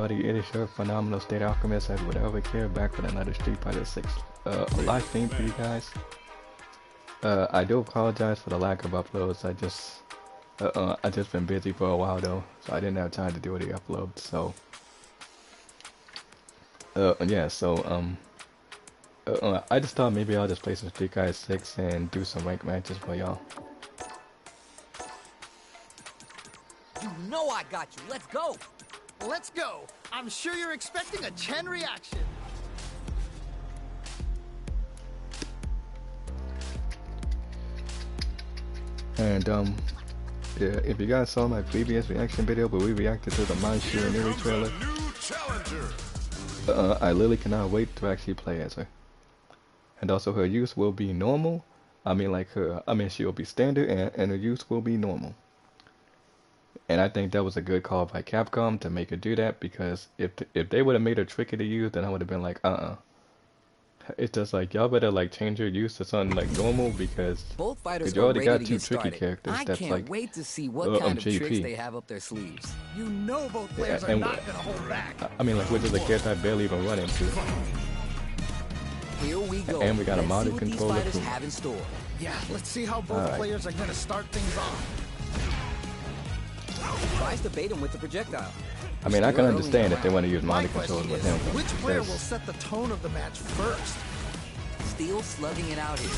Buddy, it is your phenomenal state alchemist as whatever care back with another Street Fighter 6 live stream for you guys. I do apologize for the lack of uploads. I just been busy for a while though, so I didn't have time to do the upload. So yeah, I just thought maybe I'll just play some Street Fighter 6 and do some rank matches for y'all. You know I got you. Let's go. Let's go! I'm sure you're expecting a Chen reaction. And yeah, if you guys saw my previous reaction video where we reacted to the My Shiranui trailer, I literally cannot wait to actually play as her. And also her use will be normal. She will be standard and her use will be normal. And I think that was a good call by Capcom to make her do that, because if they would have made her tricky to use, then I would have been like, It's just like, y'all better like change your use to something like normal, because both fighters you already got two tricky started. characters. I that's can't like, wait to see what kind of GP. tricks they have up their sleeves. You know both players are not gonna hold back. Which is a character I barely even run into. Here we go. And we got a Let's see modded what these controller fighters too. have in store. Yeah, let's see how both players are gonna start things off. Tries to bait him with the projectile. I can understand if they want to use My modded controllers question with is, him. which player will set the tone of the match first? Steel slugging it out here.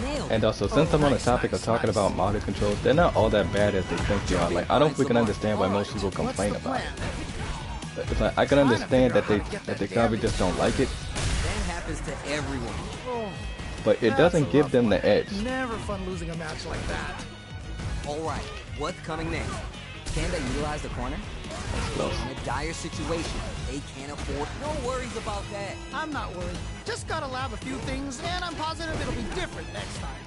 Nailed. And also, since I'm on the topic of talking about modded controls, they're not all that bad as they think they are. Like, I don't freaking understand why most people complain about it. It's like, I can understand that they probably just don't like it. That happens to everyone. But it doesn't give them the edge. Never fun losing a match like that. All right, what's coming next? Can they utilize the corner? Close. In a dire situation, they can't afford. No worries about that. I'm not worried. Just gotta lab a few things, and I'm positive it'll be different next time.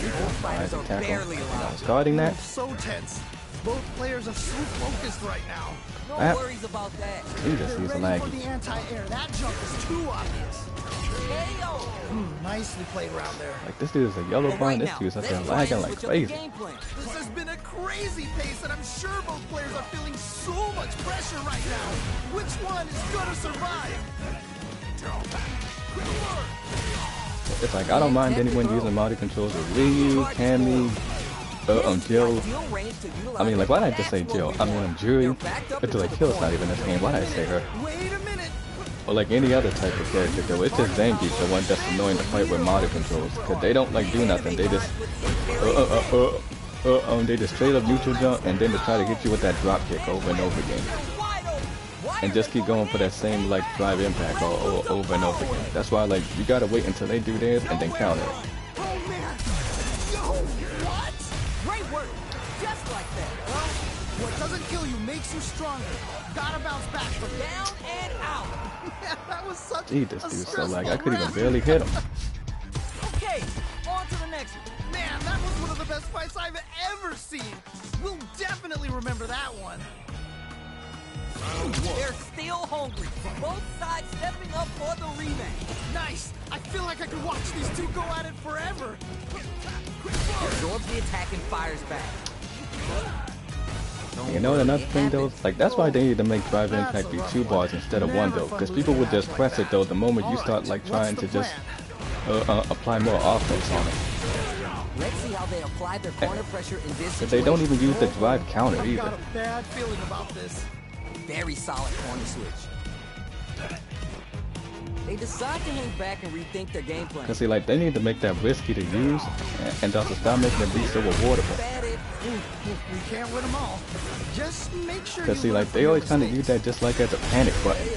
Both fighters are barely alive. Starting that. So tense. Both players are so focused right now. No worries about that. He just They're needs a ready for laggy. the anti-air. That jump is too obvious. KO. Nicely played around there. Like, this dude is a yellow bone. This dude's up there lagging like crazy. This has been a crazy pace, and I'm sure both players are feeling so much pressure right now. Which one is gonna survive? It's like, I don't mind anyone using modded controls with Ryu, Cammy, Jill. Like, why did I just say Jill? Jury. But like, Kill's not even in this game. Why did I say her? Wait a minute. Or like any other type of character though. It's just Zangief, the one that's annoying to fight with modded controls. Cause they don't like do nothing. They just they just straight up neutral jump and then they try to get you with that drop kick over and over again. And just keep going for that same like drive impact over and over again. That's why like you gotta wait until they do theirs and then counter it. Oh man. Yo, what? Great work. Just like that. Well, what doesn't kill you makes you stronger. Gotta bounce back from Down and out. Yeah, that was such Gee, a this dude's so stressful like I could even round. barely hit him. Okay, on to the next one. Man, that was one of the best fights I've ever seen. We'll definitely remember that one. They're still hungry. Both sides stepping up for the rematch. Nice. I feel like I could watch these two go at it forever. Absorbs the attack and fires back. You know another thing though, like that's why they need to make drive impact be 2 bars instead of 1 though, because people would just press it though the moment you start like trying to just apply more offense on it. Let's see how they apply their corner pressure in this But they don't even use the drive counter I've got either. a bad feeling about this. Very solid corner switch. They decide to hang back and rethink their game plan. Cause see, like they need to make that risky to use, and also stop making it be so rewardable. We can't win them all. Just make sure Cause see, like they always kind of use that just like as a panic button.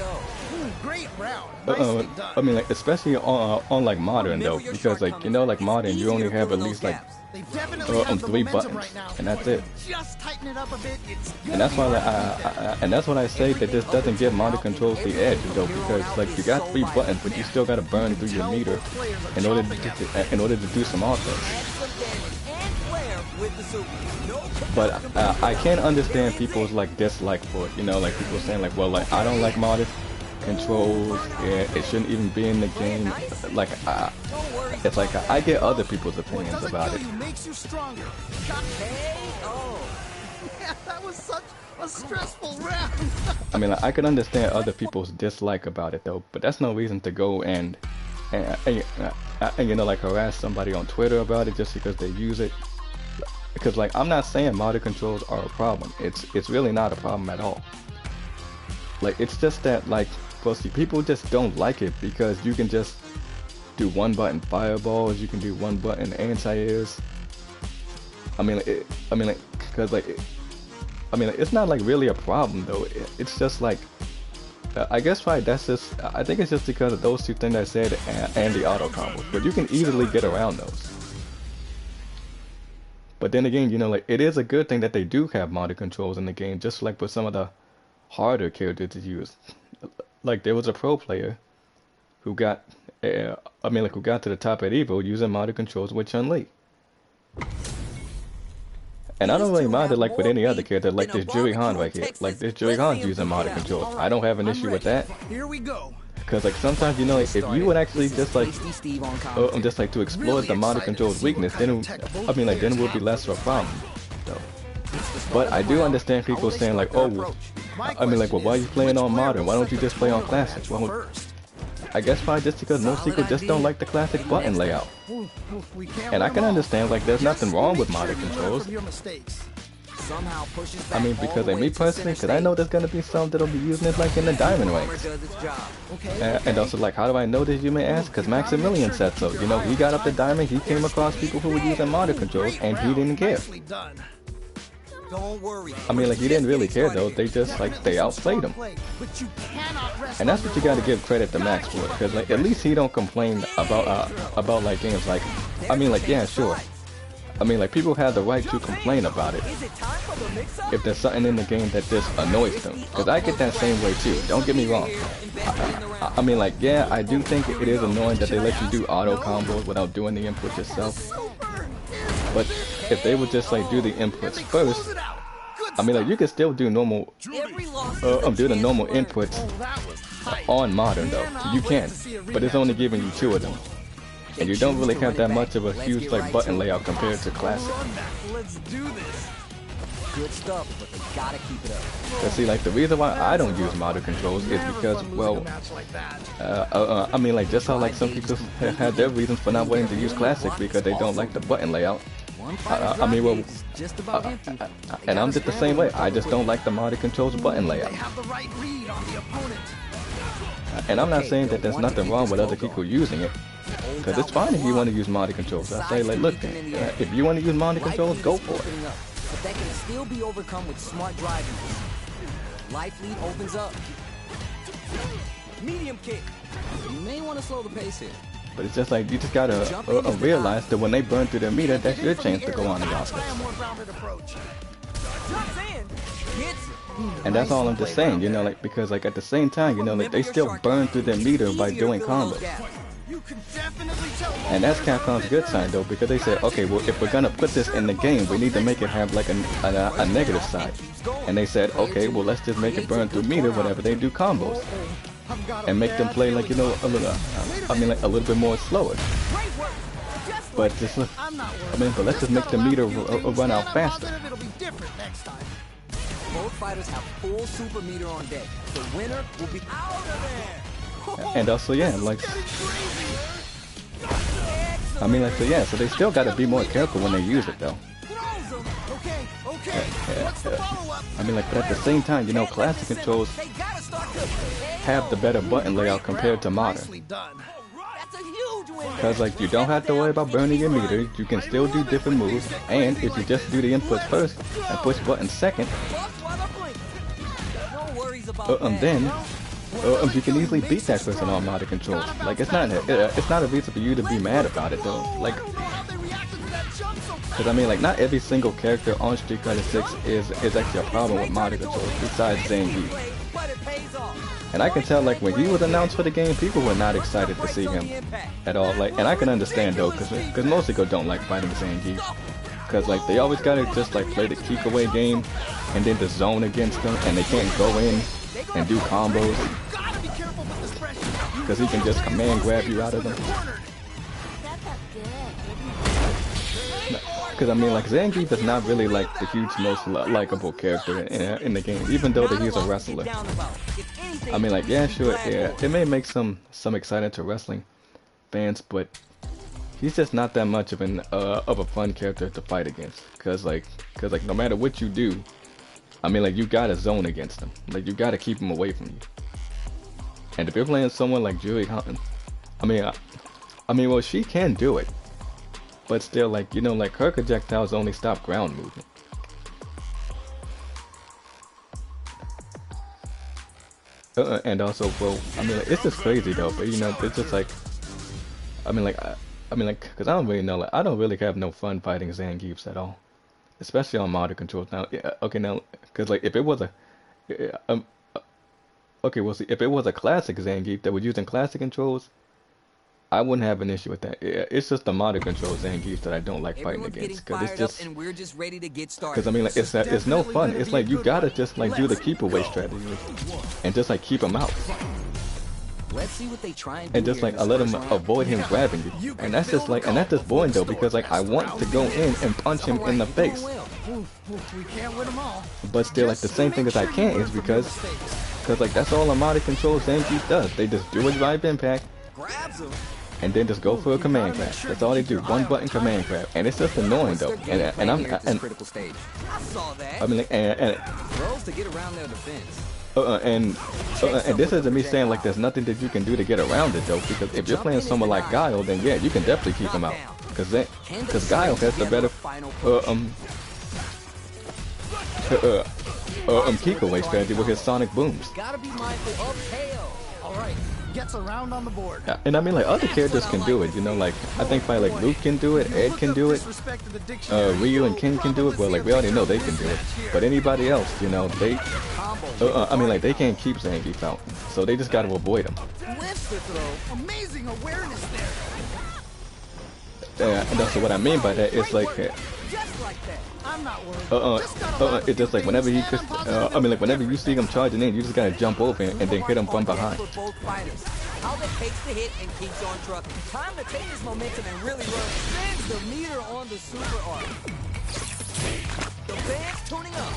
Great round. Nicely done. Like especially on like modern though, because like like modern you only have at least like They definitely have the 3 momentum buttons, right now. and that's it. Just tighten it up a bit. It's And that's why and that's what I say that this doesn't give modded controls the edge though, because like you got 3 buttons, but you still gotta burn through your meter in order to do some offense. But I can't understand people's like dislike for it. Like people saying like, well, like I don't like modded controls. Yeah, it shouldn't even be in the game. Like it's like I get other people's opinions about it. Man, that was such a stressful round. I mean, like, I can understand other people's dislike about it though, but that's no reason to go and you know, like harass somebody on Twitter about it just because they use it. Because like, I'm not saying modded controls are a problem. It's really not a problem at all. Like, it's just that, like, well, see, people just don't like it because you can just do one button fireballs, you can do one button anti-airs. I mean, because like, it's not like really a problem though. It's just like, I guess why that's just, I think it's just because of those two things I said and the auto combos. But you can easily get around those. But then again, you know, like, it is a good thing that they do have modded controls in the game, just like with some of the harder characters to use. Like, there was a pro player who got, who got to the top at Evo using modded controls with Chun-Li. And I don't really mind it like with any other character, like this Juri Han right here. Like, this Juri Han's using modded controls. I don't have an issue with that. Here we go. Because, like, sometimes, you know, like, if you would actually just, like, just, like, to exploit the modded controls weakness, then, then it would be less of a problem, though. But I do understand people saying, like, oh, well, well, why are you playing on modern? Why don't you just play on classic? Well, I guess probably just because most people just don't like the classic button layout. And I can understand, like, there's nothing wrong with modded controls. I mean, because like me personally, because I know there's gonna be some that'll be using it like in the diamond ranks. And also, like, how do I know this, you may ask? Because Maximilian said so. You know, he got up to diamond, he came across people who were using modded controls, and he didn't care. I mean, like, he didn't really care though. They just, like, they outplayed him. And that's what you gotta give credit to Max for, because like, at least he don't complain about like games like, yeah, sure. I mean, like, people have the right to complain about it if there's something in the game that just annoys them. Because I get that same way too, don't get me wrong. I mean, like, yeah, I do think it is annoying that they let you do auto combos without doing the input yourself. But if they would just, like, do the inputs first, I mean, like, you can still do normal, do the normal inputs on modern though. You can, but it's only giving you 2 of them. And you don't really have that much of a huge, like, button layout compared to classic. Let's do this. Good stuff, but they gotta keep it up. Cause see, like, the reason why I don't use modded controls is because, well, just how, like, some people have had their reasons for not wanting to use classic because they don't like the button layout. And I'm just the same way. I just don't like the modded controls button layout. And I'm not saying that there's nothing wrong with other people using it, because it's fine if you want to use modded controls. I say, like, look, if you want to use modded controls, go for it. But that can still be overcome with smart driving. Life lead opens up. Medium kick. You may want to slow the pace here. But it's just like, you just gotta realize that when they burn through their meter, that's your chance to go on the offense. And that's all I'm just saying, you know, like, because, like, at the same time, you know, like, they still burn through their meter by doing combos. And that's Capcom's good sign though, because they said, okay, well, if we're gonna put this in the game, we need to make it have like a negative side. And they said, okay, well, let's just make it burn through meter whenever they do combos, and make them play, like, you know, a little bit more slower. But just, but let's just make the meter run out faster. Both fighters have full super meter on deck. The winner will be out of there. And also, yeah, like, so they still gotta be more careful when they use it though. But at the same time, you know, classic controls have the better button layout compared to modern. Because, like, you don't have to worry about burning your meter, you can still do different moves, and if you just do the inputs first and push buttons second, then you can easily beat that person on modded controls. Like, it's not a reason for you to be mad about it though. Like, because like, not every single character on Street Fighter 6 is actually a problem with modded controls besides Zangief. And I can tell, like, when he was announced for the game, people were not excited to see him at all. Like, and I can understand though, because most people don't like fighting Zangief. Because, like, they always gotta just, like, play the kick away game and then the zone against them, and they can't go in and do combos because he can just command grab you out of them. Because I mean, like Zangief is not really like the huge most likable character in the game, even though that he's a wrestler. I mean, like yeah, sure, yeah, it may make some exciting to wrestling fans, but he's just not that much of a fun character to fight against. Cause like no matter what you do, I mean, like you gotta zone against him. Like you gotta keep him away from you. And if you're playing someone like Julie Hunton, I mean, well, she can do it. But still, like, you know, like her projectiles only stop ground movement. And also, well, I mean, like, it's just crazy though. But you know, it's just like, I mean, cause I don't really know, like, I don't really have no fun fighting Zangiefs at all, especially on modern controls. Now, yeah, okay, now, cause like if it was okay, well, see, if it was a classic Zangief that was using classic controls, I wouldn't have an issue with that. It's just the modern control Zangief that I don't like fighting against, cause it's just, and we're just ready to get started. cause I mean, like it's no fun. It's like you gotta just like do the keep away strategy and just like keep him out, Let's see what they try and just like I let him avoid him grabbing you, and that's just like, and that's just boring though, because like I want to go in and punch him in the face, We can't win them all. but still like the same thing as I can't is because like that's all a modern control Zangief does. They just do a drive impact grabs him. and then just go for a command grab. That's all they do, one button command grab, and it's just annoying though. And critical stage. I saw that. I mean, like, and Throws to get around their defense. and this isn't me saying like there's nothing that you can do to get around it though, because if you're playing someone like Guile, then yeah, you can definitely keep him out, because Guile has the better keep away strategy with his sonic booms. Gotta be mindful of tail. All right, gets around on the board. And I mean, like, other characters can do it, you know, like, I think probably like Luke can do it, Ed can do it, Ryu and King can do it, well, like, we already know they can do it, but anybody else, you know, they, I mean, like, they can't keep Zangief out, so they just gotta avoid him. Lifts the throw. Amazing awareness there. And that's what I mean by that, it's like, Just like that. I'm not worried. it's just like whenever he, I mean, like, whenever you see him charging in, you just gotta jump over and then hit him from behind. Alvin takes the hit and keeps on trucking. Time to take his momentum and really run. Spins the meter on the super arc. The band's tuning up.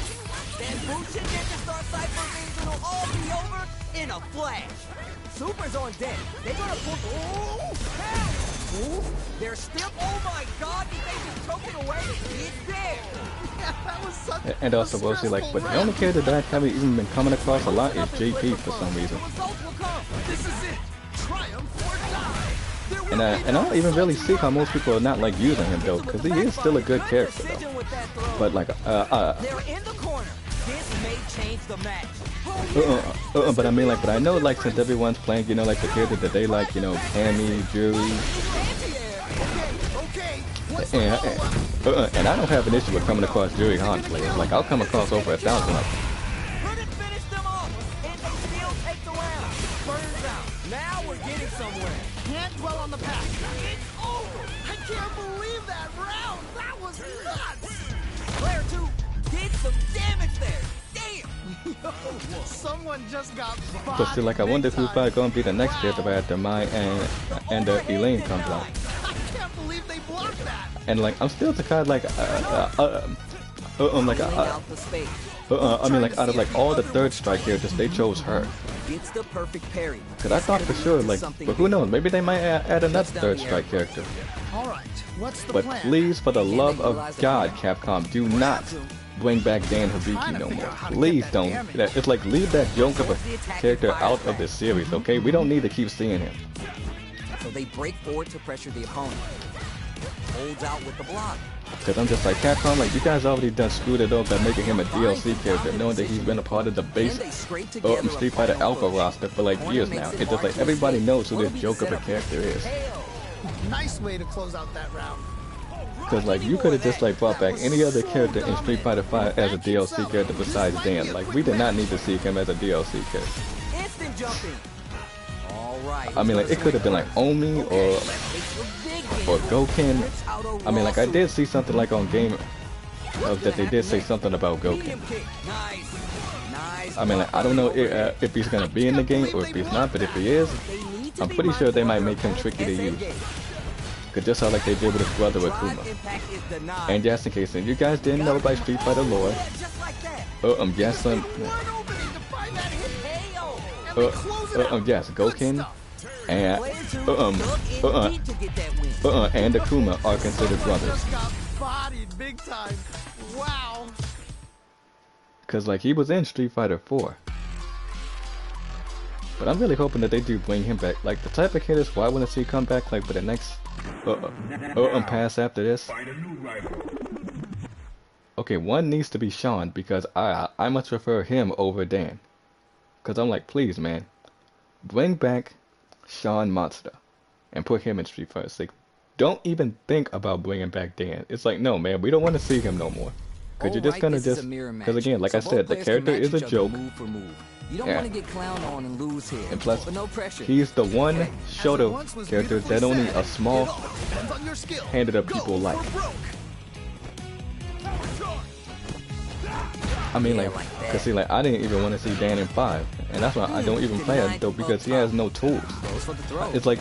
Then Bushin Ninja Star Cypher means it'll all be over in a flash. Super's on deck. They're gonna pull. Oh, hell! Ooh, they're still. Oh my God! Did they just choke it away? It's there. Yeah, that was such And also, we'll see, like, but the only character that I haven't even been coming across a lot is JP for some reason. The results will come. This is it. Triumph or die. There will And be I don't even really see how most people are not like using him though, because he is still a good character though. But like, They're in the corner. This may change the match. but I mean, like, but I know, like, since everyone's playing, you know, like the characters that they like, you know, Cammy, Jury, and I don't have an issue with coming across Jury Han players. Like, I'll come across over 1,000 of them. Couldn't finish them off, and they still take the round. Burns out. Now we're getting somewhere. Can't dwell on the past. It's over. I can't believe that round. That was nuts. Player 2 did some damage there. Damn. Someone just got But still, like, I wonder who's probably gonna be the next character after Mai and Elaine comes out. I can't believe they blocked that. And like, I'm still the kind of like, Out the space. I mean, like, out of like all the third strike characters, they chose her. Gets the perfect parry. Cause I thought for sure, like, but who knows? Maybe they might add another third strike character. All right, what's the But plan? please, for the love of God, Capcom, do not bring back Dan Hibiki no more. Please don't. It's like, leave that joke of a character out of the series, okay? We don't need to keep seeing him. So they break forward to pressure the opponent. Holds out with the block. Cause I'm just like, Capcom, like, you guys already done screwed it up by making him a DLC character, knowing that he's been a part of the base Street Fighter Alpha roster for like years now. It's just like, everybody knows who this joke of a character is. Nice way to close out that round. Cause like, you could have just like brought back any other character in Street Fighter 5 as a DLC character besides Dan. Like, we did not need to see him as a DLC character. Instant jumping. All right. I mean, like, it could have been like Omi or Gouken. I mean, like, I did see something like on Game that they did say something about Gouken. I mean, like, I don't know if he's gonna be in the game or if he's not, but if he is, I'm pretty sure they might make him tricky to use. Cause just how like they did with his brother Drive Akuma. impact is denied. And just in case you guys didn't know by Street Fighter lore, Yeah, just like that. yes, One opening to find that hit, KO. and we close it out. yes, Good Goken stuff. and Player 2 dug in deep to get that win. and Akuma are considered Someone brothers. just got bodied big time. Wow. Cause like he was in Street Fighter 4. But I'm really hoping that they do bring him back. Like the type of characters who I want to see come back like for the next pass after this. Okay, one needs to be Sean because I much prefer him over Dan. Cause I'm like, please man, bring back Sean Monster and put him in Street Fighter 6. Don't even think about bringing back Dan. It's like, no man, we don't want to see him no more. Cause you're just Alright, gonna this is just, a mirror match, cause again, like so I both said, the players can character match is a each other joke. move for move. You don't Yeah. want to get clowned on and lose here. And plus, but no pressure. he's the one As it Shoto once was character beautifully that only said, a small it all depends on your skill. handed up Go people for like. broke. I mean, Yeah, like, like that. cause see, like, I didn't even want to see Dan in 5, and that's why I don't even play it though because he has no tools. Goes for the throw. It's like,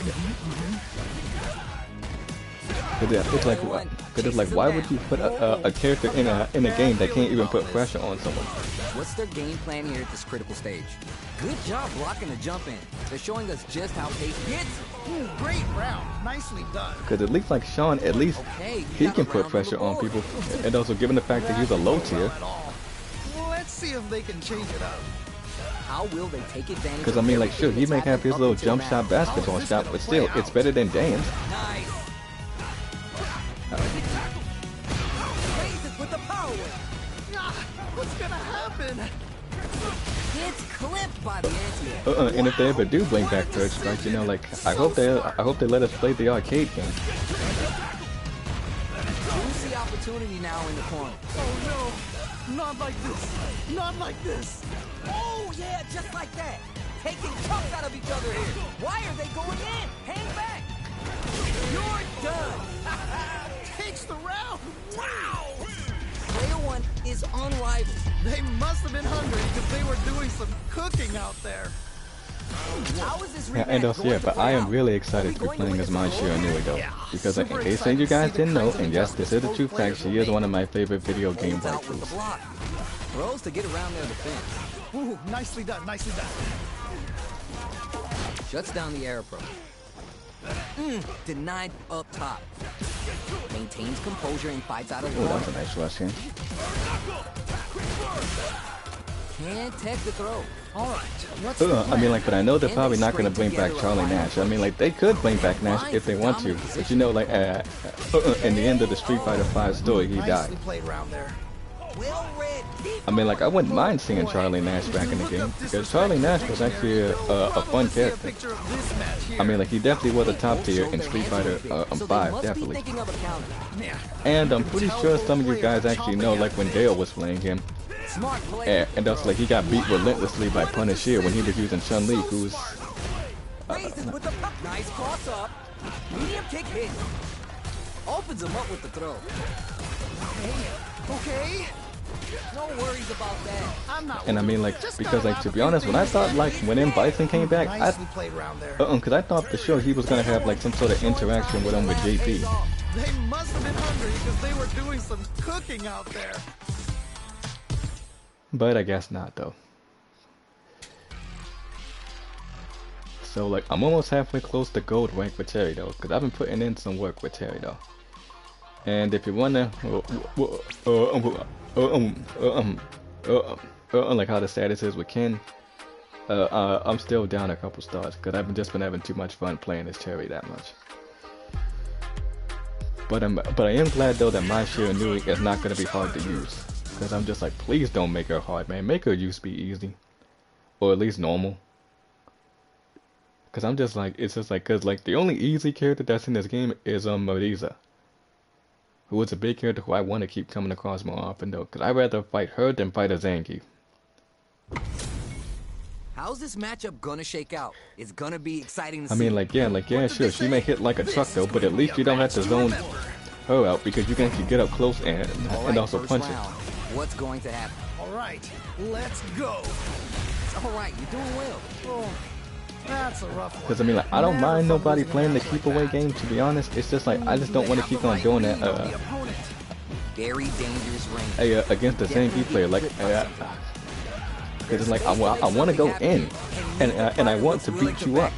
it's like, why would you put a character in a game that can't even put pressure on someone? What's their game plan here at this critical stage? Good job blocking the jump in. They're showing us just how pace gets. Great round. Nicely done. Cause at least like Sean, at least Okay, you he got can a put round pressure on on the people, board. and also given the fact that he's a low tier. At all. Let's see if they can change it up. How will they take advantage? Cause I of mean, like, sure, everything he may that's have his happened little up until jump now? shot basketball shot, but still, it's better than Dan's. Nice. Raises with the power whip. Ah, what's gonna happen? Gets clipped by the anti-air. And if they ever do bring back Third Strike, you know, like, I hope they let us play the arcade game. Juicy opportunity now in the corner. Oh no. Not like this. Not like this. Oh yeah, just like that. Taking chunks out of each other here. Why are they going in? Hang back. You're done. Takes the round. Wow. Player 1 is unrivaled. They must have been hungry because they were doing some cooking out there. How is this Yeah, rematch and also, going yeah, to but play I am out? really Are excited we to be going to playing as witness Mai a Shiranui though, because like, in super case excited you to guys see the didn't know, kinds of and yes, this is the adjustments true both fact, players she will is make. one of my favorite video game Holds out with the waifus. block. Throws to get around their defense. Ooh, nicely done. Nicely done. Shuts down the air approach. Denied up top. Maintains composure and fights out of Oh, the that's a corner. nice rush here. Can't tech the throw. All right. What's I mean, like, but I know they're And probably they not gonna scrape bring back together a Charlie final Nash. I mean, like, they could bring back Nash if they want to, but you know, like, in the end of the Street Fighter 5 story, he died. nicely played round there. Well read. I mean, like, I wouldn't mind seeing Charlie Nash back in the game, because Charlie Nash was actually a fun character. I mean, like, he definitely was a top tier in Street Fighter So they 5, must be definitely. thinking of a counter. And I'm pretty sure some of you guys actually know, like, when Dale was playing him, Smart play. and also, like, he got beat relentlessly by Punisher when he was using Chun-Li, who's... Raises with the puck. Nice cross up. Medium kick hit. Opens him up with the throw. Okay. No worries about that. I'm not. And I mean, like, Just because, got like, around to a be few honest, when I things thought, like, when M. Bison came back, Nicely played round there. because I thought for sure he was gonna have, like, some sort of interaction with him with JP. They must have been hungry because they were doing some cooking out there. But I guess not, though. So, like, I'm almost halfway close to gold rank with Terry, though, because I've been putting in some work with Terry, though. And if you wonder, like how the status is with Ken, I'm still down a couple stars, because I've just been having too much fun playing as Terry that much. But I am glad, though, that Mai Shiranui is not going to be hard to use. Because I'm just like, please don't make her hard, man. Make her use be easy. Or at least normal. Because I'm just like, it's just like, because like the only easy character that's in this game is Marisa. Who is a big character who I want to keep coming across more often though. Because I'd rather fight her than fight a Zangief. How's this matchup gonna shake out? It's gonna be exciting to I see. mean, like, yeah, sure, she may hit like a truck though, but at least you don't have to zone her out because you can actually get up close and also first punch her. round. What's going to happen? All right, let's go. It's all right. You're doing well. Oh, That's a rough one. Because I mean, like, I don't mind nobody playing the keep away game. To be honest, it's just like I just don't want to keep on doing that. Very dangerous range. Against the same key player, like, because it's like I want to go in, and I want to beat you up.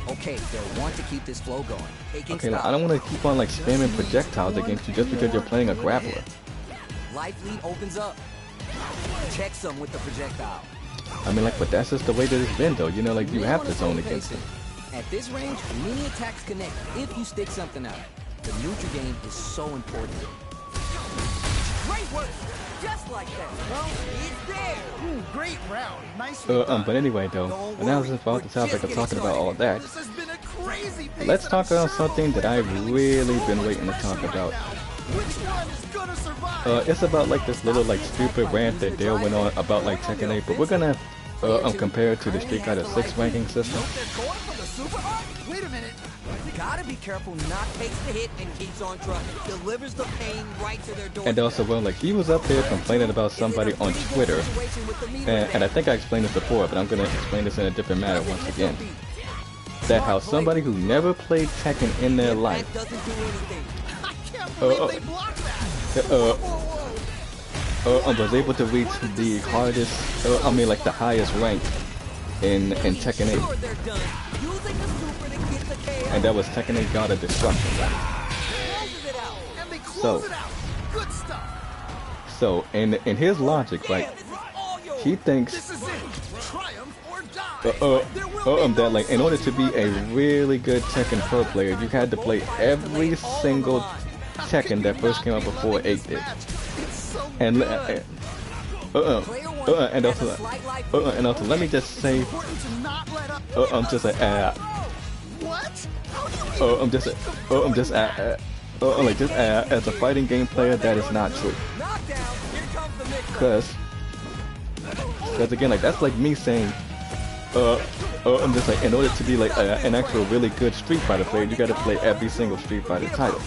Okay, they'll want to keep this flow going. Okay, like, I don't want to keep on like spamming projectiles against you just because you're playing a grappler. Life lead opens up. Check some with the projectile. I mean, like, but that's just the way that it's been, though. You know, like, you have to zone against it. At this range, many attacks connect if you stick something out. The neutral game is so important. Great work! Just like that. Well, it's there. Ooh, great round. Nice. But anyway, though, announcing about the topic of talking about all that, This has been a crazy pace let's and I'm talk about sure something that I've really been waiting to talk about. Which one is gonna survive? It's about like this little like stupid rant that Dale went on about like Tekken 8, but we're gonna compare it to the Street Fighter 6 ranking system. They're going for the super arc? Wait a minute. Gotta be careful not takes the hit and keeps on trucking. Delivers the pain right to their door. And also, well, like, he was up there complaining about somebody on Twitter, and I think I explained this before, but I'm gonna explain this in a different manner once again. That how somebody who never played Tekken in their life doesn't do anything. I can't believe they blocked that. was able to reach the hardest, I mean, like the highest rank in Tekken 8, Sure, they're done. Using the super to get the KO. and that was Tekken 8 God of Destruction. Closes it out. And they close So- it out. Good stuff. So, in his logic, right, This is all yours. he thinks This is it. Triumph or die. There will be that like in order to be a really good Tekken Pro player, you had to play every single Tekken that first came out before 8 did. It's so And good. and also let me just say, Important to not let up. I'm just like, What? How do you I'm just like just as a fighting game player, that is not true. Knockdown. Here comes the mix. Because again, like that's like me saying, I'm just like in order to be like an actual really good Street Fighter player, you got to play every single Street Fighter title.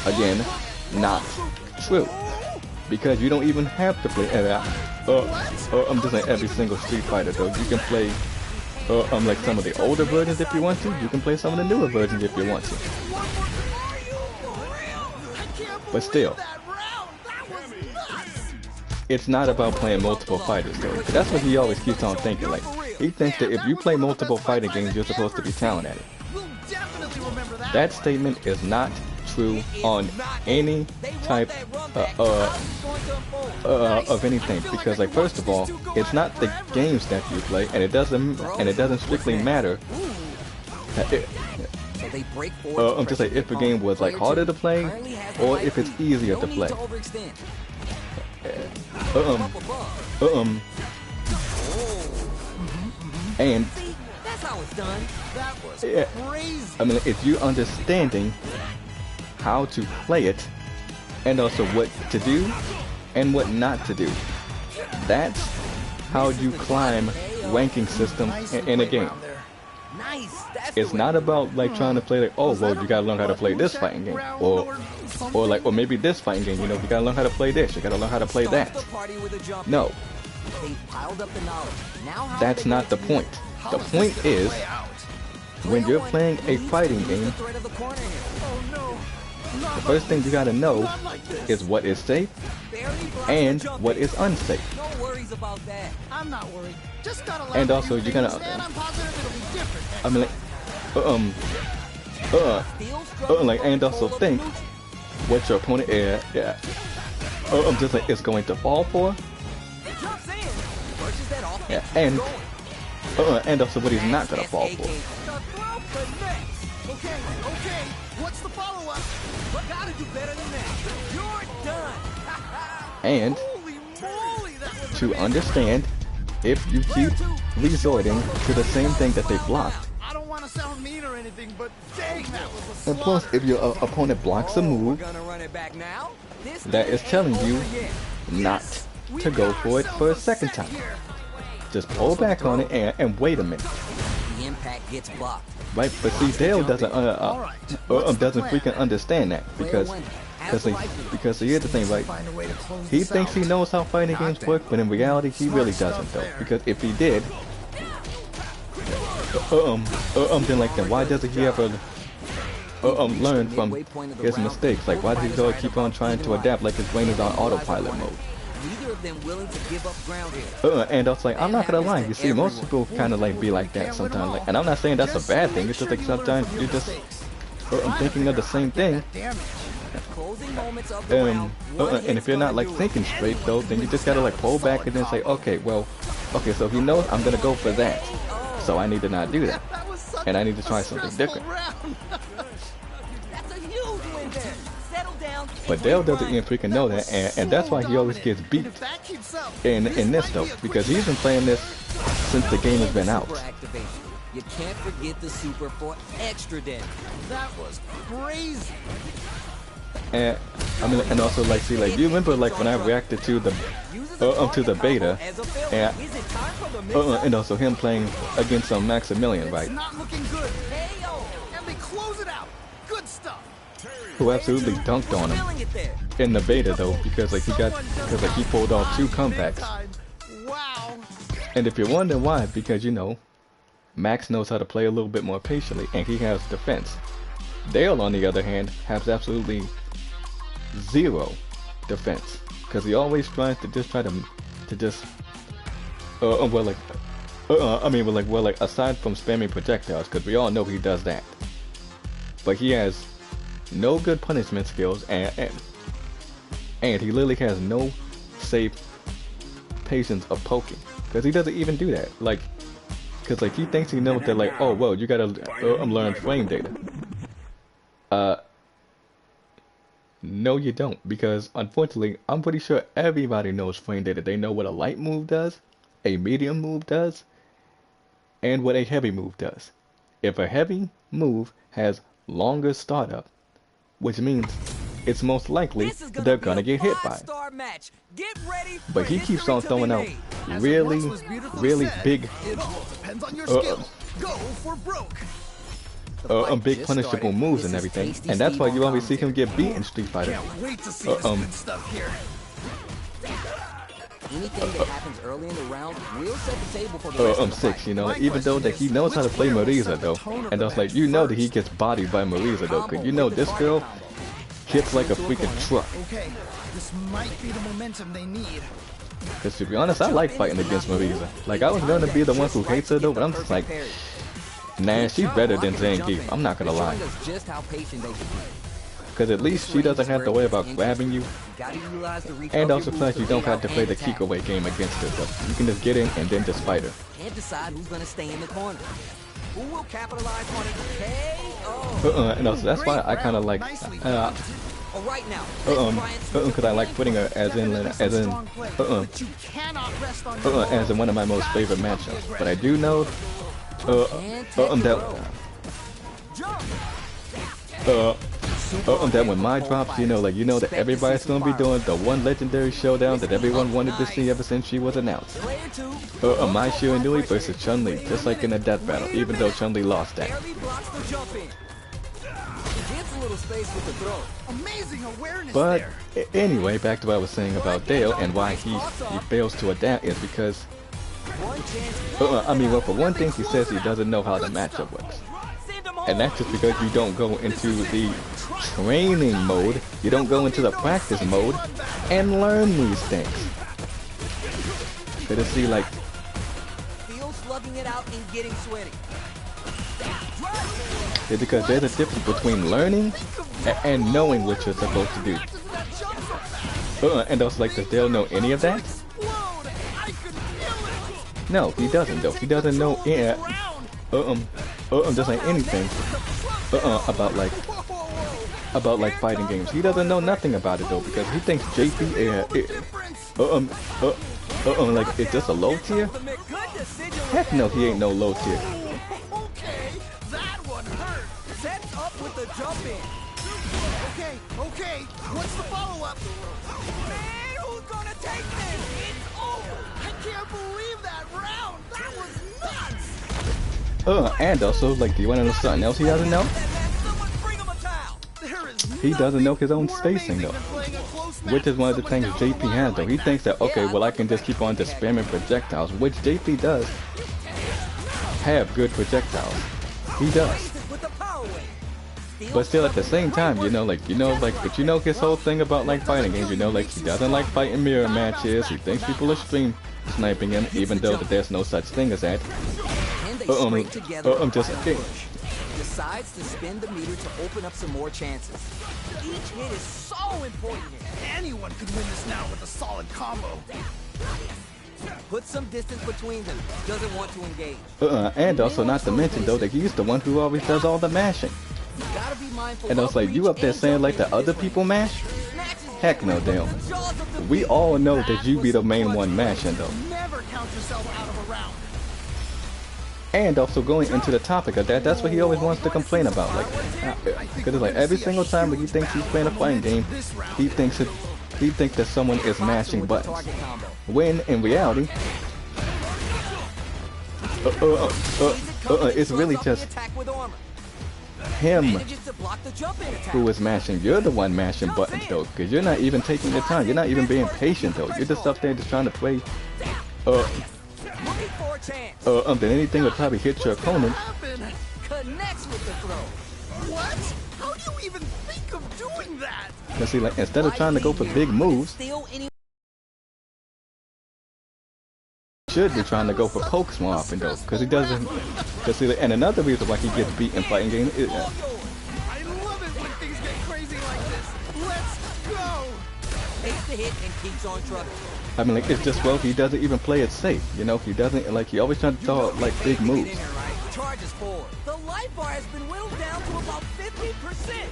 Again, not true. Because you don't even have to play I'm just like every single Street Fighter though. You can play like some of the older versions if you want to. You can play some of the newer versions if you want to. But still, that round? That was nuts. it's not about playing multiple fighters though. That's what he always keeps on thinking. Like he thinks that if you play multiple fighting games, you're supposed to be talented at it. We'll definitely remember that. That statement is not true on any type of anything, because like first of all, it's not the games that you play, and it doesn't strictly matter. So they break forward. I'm just like if a game was like harder to play or if it's easier to play. And That's how it's done. That was yeah, crazy. I mean, if you understanding how to play it, and also what to do and what not to do, that's how you climb ranking system in a game. Nice. That's It's not about like trying to play like, oh well, you gotta learn how to play this fighting game, or maybe this fighting game. You know, you gotta learn how to play this. You gotta learn how to play that. No, that's not the point. The point is, when you're playing a fighting game, the first thing you gotta know is what is safe and what is unsafe. No worries about that. I'm not worried. Just gotta And also, you're gonna, and I'm positive it'll be different. I mean, like, and also think what your opponent, I'm just like, is going to fall for, and also what he's not gonna fall for. Okay. What's the follow-up? We gotta do better than that. You're done. And Holy moly, that was to understand, if you keep resorting to the same thing that they blocked, I don't want to sound mean or anything, but dang, that was a and plus if your opponent blocks a move, We're gonna run it back now. This that is telling you not to go for it for a second time. Just pull back on it and wait a minute. The impact gets blocked. Right, but see, Dale doesn't freaking understand that because here's the thing, right? He thinks he knows how fighting games work, but in reality, he really doesn't though. Because if he did, then why doesn't he ever learn from his mistakes? Like, why does he always keep on trying to adapt like his brain is on autopilot mode? Neither of them willing to give up ground here. And also, like, I'm not gonna lie, you see, most people kind of like be like that sometimes. Like, and I'm not saying that's a bad thing. It's just like sometimes you just thinking of the same thing. Closing moments of the round. And if you're not like thinking straight though, then you just gotta like pull back and then say, okay, well, okay, so he knows I'm gonna go for that, so I need to not do that, and I need to try something different. That's a huge win there. Settle down. But Dale doesn't even freaking know that, and that's why he always gets beat in this though, because he's been playing this since the game has been out. Super activation. You can't forget the super for extra damage. That was crazy. And I mean, and also like, see, like, you remember like when I reacted to the beta, and also him playing against Maximilian, right? Not looking good. And they close it out. Good stuff. Who absolutely dunked on him in the beta though, because like he pulled off 2 comebacks. Wow. And if you're wondering why, because you know, Max knows how to play a little bit more patiently, and he has defense. Dale, on the other hand, has absolutely 0 defense, because he always tries to just aside from spamming projectiles, because we all know he does that, but he has no good punishment skills, and he literally has no safe patience of poking, because he doesn't even do that. Like, because like he thinks he knows that, like, oh well, you gotta learn frame data. No you don't, because unfortunately I'm pretty sure everybody knows frame data. They know what a light move does, a medium move does, and what a heavy move does. If a heavy move has longer startup, which means it's most likely they're gonna get hit by it. But he keeps on throwing out really big big punishable moves and everything, and that's why you always see him get beat in Street Fighter. Anything that happens early in the round will set the table for the rest of the 6, fight. you know, even though that he knows how to play Marisa though, and I was like, you know that he gets bodied by Marisa though, cause you know this girl hits like a freaking truck. Okay, this might be the momentum they need. Cause to be honest, I like fighting against Marisa. Like, I was gonna be the one who hates her though, but I'm just like, nah, she's better than Zangief, I'm not gonna lie. Because at least she doesn't have to worry about grabbing you, and also plus you don't have to play the kick away game against her, so you can just get in and then just fight her. Can't decide who's gonna stay in the corner. Who will capitalize on it? KO. And also that's why I kind of like, Right now, because I like putting her as in one of my most favorite matchups. But I do know that when my drops, you know that everybody's gonna be doing the one legendary showdown that everyone wanted to see ever since she was announced. Mai Shiranui versus Chun-Li, just like in a death battle, even though Chun-Li lost that. But anyway, back to what I was saying about Dale and why he fails to adapt is because, well, for one thing, he says he doesn't know how the matchup works. And that's just because you don't go into the training mode, you don't go into the practice mode and learn these things. Because see, like, it's because there's a difference between learning and knowing what you're supposed to do. And also, like, does Dale know any of that? No, he doesn't though. He doesn't know just like anything about like fighting games. He doesn't know nothing about it though, because he thinks JP like, is this a low tier? Heck no, he ain't no low tier. Okay, that one hurt. Sets up with the jump in. Okay, what's the follow-up? Man, who's gonna take this? It's over. I can't believe that round. That was nuts. And also, like, do you want to know something else he doesn't know? He doesn't know his own spacing though, which is one of the things JP has though. He thinks that, okay, well, I can just keep on just spamming projectiles, which JP does. have good projectiles. He does. Raises with the power wave. But still, at the same time, you know, like, but you know his whole thing about, like, fighting games, you know, like, he doesn't like fighting mirror matches, he thinks people are stream sniping him, even though that there's no such thing as that. And they scrape together a just final kidding. push. Decides to spin the meter to open up some more chances. Each hit is so important here. Anyone could win this now with a solid combo. Put some distance between them. Doesn't want to engage. And also not to mention, though, that he's the one who always does all the mashing. You gotta be mindful And I was like, you up there saying, like, the other people mash? Heck no, damn. We all know that you be the main one mashing, though. Never count yourself out of a round. And also going into the topic of that, that's what he always wants to complain about. Like, because it's like every single time that he thinks he's playing a fighting game, he thinks that someone is mashing buttons. When in reality, it's really just him who is mashing. You're the one mashing buttons though, because you're not even taking your time. You're not even being patient though. You're just up there just trying to play. Then anything would probably hit your opponent. Connects with the throw. What? How do you even think of doing that? Cause see, like, instead of trying to go for big moves, should be trying to go for pokes more often though, because he doesn't. Cause see, and another reason why he gets beat in fighting games is. I love it when things get crazy like this. Let's go. Takes the hit and keeps on trucking. I mean, like, it's just, well, he doesn't even play it safe, you know? He doesn't, like, he always trying to throw, like, big moves. Charges forward. The life bar has been whittled down to about 50%.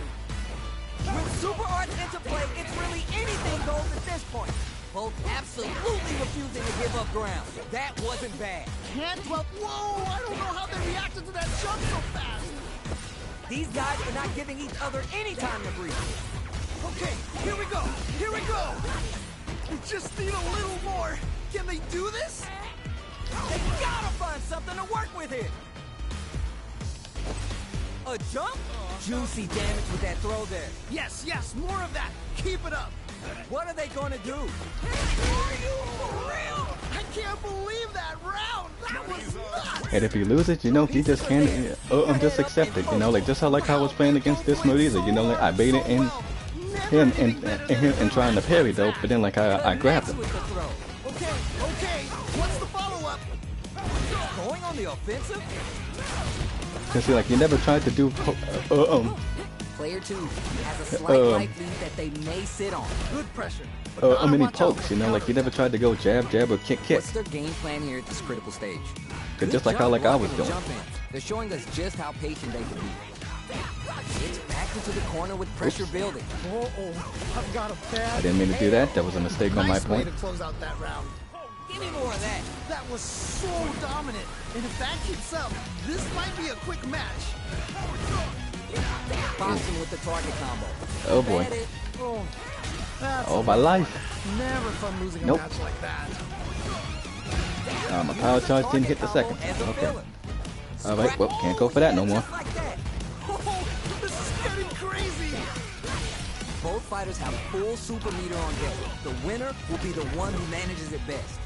With super arts into play, it's really anything goes at this point. Both absolutely refusing to give up ground. That wasn't bad. Can't well. Whoa! I don't know how they reacted to that jump so fast. These guys are not giving each other any time to breathe. Okay, here we go. Here we go. We just need a little more. Can they do this? They gotta find something to work with here. A jump? Juicy damage with that throw there. Yes, yes, more of that. Keep it up. What are they gonna do? Are you for real? I can't believe that round. That was nuts. And if he loses, you know, he just can't, just accept it, you know? Like, just like how I was playing against this Mariza, you know, like, I baited in him and trying to parry, though, but then, like, I grabbed him. Okay, what's the follow-up? Going on the offensive? Cause see, like, he never tried to do, Player 2 has a slight life lead that they may sit on. Good pressure. many pokes, you know, like, he never tried to go jab, jab, or kick. What's their game plan here at this critical stage? Cause just like how, like, I was doing. They're showing us just how patient they can be. It's back into the corner with pressure building. I've got a bad. I didn't mean to do that. That was a mistake on my Nice way point. to close out that round. Give me more of that. That was so dominant. And if that keeps up, this might be a quick match. Boxing with the target combo. Oh boy. That is- That's Oh, my life. never fun losing Nope. a match like that. My power charge didn't hit the second. As a Okay. villain. Alright, well, can't go for that no more. Just like that. Oh, this is getting crazy. Both fighters have full super meter on deck. The winner will be the one who manages it best.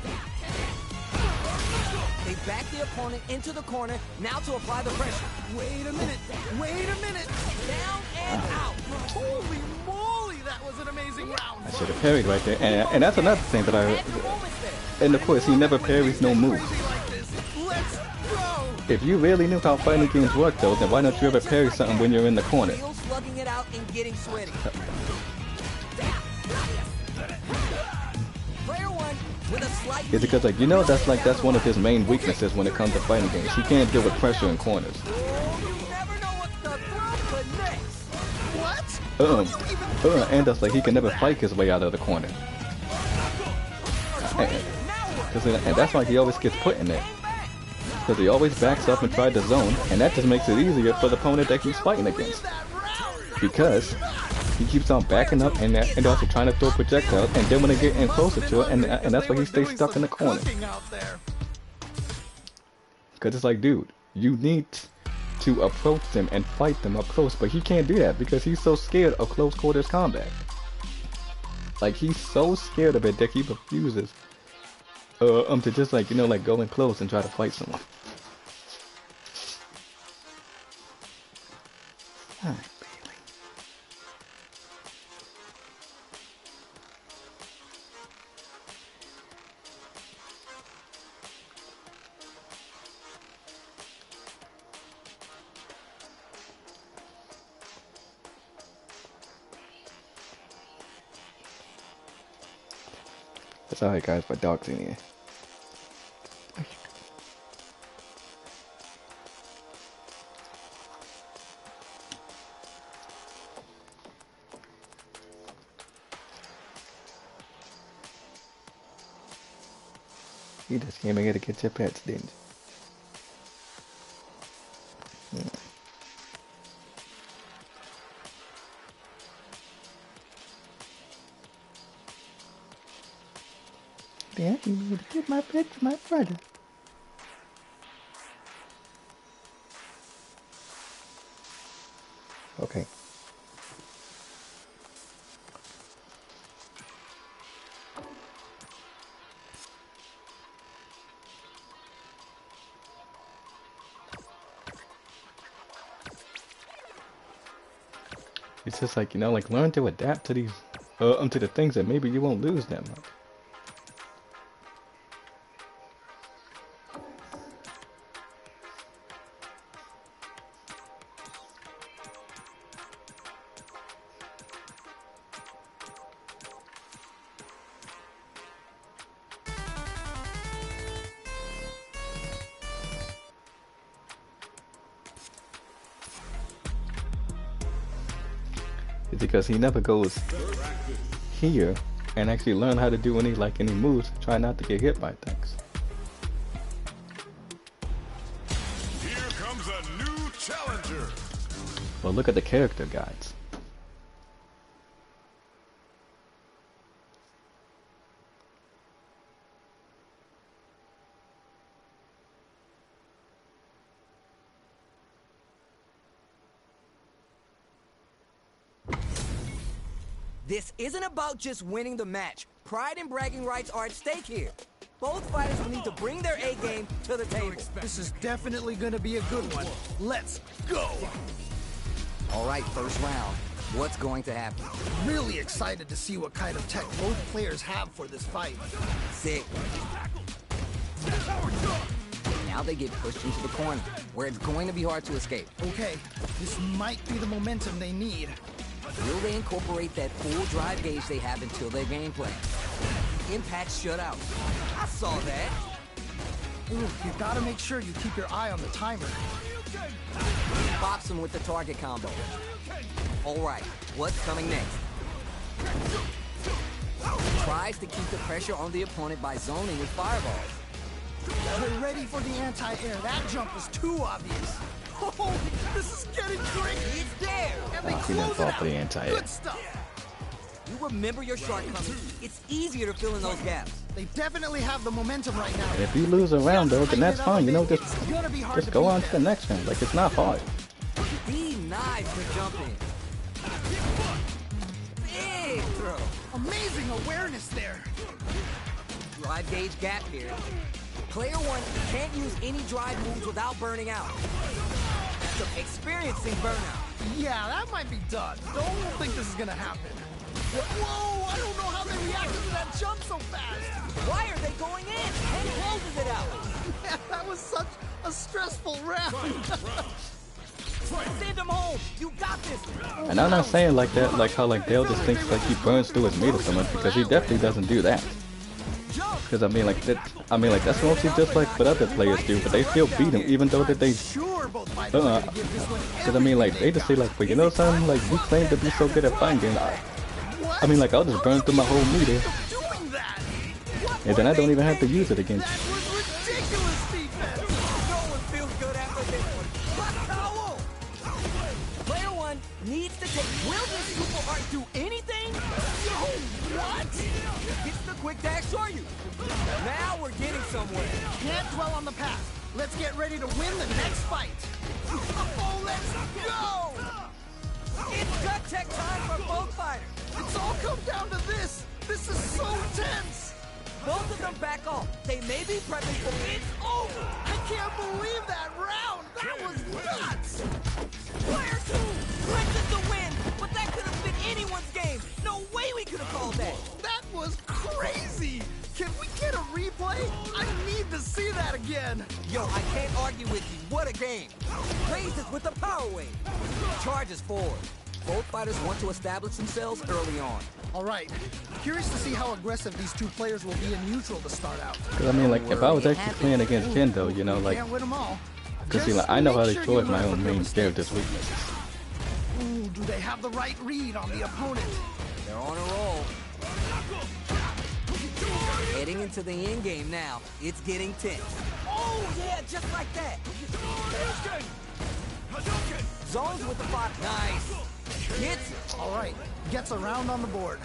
They back the opponent into the corner, now to apply the pressure. Wait a minute. Wait a minute. Down and out. Holy moly, that was an amazing round. I should have parried right there. And that's another thing that Had your moments there. and of course, he never parries no moves. Crazy like this. Let's go. If you really knew how fighting games work, though, then why don't you ever parry something when you're in the corner? Still slugging it out and getting sweaty. Player 1 with a slight It's because, like, you know, that's one of his main weaknesses when it comes to fighting games. He can't deal with pressure in corners. You never know what the throw connects. What? And that's like he can never fight his way out of the corner. And that's why he always gets put in there. Because he always backs up and tries to zone, and that just makes it easier for the opponent that he's fighting against. Because he keeps on backing up and also trying to throw projectiles, and then when they get in closer to it, and that's why he stays stuck in the corner. Because it's like, dude, you need to approach them and fight them up close, but he can't do that because he's so scared of close quarters combat. Like, he's so scared of it that he refuses to just, like, you know, like, go in close and try to fight someone. Alright. That's alright guys, my dog's in here. You just came in here to get your pets, didn't you? Yeah. Daddy need to get my pet to my brother. Okay. It's just like, you know, like learn to adapt to these, to the things that maybe you won't lose that much. It's because he never goes here and actually learn how to do any moves, try not to get hit by things. Here comes a new challenger. Well, look at the character guides. This isn't about just winning the match. Pride and bragging rights are at stake here. Both fighters will need to bring their A game to the table. This is definitely gonna be a good one. Let's go! All right, first round. What's going to happen? Really excited to see what kind of tech both players have for this fight. Sick. Now they get pushed into the corner, where it's going to be hard to escape. Okay, this might be the momentum they need. Will they incorporate that full drive gauge they have until their game plan? Impact shutout. I saw that. Ooh, you gotta make sure you keep your eye on the timer. Pops him with the target combo. All right, what's coming next? Tries to keep the pressure on the opponent by zoning with fireballs. They're ready for the anti-air. That jump was too obvious. Oh, this is getting tricky. It's there. And they He didn't close fall it for the out. anti-air. Good stuff. You remember your shortcomings. It's easier to fill in those gaps. They definitely have the momentum right now. And if you lose a round though, then that's fine. You know, just It's gonna be hard to go beat on to the them. next round. Like, it's not hard. Denies the jump in. Big throw. Amazing awareness there. Drive gauge gap here. Player one can't use any drive moves without burning out. So experiencing burnout. Yeah, that might be done. Don't think this is gonna happen. Whoa, I don't know how they reacted to that jump so fast. Why are they going in? And closes it out. Man, that was such a stressful round. Send him home. You got this. And I'm not saying like that, like how like Dale just thinks like he burns through his meter so much, because he definitely doesn't do that. Because I mean like that's mostly just like what other players do, but they still beat him even though that they. Sure, both fighters are gonna give this one Because I mean like they just say like, but you know something, like you claim to be so good at fighting games. I mean like I'll just burn through my whole meter, doing that. What and then were I don't they even have to thinking? use it against That you. was ridiculous defense. No one feels good after this one. Hot towel. Player one needs to take. Will this super art do anything? Yo, what? Gets the quick dash for you. Now we're getting somewhere. Can't dwell on the past. Let's get ready to win the next fight. Oh, let's go! It's gut check time for both fighters. It's all come down to this. This is so tense. Both of them back off. They may be prepping for it's over. I can't believe that round. That was nuts. Player two, game. Raises with the power wave. Charges forward. Both fighters want to establish themselves early on. All right. Curious to see how aggressive these two players will be in neutral to start out. Cause I mean, like, if I was actually playing against Kendo, you know, like, Can't win them all. cause see, like, I know how to exploit my own main character's weaknesses. Ooh, do they have the right read on the opponent? They're on a roll. Heading into the end game now. It's getting tense. Oh, yeah, just like that. Zones with the fight. Nice. Hits it. All right. Gets a round on the board.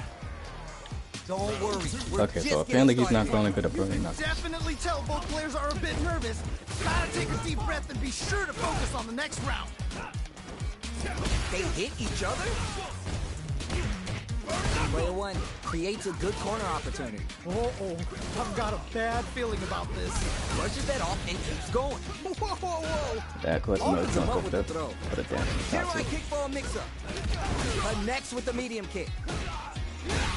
Don't worry. We're Okay, just so apparently getting he's not started. going to burning You knuckles. definitely tell both players are a bit nervous. Gotta take a deep breath and be sure to focus on the next round. They hit each other? Player one creates a good corner opportunity. Uh-oh. I've got a bad feeling about this. Brushes that off and keeps going. Whoa, whoa, whoa. Yeah, of course, no, Opens it's him not up go with for the that. throw. Put it down in the Hero top right two. kick for a mix-up. Connects with the medium kick.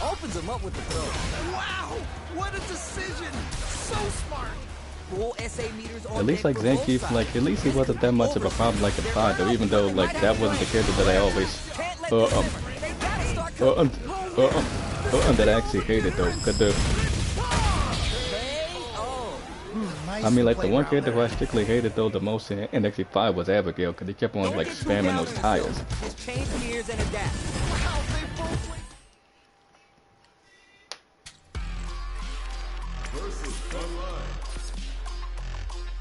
Opens him up with the throw. Wow. What a decision. So smart. Full SA meters on At least deck like for both Zangief, sides. like at least he wasn't that much of a problem like in 5 though, even though like that wasn't the character that I always that I actually hated though. Cause the I mean like the one character who I strictly hated though the most in actually 5 was Abigail, cause he kept on like spamming those tires. Just change gears and adapt. Wow, they both went.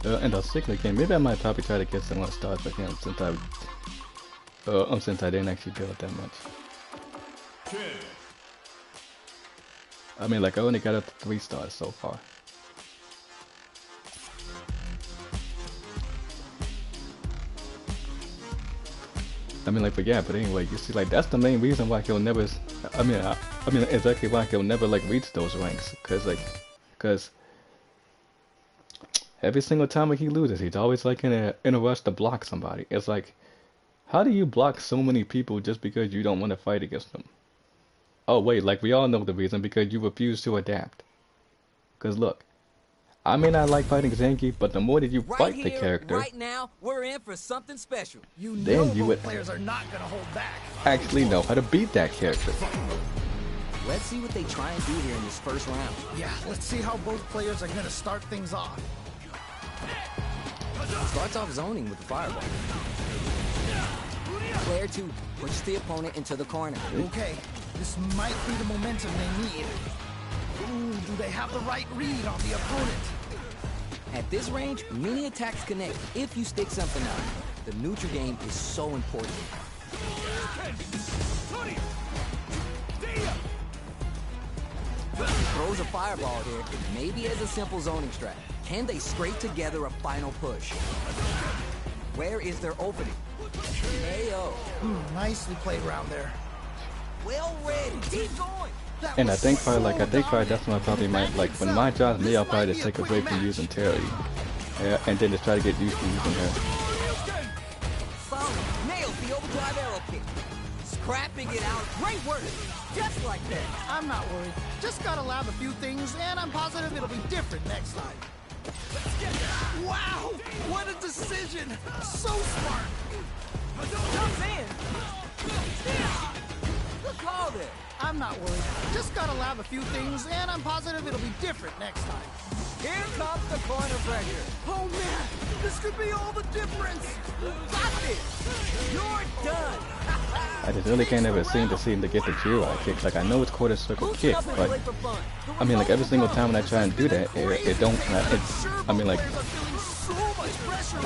And the sickly game, maybe I might probably try to get some more stars for him since I didn't actually build that much. I mean like I only got up to 3 stars so far. I mean like, but yeah, but anyway, you see like that's the main reason why he'll never, I mean exactly why he'll never like reach those ranks, cause every single time he loses, he's always like in a rush to block somebody. It's like, how do you block so many people just because you don't want to fight against them? Oh wait, like we all know the reason, because you refuse to adapt. Cause look, I may not like fighting Zangief, but the more that you Right fight here, the character, right now, we're in for something special. You Then know you both would- players are not gonna hold back. actually know how to beat that character. Let's see what they try and do here in this first round. Yeah, let's see how both players are gonna start things off. Starts off zoning with the fireball. Player 2 pushes the opponent into the corner. Okay, this might be the momentum they need. Ooh, do they have the right read on the opponent? At this range, many attacks connect if you stick something out. The neutral game is so important. Throws a fireball here, maybe as a simple zoning strat. Can they scrape together a final push? Where is their opening? KO. Nicely played around there. Well read. Keep going. That And I was think so probably like that's when I probably might dominant. like when my job me I'll probably just take a break from using Terry. Yeah, and then just try to get used to using her. Solid. Nails the overdrive arrow kick. Scrapping it out. Great work. Just like that. I'm not worried. Just gotta lab a few things, and I'm positive it'll be different next time. Wow! What a decision! So smart! Jumps in. Good call there. I'm not worried. Just gotta lab a few things, and I'm positive it'll be different next time. Here comes the corner pressure. Oh man! This could be all the difference! Got this. You're done. I just really can't ever seem to get the Jirai kick. Like I know it's quarter circle Loosen kick, up and but play for fun. The I mean like every result single will time come. when I try and do that, it don't. I mean like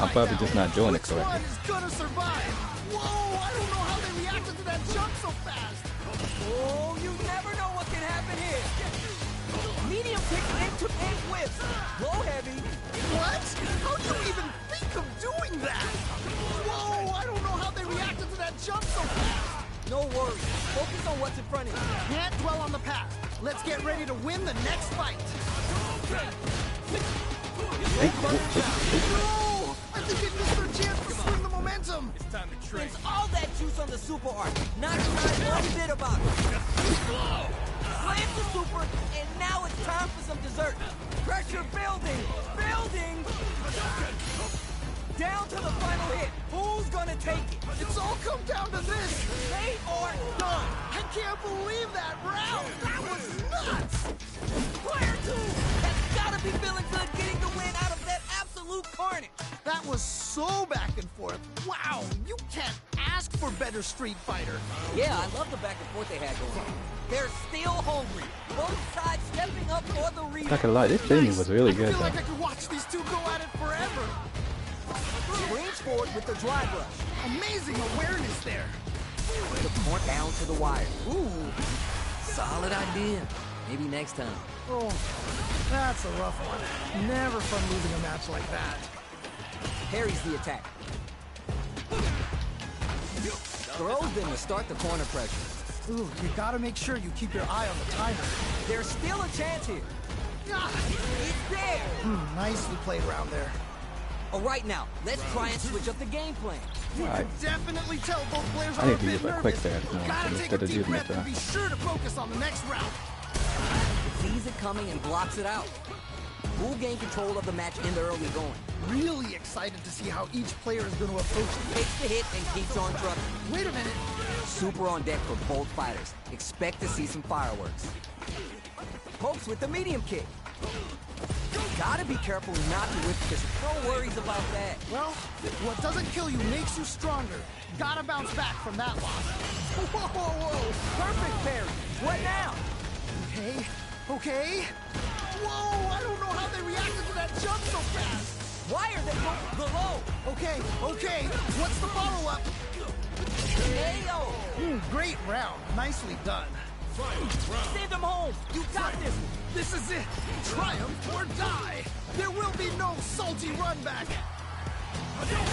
I'm probably just not doing it Which correctly. one is gonna survive? Whoa! I don't know how they reacted to that jump so fast. Oh, you never know what can happen here. Medium kick into end whips. Low heavy. What? How do you even think of doing that? Whoa! I don't know how they reacted to that jump so fast. No worries. Focus on what's in front of you. Can't dwell on the past. Let's get ready to win the next fight. No! I think they missed their chance to swing the momentum. Spends all that juice on the super art. Not trying one bit about it. Slams the super, and now it's time for some dessert. Pressure building. Building. Down to the final hit. Who's gonna take it? It's all come down to this. They are done. I can't believe that round. That was nuts. Player 2 has gotta be feeling good getting the win out of that absolute carnage. That was so back and forth. Wow, you can't ask for better Street Fighter. Yeah, I love the back and forth they had going on. They're still hungry. Both sides stepping up for the rematch. Not gonna lie, this Jamie was really I good feel like though. I could watch these two go at it forever. Range forward with the drive rush. Amazing awareness there. The point down to the wire. Ooh, solid idea. Maybe next time. Oh, that's a rough one. Never fun losing a match like that. Parries the attack. Throws them to start the corner pressure. Ooh, you gotta make sure you keep your eye on the timer. There's still a chance here. Ah, It's there. nicely played around there. All right, now, let's try and switch up the game plan. Alright, Definitely tell both players I are need a to bit use a nervous. quick dance now, Gotta take instead a of deep using it breath and to- be sure to focus on the next round. Sees it coming and blocks it out. Who gain control of the match in the early going? Really excited to see how each player is going to approach it. Takes the hit and keeps on trucking. Wait a minute. Super on deck for both fighters. Expect to see some fireworks. Pokes with the medium kick. Gotta be careful not to whip because no worries about that. Well, what doesn't kill you makes you stronger. Gotta bounce back from that loss. Whoa, whoa, whoa. Perfect parry. What now? Okay, okay. Whoa, I don't know how they reacted to that jump so fast. Why are they going below? Okay, okay. What's the follow-up? Ayo! Great round. Nicely done. Send them home. You got this. This is it. Triumph or die. There will be no salty run back.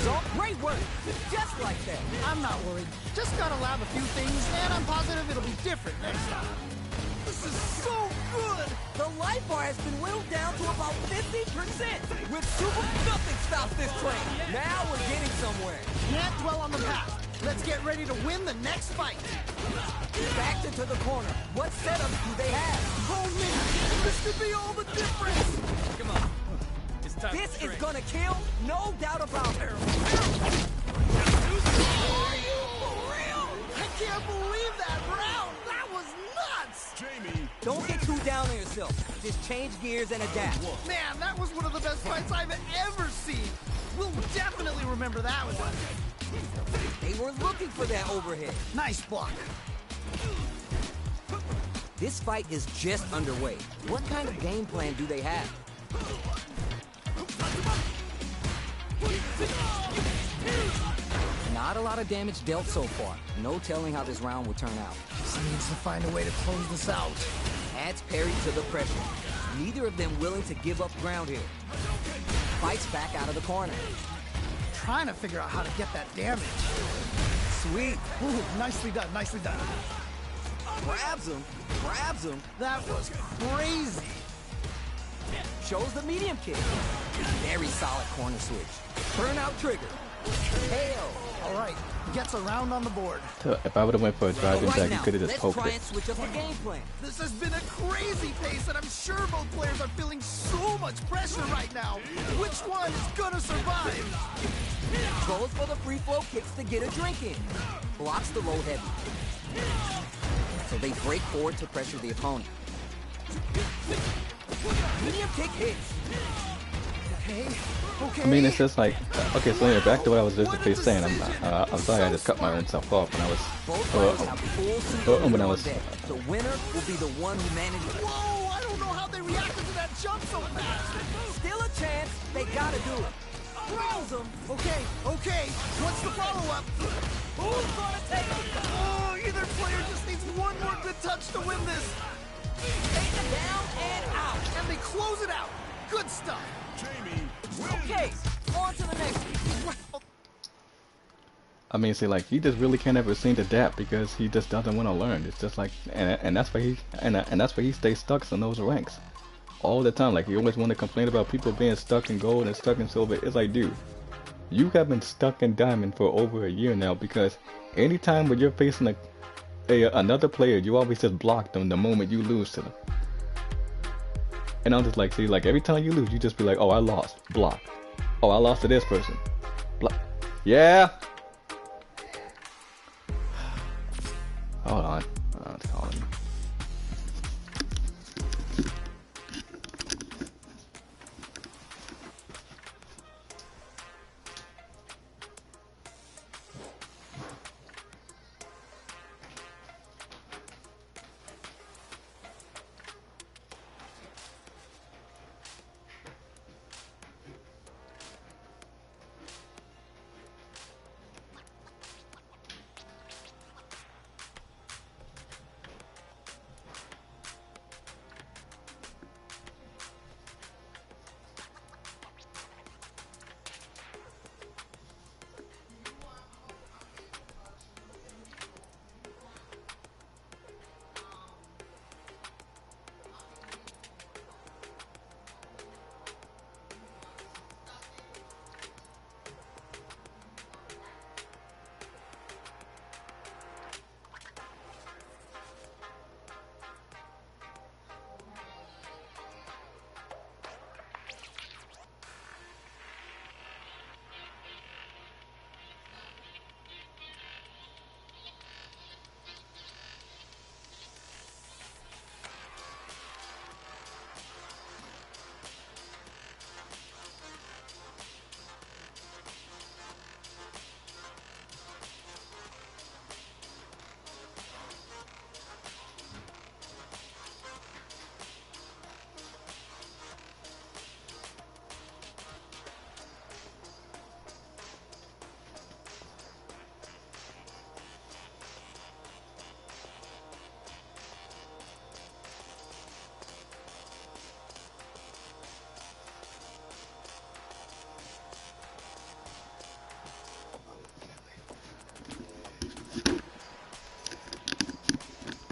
So, great work. Just like that. I'm not worried. Just gotta lab a few things, and I'm positive it'll be different next time. This is so good! The life bar has been whittled down to about 50%. With super, nothing stops this train. Now we're getting somewhere. Can't dwell on the past. Let's get ready to win the next fight. Backed into the corner. What setup do they have? Oh man, this could be all the difference. Come on. This is gonna kill, no doubt about it. Are you for real? I can't believe that round. That was nuts. Jamie, Don't get too down on yourself. Just change gears and adapt. Man, that was one of the best fights I've ever seen. We'll definitely remember that one. They were looking for that overhead. Nice block. This fight is just underway. What kind of game plan do they have? Not a lot of damage dealt so far. No telling how this round will turn out. Just needs to find a way to close this out. Adds parry to the pressure. Neither of them willing to give up ground here. Fights back out of the corner. Trying to figure out how to get that damage. Sweet. Ooh, nicely done, nicely done. Grabs him. Grabs him. That was crazy. Shows the medium kick. Very solid corner switch. Turnout trigger. Hell. All right, gets a round on the board. So if I would have went for a driving Right jack, you now, could have just let's poked try it. and switch up the game plan. This has been a crazy pace, and I'm sure both players are feeling so much pressure right now. Which one is gonna survive? Goes for the free flow kicks to get a drink in. Blocks the low heavy. So they break forward to pressure the opponent. Medium kick hits. Okay, okay. I mean, it's just like, okay, so anyway, back to what I was just saying. I'm sorry I just cut my own self off when I was, Both fighters have full super when I on was, deck. The winner will be the one who manages. Whoa, I don't know how they reacted to that jump so fast. Still a chance. They gotta do it. Throws him. Okay, okay. What's the follow-up? Who's gonna take it? Oh, either player just needs one more good touch to win this. Take it down and out. And they close it out. Good stuff. Jamie, Okay, on to the next one. Well, I mean, see, like, he just really can't ever seem to adapt because he just doesn't want to learn. It's just like, and that's why he stays stuck in those ranks all the time. Like, he always want to complain about people being stuck in gold and stuck in silver. It's like, dude, you have been stuck in diamond for over a year now because anytime when you're facing another player, you always just block them the moment you lose to them. And I'm just like, see, like every time you lose, you just be like, oh, I lost, block. Oh, I lost to this person. Yeah. Hold on. It's calling me.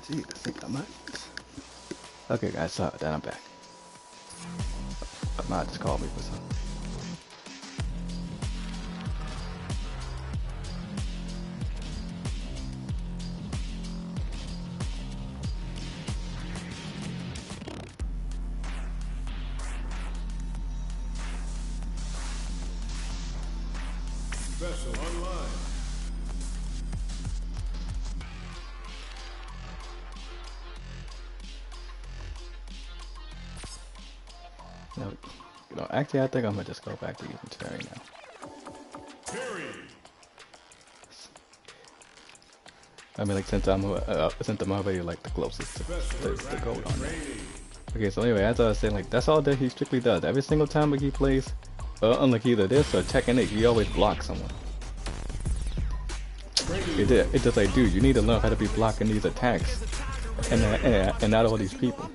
Gee, I think I might. Okay, guys, sorry that I'm back. I might just call me for something. Special online. No, actually, I think I'm gonna just go back to using Terry now. Terry. I mean, like since I'm already like the closest to gold on that. Okay, so anyway, as I was saying, like that's all that he strictly does. Every single time like, he plays, unlike either this or Tekken 8, he always blocks someone. It's just like, dude, you need to learn how to be blocking these attacks, and not all these people.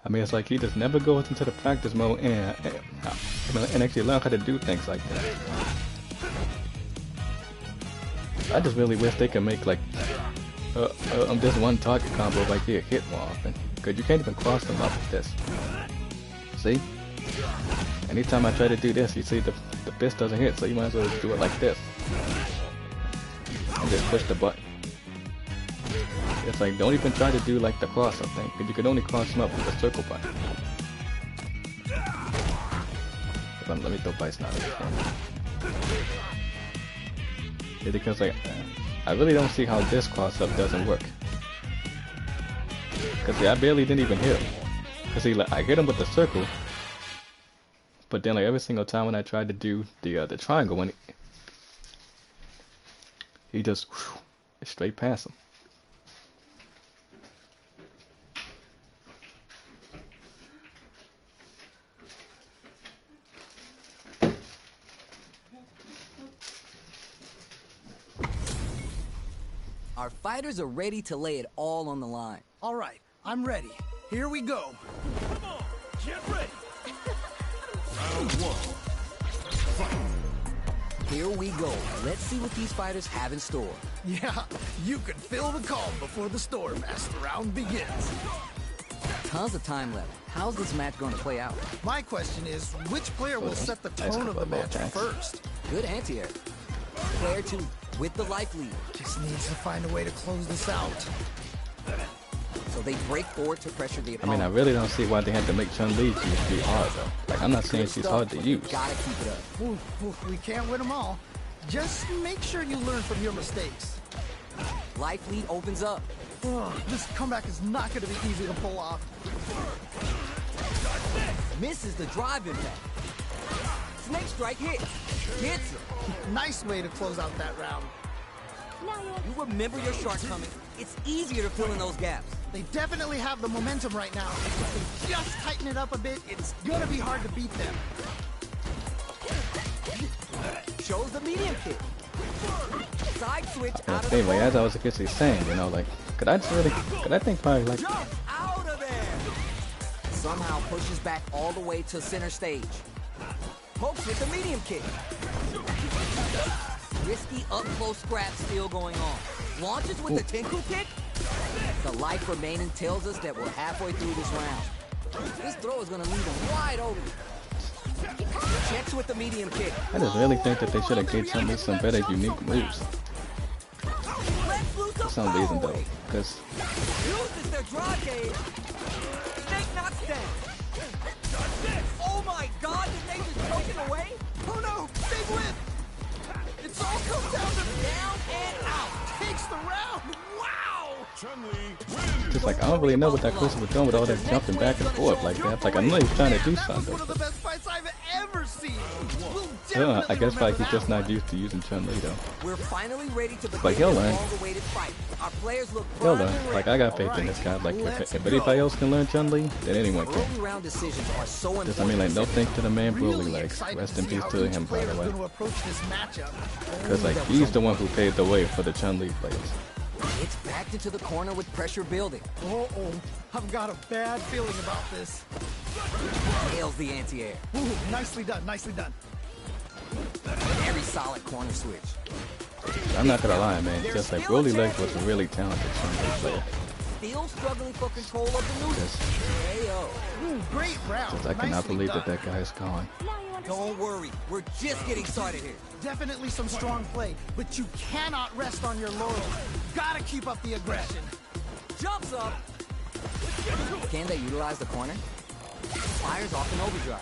I mean, it's like he just never goes into the practice mode and actually learn how to do things like that. I just really wish they could make like this one target combo like here hit more often, because you can't even cross them up with this. See? Anytime I try to do this, you see the fist doesn't hit, so you might as well just do it like this. And just push the button. It's like, don't even try to do like the cross up thing, because you can only cross them up with the circle button. Let me throw Vice now. Yeah, because like, I really don't see how this cross up doesn't work. Because see, I barely didn't even hit him. Because see, like, I hit him with the circle, but then like every single time when I tried to do the triangle, when he just straight past him. Our fighters are ready to lay it all on the line. All right, I'm ready. Here we go. Come on, get ready. Round one. Fight. Here we go. Let's see what these fighters have in store. Yeah, you can feel the calm before the storm as the round begins. Tons of time left. How's this match going to play out? My question is, which player will set the Nice tone of the couple of match attacks. first? Good anti-air. Player 2 with the life lead. Just needs to find a way to close this out. So they break forward to pressure the I mean, opponent. I really don't see why they had to make Chun-Li use be hard though. Like, I'm not saying she's hard to use. Gotta keep it up. We can't win them all. Just make sure you learn from your mistakes. Life lead opens up. This comeback is not going to be easy to pull off. Misses the drive impact. Snake strike hits. Hits her. Nice way to close out that round. You remember your shortcomings. It's easier to fill in those gaps. They definitely have the momentum right now. If they just tighten it up a bit, it's going to be hard to beat them. Shows the medium kick. Side switch out of the Anyway, as I corner. was basically saying, you know, like, could I think probably like, Jump out of there. Somehow pushes back all the way to center stage. Pokes with the medium kick. Risky up-close scrap still going on. Launches with the Tenku kick. The life remaining tells us that we're halfway through this round. This throw is going to leave him wide open. Checks with the medium kick. I just really think that they should have gave Chun-Li some better unique moves Let's lose the for some reason power though. away. Because, Uses their drive gauge. Snake knocks down. Oh my god, did they just choke it away? Oh no, big whip! It's all come down to Down and out. takes the round. Wow! Chun-Li wins. just like, I don't really know what that person was doing with all that jumping back and forth like that. Like, I know he's trying to do That was something. one of the best fights I've ever seen. We'll Yeah, I definitely guess like remember he's just that not used to using Chun-Li though. We're finally ready to begin But he'll this learn. long-awaited fight. Our players look He'll primed learn. and Like, ready. I got faith in this guy. Like, Let's if anybody go. else can learn Chun-Li, then anyone can. Early round decisions are so important. Just, I mean, like, no thanks to the man Broly Really Legs. excited Rest to in see peace how to each him, by player the is way. going to approach this matchup. Because, like, he's the one who paved the way for the Chun-Li players. It's backed into the corner with pressure building. Uh-oh, I've got a bad feeling about this. Nails the anti-air. Ooh, nicely done, nicely done. Very solid corner switch. I'm not gonna lie, man. Just like, Broly Legs was a really talented Chun-Li player. Still struggling for control of the noodles. KO. Ooh, great round. Just, I cannot Nicely believe done. that guy is gone. Don't worry. We're just getting started here. Definitely some strong play, but you cannot rest on your laurels. Gotta keep up the aggression. Jumps up. Can they utilize the corner? Fires off an overdrive.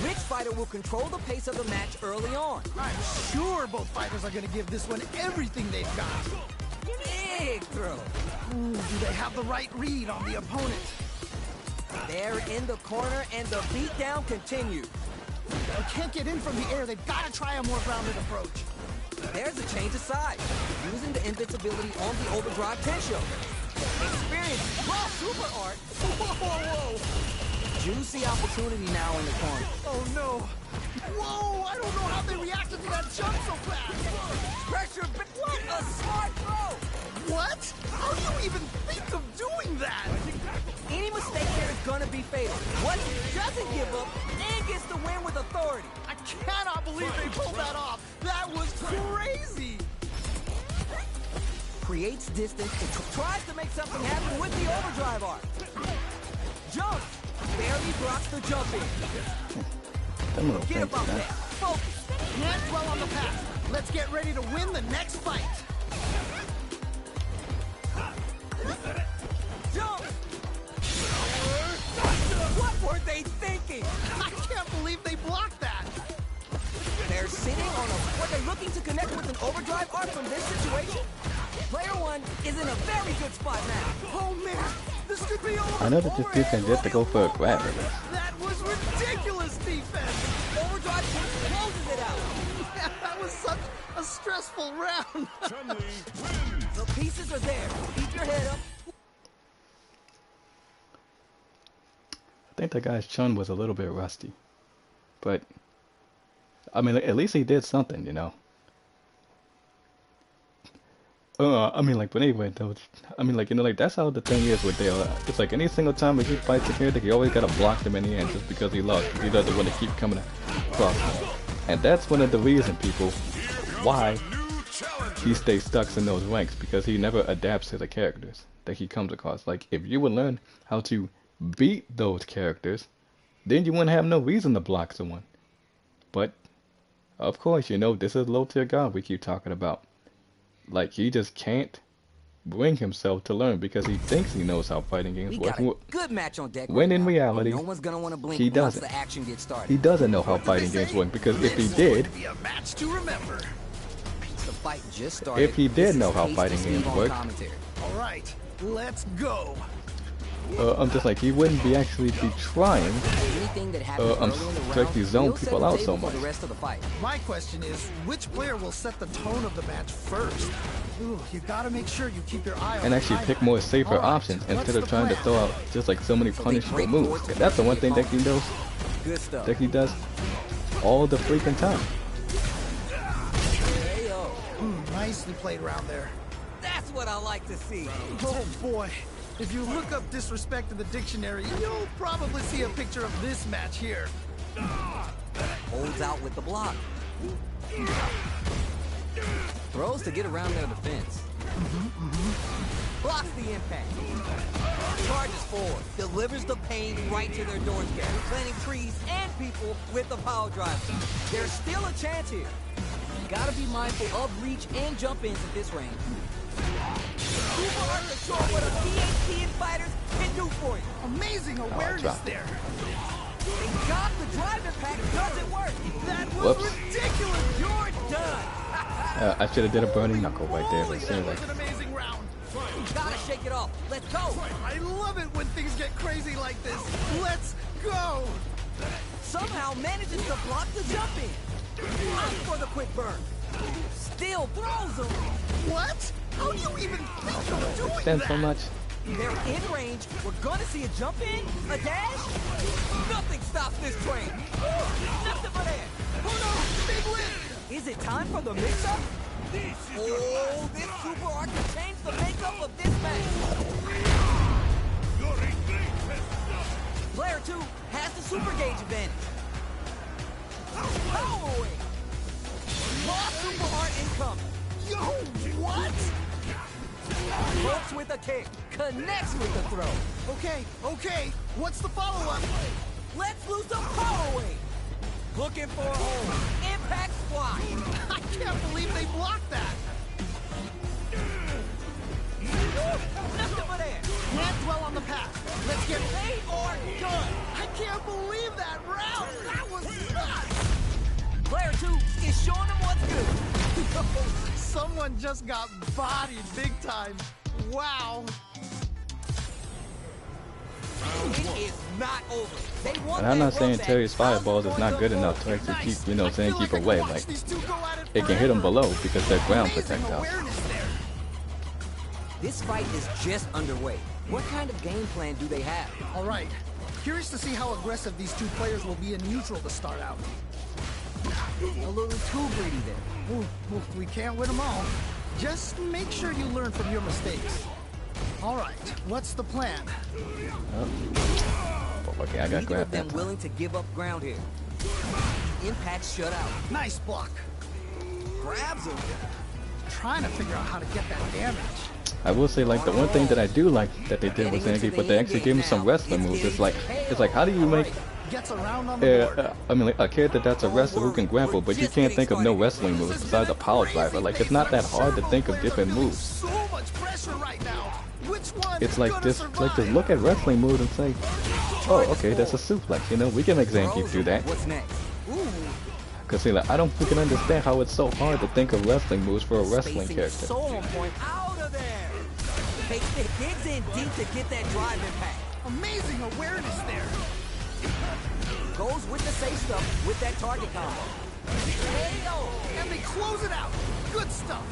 Which fighter will control the pace of the match early on? I'm sure both fighters are gonna give this one everything they've got. Big throw. Ooh, do they have the right read on the opponent? They're in the corner and the beatdown continues. They can't get in from the air. They've got to try a more grounded approach. There's a change of side. Using the invincibility on the overdrive Tensho. Experience raw super art. Whoa. Juicy opportunity now in the corner. Oh no. Whoa, I don't know how they reacted to that jump so fast. Pressure, but what a smart throw! What? How do you even think of doing that? Any mistake here is gonna be fatal. What doesn't give up and gets the win with authority. I cannot believe they pulled that off. That was crazy. Creates distance and tries to make something happen with the overdrive arc. Jump! Barely blocks the jump in. Them little Forget things, about man. that. Focus. Can't dwell on the past. Let's get ready to win the next fight. Jump! What were they thinking? I can't believe they blocked that. They're sitting on a... Were they looking to connect with an overdrive arc from this situation? Player one is in a very good spot now. Oh man, this could be over. I know that this dude can just to go for a grab. That was ridiculous defense. Overdrive closes it out. That was such a stressful round. Chun-Li wins. The pieces are there. Keep your head up. I think that guy's Chun was a little bit rusty. But, I mean, at least he did something, you know. I mean, like, but anyway, though, I mean, like, you know, like, that's how the thing is with Dale. It's like any single time he fights a character, he always gotta block them in the end just because he lost. He doesn't want to keep coming across them. And that's one of the reasons, people, why New challenger. he stays stuck in those ranks, because he never adapts to the characters that he comes across. Like, if you would learn how to beat those characters, then you wouldn't have no reason to block someone. But, of course, you know, this is low tier God we keep talking about. Like, he just can't bring himself to learn because he thinks he knows how fighting games We got work. a good match on deck. When right in now. reality, No one's gonna want to blink he once doesn't. the action gets started. He doesn't know how fighting games work, because if he This is going did, to be a match to remember. The fight just started. if he This did is know how Tasty fighting Steve games on work, commentary. All right, let's go. I'm just like, he wouldn't be actually be trying. Anything that happens I'm early in the to round actually zone will set people the out table so for much. the rest of the fight. My question is, which player will set the tone of the match first? Ooh, you gotta make sure you keep your eye on And the actually timer. pick more safer All right, options what's instead of the trying to plan? throw out just like so many So they punishable break moves. boards And that's the one thing that he does, Good stuff. that he does all the freaking time. Hey-o. Nicely played around there. That's what I like to see. Oh boy, if you look up disrespect in the dictionary, you'll probably see a picture of this match here. Holds out with the block. Throws to get around their defense. Blocks the impact. Charges forward. Delivers the pain right to their doorstep. Planting trees and people with the power drive. There's still a chance here. Gotta be mindful of reach and jump ins at this range. Super hard to show what a PhD in fighters can do for you. Amazing awareness dropped it. there. They got the drive impact. Doesn't work. That was Whoops. ridiculous. You're done. I should have did a burning knuckle right there, but Holy, that seriously. was an amazing round. Gotta shake it off. Let's go. I love it when things get crazy like this. Let's go. Somehow manages to block the jump in. Out for the quick burn. Still throws them. What? How do you even think of doing Thanks that? so much. They're in range. We're gonna see a jump in, a dash. Nothing stops this train. Nothing but air. Oh no, big win. Is it time for the mix-up? Oh, this super arc can change the makeup of this match. Player 2 has the super gauge advantage. Power wave. Raw super art incoming. Yo, what? Hooks with a kick. Connects with the throw. Okay. What's the follow-up? Let's lose some power wave. Looking for a hole. Impact squat. I can't believe they blocked that. Nothing but air. Can't dwell on the past. Let's get They are done. I can't believe that round. That was nuts. Player 2 is showing them what's good. Someone just got bodied big time. Wow. It is not over. They want And I'm that not saying run back. Terry's fireballs is How's not it good gonna enough go? to actually keep, Nice. you know, I saying feel keep like I could away. watch Like, these two go at it can hit them forever. below because they're ground Amazing projectiles. awareness there. This fight is just underway. What kind of game plan do they have? All right. Curious to see how aggressive these two players will be in neutral to start out. A little too greedy there. Ooh, we can't win them all. Just make sure you learn from your mistakes. All right, what's the plan? Oh, okay, I got Neither of grabbed them that time. willing to give up ground here. Impact shut out. Nice block. Grabs him. Trying to figure out how to get that damage. I will say, like, the one thing that I do like that they did was they actually gave him some wrestling moves. It's like how do you make Gets around on the board. I mean, like, a character that's a wrestler who can grapple, but you can't think of no wrestling moves besides a power driver. Like, it's not that hard to think of different moves. So much pressure right now. Which one It's is like gonna just survive? look at wrestling moves and say, oh, okay, that's a suplex. You know, we can make Zangief do that. What's next? Ooh, Cause see, like, I don't freaking understand how it's so hard to think of wrestling moves for a wrestling spacing character. so on point. Out of there. Digs in deep to get that drive impact. Amazing awareness there. Goes with the safe stuff with that target combo. Hey-o. And they close it out. Good stuff.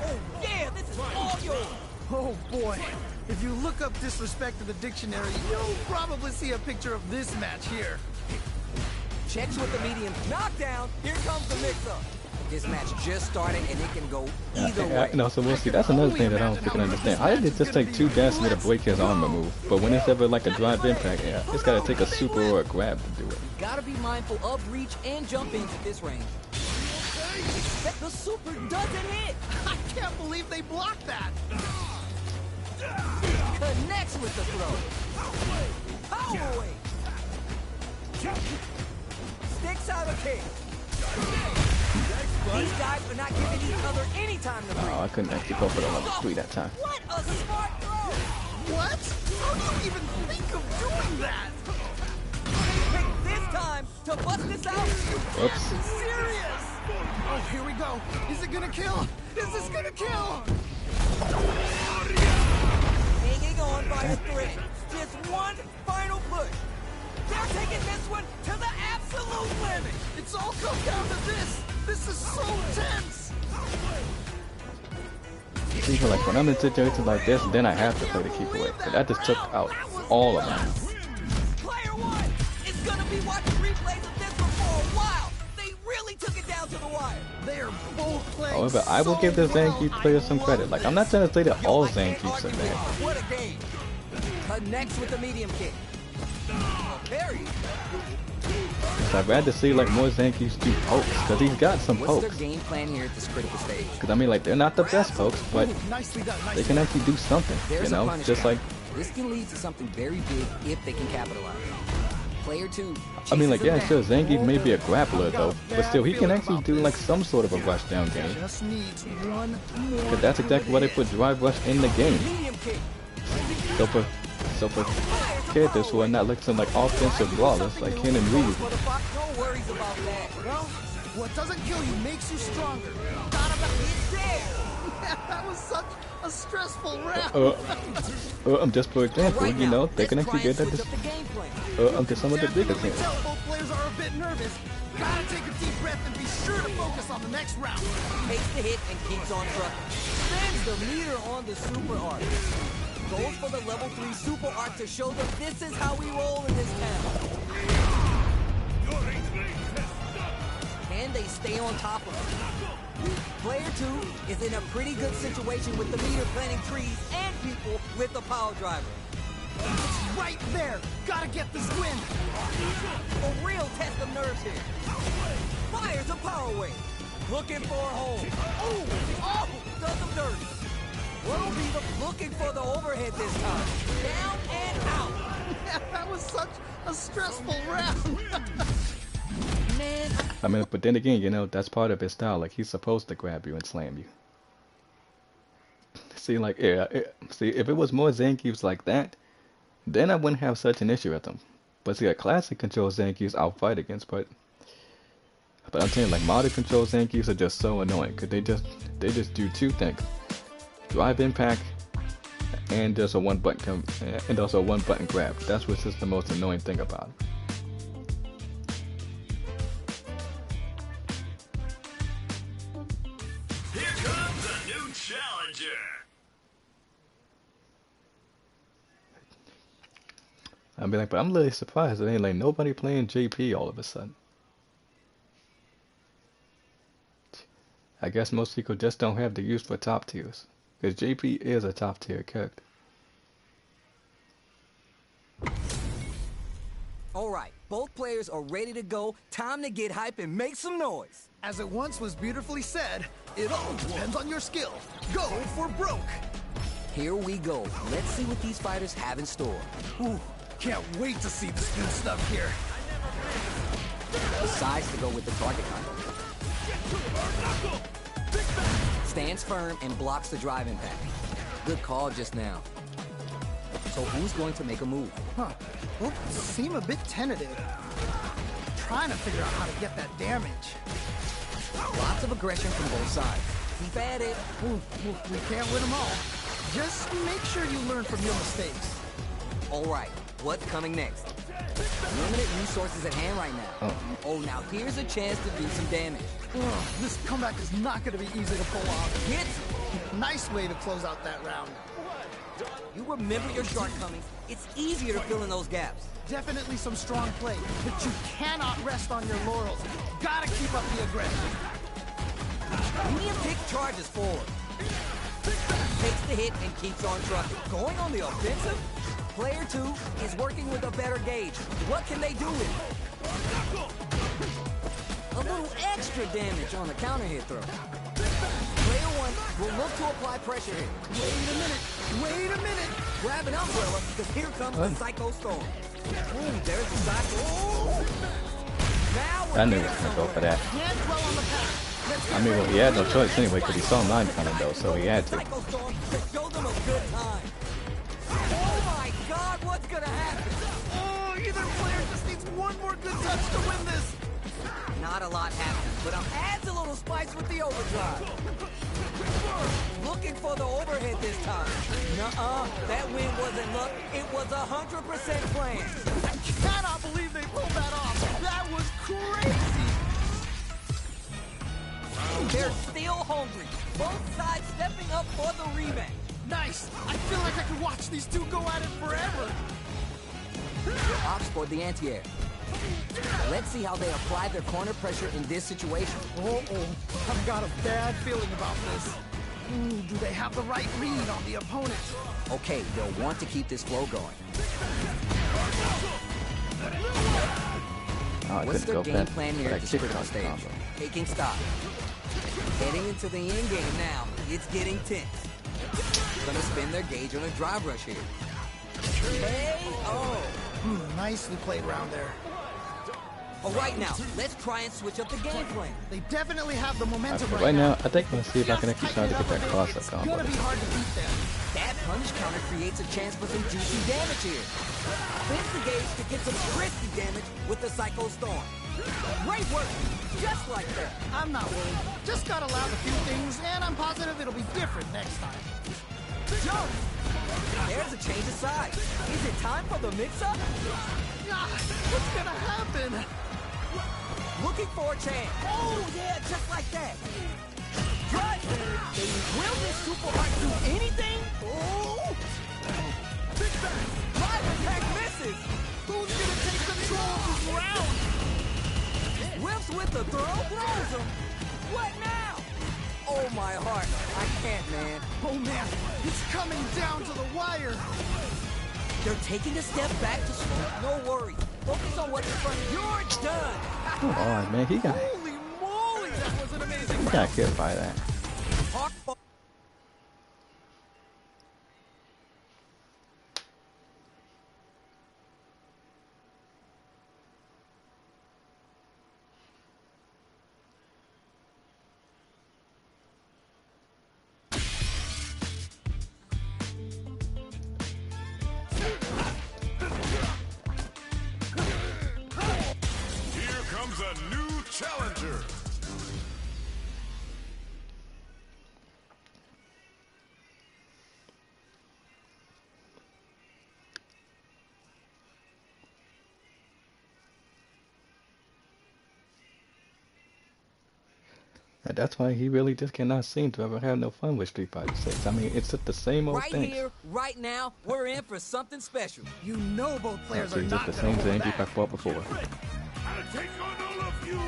Oh, yeah, this is all yours. Oh boy. If you look up disrespect in the dictionary, you'll probably see a picture of this match here. Checks with the medium. Knockdown. Here comes the mix-up. This match just started, and it can go either way. No, so we'll see. That's another thing that I don't freaking understand. How did it just take 2 dashes to break his armor move? But when it's ever like a drive impact, yeah, it's gotta take a super or a grab to do it. Gotta be mindful of reach and jump ins at this range. The super doesn't hit! I can't believe they blocked that. Connects with the throw. Power away. Sticks out a kick. These guys are not giving each other any time to breathe. Oh, I couldn't actually go for the level 3 that time. What a smart throw! What? How do you even think of doing that? Pick this time to bust this out. Oops. Serious? Oh, here we go. Is it gonna kill? Is this gonna kill? Hanging on by a thread. Just one final push. They're taking this one to the absolute limit. It's all come down to this. This is so tense. See, so like when I'm in situations like this, then I have to play the keep away. But that just took out all of them. Player one is gonna be watching replays of this one for a while. They really took it down to the wire. They are both playing. However, I will give the Zangief player some credit. Like, I'm not trying to say that all Zangiefs are bad. What a game. Connects with the medium kick. Parry. I'd rather see like more Zangiefs do pokes, because he's got some What's their pokes. game plan here at this critical stage? Because I mean, like, they're not the best pokes, but Nicely done. they can actually do something, There's you a know? punish Just count. like, This can lead to something very big if they can capitalize. Player two. I mean, like, chases yeah, them sure, down. Zangief may be a grappler though, but still, he can actually do like some sort of a rush down game. Just needs one more. Because that's exactly why they put drive rush in the game. Medium kick. So for characters who are not like some like offensive brawlers like Ken and Ryu, No worries about that. Well, what doesn't kill you makes you stronger. Thought about it there. That was such a stressful round. just for example, Right you now, know, they let's can try actually and get switch that up the game plan. to some of the bigger Definitely teams. tell both players are a bit nervous. Gotta take a deep breath and be sure to focus on the next round. Takes the hit and keeps on trucking. Spins the meter on the super arc. Goes for the level 3 super arc to show them this is how we roll in this town. Can they stay on top of it? Player 2 is in a pretty good situation with the meter planting trees and people with the power driver. It's right there. Gotta get this win. A real test of nerves here. Fires a power wave. Looking for a hole. Oh, does them dirty. What'll be the looking for the overhead this time? Down and out. That was such a stressful round. Man, I mean, but then again, you know, that's part of his style. Like, he's supposed to grab you and slam you. See, like, see, if it was more Zangiefs like that, then I wouldn't have such an issue with them. But see, a classic control Zangiefs I'll fight against, but I'm saying, like, modern control Zangiefs are just so annoying, because they just do two things. Drive impact, and there's a one button and also a one button grab. That's what's just the most annoying thing about it. Here comes a new challenger. I'd be like, but I'm really surprised there ain't like nobody playing JP all of a sudden. I guess most people just don't have the use for top tiers, because JP is a top tier character. alright, both players are ready to go. Time to get hype and make some noise. As it once was beautifully said, it all depends on your skill. Go for broke. Here we go. Let's see what these fighters have in store. Ooh, can't wait to see this good stuff here. Decides to go with the target hunter. Stands firm and blocks the drive impact. Good call just now. So who's going to make a move? Huh. Both seem a bit tentative. Trying to figure out how to get that damage. Lots of aggression from both sides. Keep at it. We can't win them all. Just make sure you learn from your mistakes. Alright, what's coming next? Limited resources at hand right now. Oh, now here's a chance to do some damage. Ugh, this comeback is not going to be easy to pull off. Hits! Nice way to close out that round. You remember your shortcomings. It's easier to fill in those gaps. Definitely some strong play, but you cannot rest on your laurels. Gotta keep up the aggression. Medium kick charges forward. Takes the hit and keeps on trucking. Going on the offensive? Player 2 is working with a better gauge. What can they do with it? A little extra damage on the counter hit throw. Player one will look to apply pressure here. Wait a minute. Grab an umbrella, because here comes the Psycho Storm. Boom, there's the Psycho. Now I knew he was gonna go for that. Can't dwell on the past. I mean, well, he had no choice anyway because he saw mine coming though, so he had to. Psycho Storm to show them a good time. Oh my God, what's gonna happen? Oh, either player just needs one more good touch to win this. Not a lot happened, but adds a little spice with the overdrive. Looking for the overhead this time. Nuh-uh, that win wasn't luck, it was 100% planned. I cannot believe they pulled that off. That was crazy. They're still hungry. Both sides stepping up for the rematch. Nice. I feel like I could watch these two go at it forever. Ops for the anti-air. Let's see how they apply their corner pressure in this situation. Uh-oh. I've got a bad feeling about this. Ooh, do they have the right read on the opponent? Okay, they'll want to keep this flow going. Oh, I What's couldn't their go game back plan for here that at this kick critical toss stage? combo. Taking stock. Heading into the end game now. It's getting tense. Gonna spin their gauge on a drive rush here. K.O. Nicely played round there. All right, now, let's try and switch up the game plan. They definitely have the momentum But right right now, I think I'm gonna see if I can actually try to get that cross up It's combo. gonna be hard to beat them. That punish counter creates a chance for some juicy damage here. Spins the gauge to get some crispy damage with the Psycho Storm. Great work, just like that. I'm not worried. Just gotta allow a few things, and I'm positive it'll be different next time. Jump! There's a change of sides. Is it time for the mix-up? Ah, what's gonna happen? Looking for a chance. Oh, yeah, just like that. Drive. Will this super art do anything? Oh! Big bang. Live attack misses. Who's gonna take control of this round? Whips with the throw, throws him. What now? Oh, my heart. I can't, man. Oh man, it's coming down to the wire. They're taking a step back to slow. No worries. Focus on what's in front of you. You're done. Come on, man, he got Holy moly, that was an amazing round. hit by that. Hard- Here comes a new challenger. And that's why he really just cannot seem to ever have no fun with Street Fighter 6. I mean, it's just the same old Right things. here, right now, we're in for something special. You know both players are It's not just the gonna same hold thing I back. fought before. I'll take on all of you.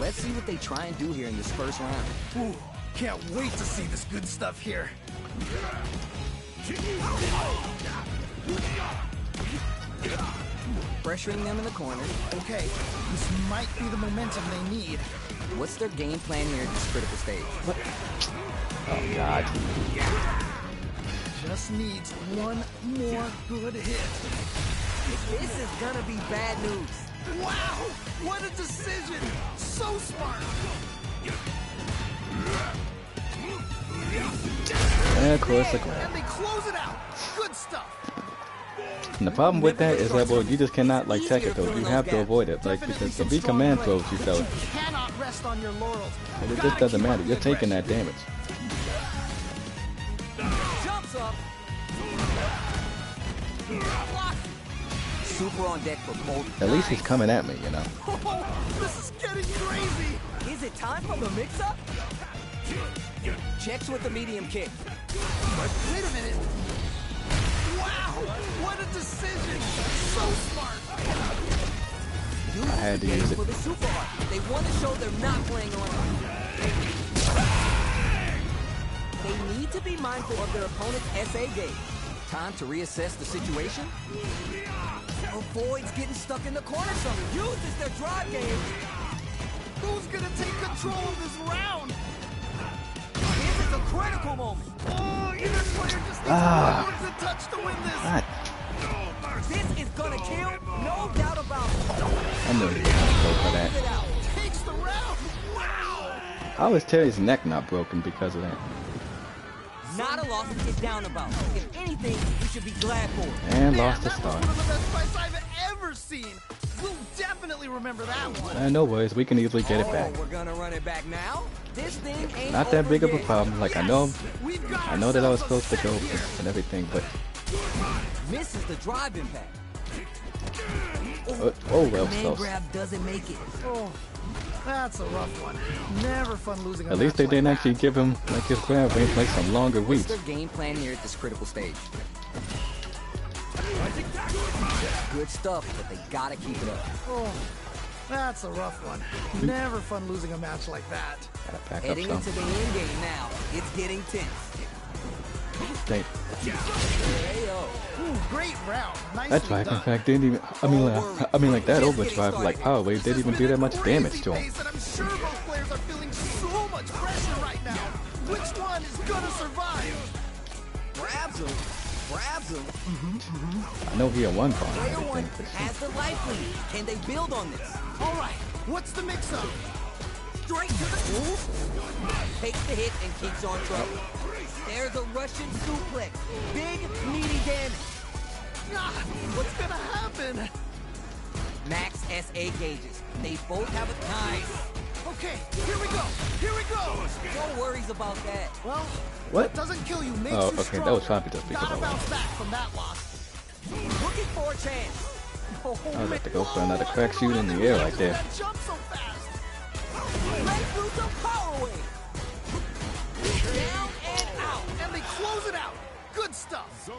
Let's see what they try and do here in this first round. Ooh, can't wait to see this good stuff here. Pressuring them in the corner. Okay, this might be the momentum they need. What's their game plan here at this critical stage? Oh, God. Just needs one more good hit. This is gonna be bad news. Wow, what a decision! So smart. And of course, the And grab. they close it out. Good stuff. And the problem with that is that, well, you just cannot, like, tech it though. You have to avoid it, like, Definitely because the some V strong command play, throws you but felt. you cannot rest on your laurels. And it Gotta just doesn't keep matter. up You're the taking that aggression. damage. Jumps up. Block. Super on deck for both. At least he's coming at me, you know. Oh, this is getting crazy. Is it time for the mix-up? Checks with the medium kick. Wait a minute. Wow, what a decision. So smart. I had to use it. For the super art. They want to show they're not playing around. They need to be mindful of their opponent's SA gauge. Time to reassess the situation. Avoids getting stuck in the corner. Some uses their drive game. Who's gonna take control of this round? This is a critical moment. Oh, either player just needs one more touch to win this. God, This is gonna kill, no doubt about it. I knew he was gonna go for that. Close it out. Takes the round. Wow. How is Terry's neck not broken because of that? Not a loss to get down about. If anything, you should be glad for it. And Man, lost the that star. was one of the best fights I've ever seen. We'll definitely remember that one. No worries, we can easily get it back. Oh, we're gonna run it back now. This thing ain't Not that over big of a yet. problem. Like Yes, we've got I know that I was ourselves supposed a to go second here. and everything, but Misses the drive impact. oh well, Man close. grab doesn't make it. Oh, that's a rough one. Never fun losing a At least match they like didn't that. actually give him like his grab range like some longer What's weeks. their game plan here at this critical stage? Good stuff, but they gotta keep it up. Oh, that's a rough one. Never fun losing a match like that. Gotta back up Heading some. into the end game now. It's getting tense. They, Ayo. Ooh, great round. that Nicely drive, in done. fact, didn't even. I mean, like that overdrive, like power wave, didn't even do that much damage to him. Pace, and I'm sure both players are feeling so much pressure right now. Which one is gonna survive? Grabs him. Grabs him. I know he had one bar and Player one everything, but has the life lead. Can they build on this? All right, what's the mix-up? Straight to the pool. Takes the hit and keeps on trucking. There's a Russian suplex. Big, meaty damage. Ah, what's gonna happen? Max SA gauges. They both have a time. Okay, here we go. Here we go. No worries about that. Well, What? doesn't kill you makes Oh, you okay, stronger. that was probably just because Gotta of bounce back from that loss. Looking for a chance. Oh, I was about to go for Whoa, another I crack don't shoot know in how the they air reacted right to there. that jump so fast. let's do some power wave. Down and out. And they close it out. Good stuff.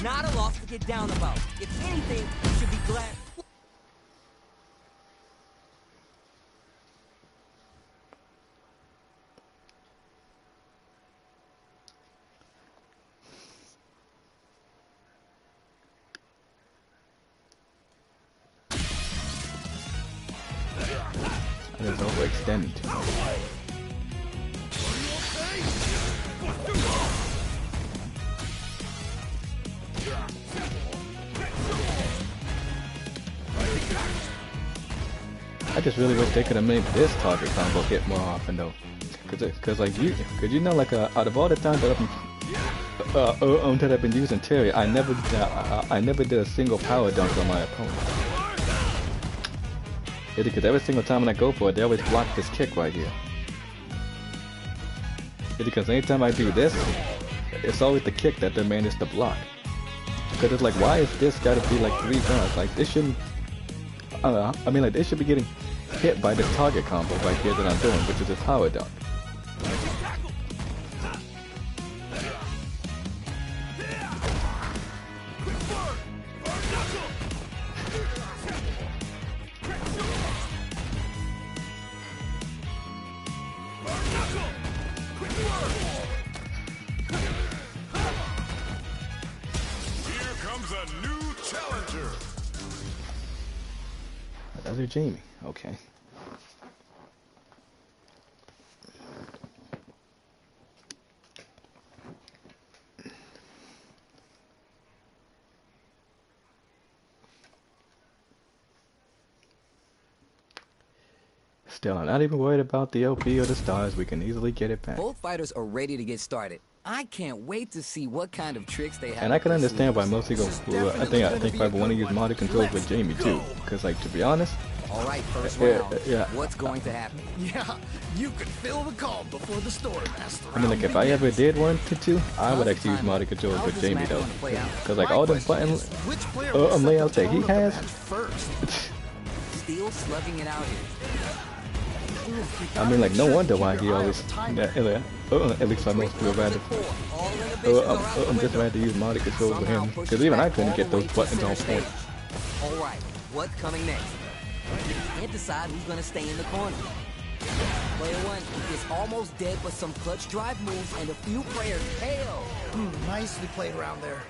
Not a loss to get down about. If anything, you should be glad. it was overextending too much. I just really wish they could have made this target combo hit more often though, cause like you know like out of all the times that I've been using Terry, I never did a single power dunk on my opponent. Yeah, because every single time when I go for it, they always block this kick right here. Yeah, because anytime I do this, it's always the kick that they manage to block. Because it's like, why is this gotta be like 3 guns? Like this shouldn't. I don't know. I mean, like they should be getting hit by this target combo right here that I'm doing, which is this power dunk. Here comes a new challenger. Another Jamie. Okay. Still, I'm not even worried about the OP or the stars. We can easily get it back. Both fighters are ready to get started. I can't wait to see what kind of tricks they have. And I can up their understand why sleeves. most people. I think probably want to use modded controls with Jamie too. Cause like to be honest, All right, first Yeah, round. yeah. What's going to happen? Yeah, you could feel the calm before the storm as the I mean like if I ever did want to, I would actually use modded controls How's with this Jamie match though. gonna play out? Cause like all the buttons, Which player will set the layouts that he tone of the has. match first? Still slugging it out here. I mean like no wonder why he always. At least I most people rather. All inhibitions are out the I'm just window. glad to use modded controls with Somehow him. pushes Cause even I back couldn't all get the way those to buttons center on stage. point. All right, what's coming next? Can't decide who's gonna stay in the corner. Player one, is almost dead, but some clutch drive moves and a few players fail. Nicely played around there.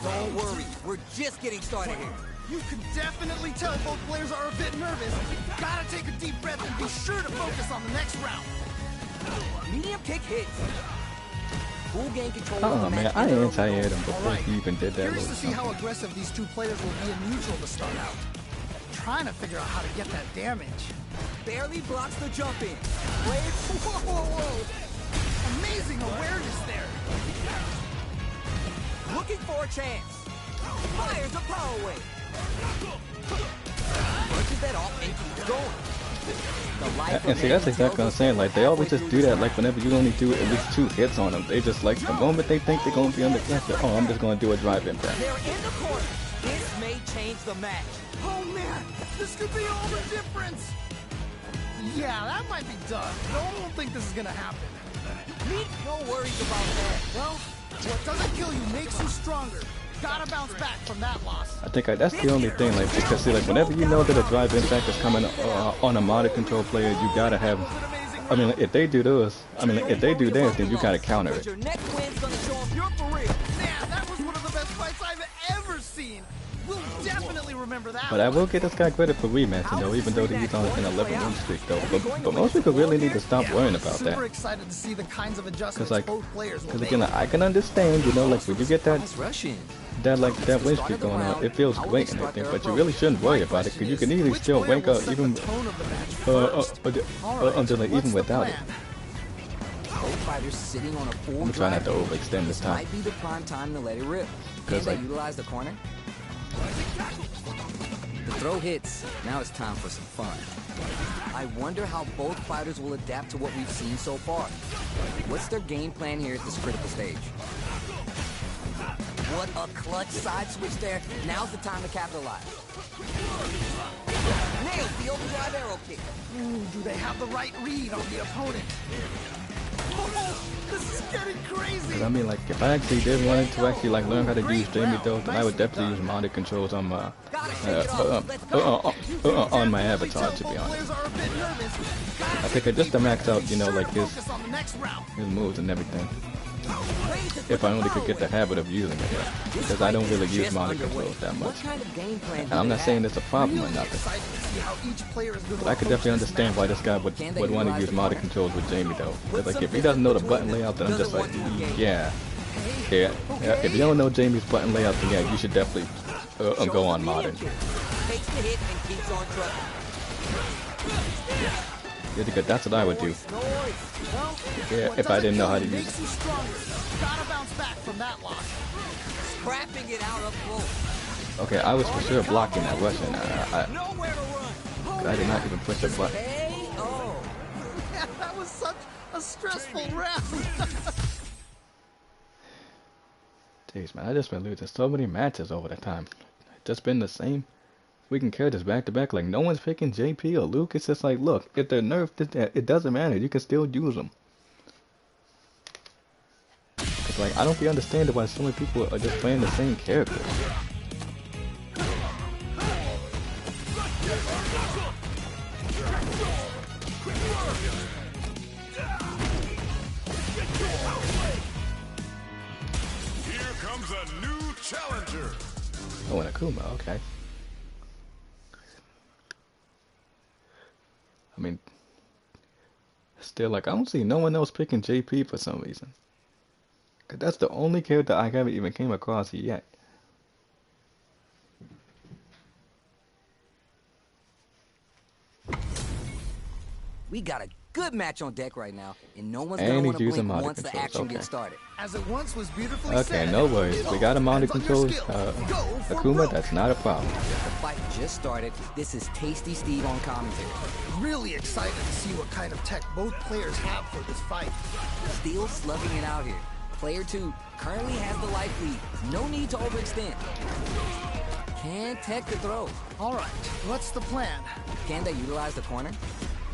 Don't worry, we're just getting started here. You can definitely tell both players are a bit nervous. Gotta take a deep breath and be sure to focus on the next round. Medium kick hits. Full game control. Oh man, I anti-aired him before he even did that Curious little to see how something. aggressive these two players will be in neutral to start out. Trying to figure out how to get that damage. Barely blocks the jump in. Whoa. Amazing awareness there. Looking for a chance. Fires a power wave. Punches that off and keeps going. The life And see, that's exactly what I'm saying. Like, they always just do that. Like, whenever you only do at least 2 hits on them, they just like the moment they think they're gonna be under pressure. Oh, I'm just gonna do a drive impact. They're in the corner. This may change the match. Oh man, this could be all the difference. Yeah, that might be done. No, I don't think this is gonna happen. No worries about that. Well, what doesn't kill you makes you stronger. Gotta bounce back from that loss. I think that's the only thing. Like, because see, like whenever you know that a drive impact is coming on a modded control player, you gotta have. I mean, if they do theirs, if they do theirs, then you gotta counter it. Your next win's gonna show them you're for real. Man, that was one of the best fights I've ever seen. We'll definitely remember that. But I will give this guy credit for rematching though, even though he's on an 11-win streak though. But most people really need to stop worrying about Super that. excited to see the kinds of adjustments Cause like, both players will cause make. again, I can understand, you know, like when you get that Nice rushing. that win streak going on, it feels great and everything. But you really shouldn't worry about it, cause you can easily still Which player wake will up set even the tone of the match first? until like What's even the without it. plan? Both fighters sitting on a full I'm trying not to drive. overextend this time. Might be the prime time to let it rip. Can Cause they like, utilize the corner? The throw hits. Now it's time for some fun. I wonder how both fighters will adapt to what we've seen so far. What's their game plan here at this critical stage? What a clutch side switch there. Now's the time to capitalize. Nailed the overdrive arrow kick. Ooh, do they have the right read on the opponent? Oh, this is getting crazy. I mean, like, if I actually did want to actually like learn how to use Jamie though, then I would definitely use modded controls on my on my avatar. To be honest, I think just to max out, you know, like his moves and everything. If I only could get the habit of using it, because I don't really use modded controls that much. And I'm not saying it's a problem or nothing. But I could definitely understand why this guy would want to use modded controls with Jamie though. Because like if he doesn't know the button layout, then I'm just like, yeah. If you don't know Jamie's button layout, then yeah, you should definitely go on modded. Takes the hit and keeps on trucking. Yeah, because that's what I would do. Yeah, if I didn't know how to use it. Gotta bounce back from that loss. Scrapping it out up close. Okay, I was for sure blocking that Russian. Nowhere to run. I did not even push the button. Oh. Yeah, that was such a stressful round. Jeez, man, I just been losing so many matches over the time. Just been the same. We can carry this back to back. Like no one's picking JP or Luke. It's just like, look, if they're nerfed, it doesn't matter. You can still use them. It's like I don't be understanding why so many people are just playing the same characters. Here comes a new challenger. Oh, and Akuma, okay. I mean, still, like, I don't see no one else picking JP for some reason. Cause that's the only character I haven't even came across yet. We got a good match on deck right now, and no one's And gonna he's want to using blink modded once the controls, action okay. gets started. As it once was beautifully Okay, said, no worries. We got a mounted hands on your controls. skill. Go for Akuma, broke. that's not a problem. The fight just started. This is Tasty Steve on commentary. Really excited to see what kind of tech both players have for this fight. Still slugging it out here. Player 2 currently has the life lead. No need to overextend. Can tech the throw. All right, what's the plan? Can they utilize the corner?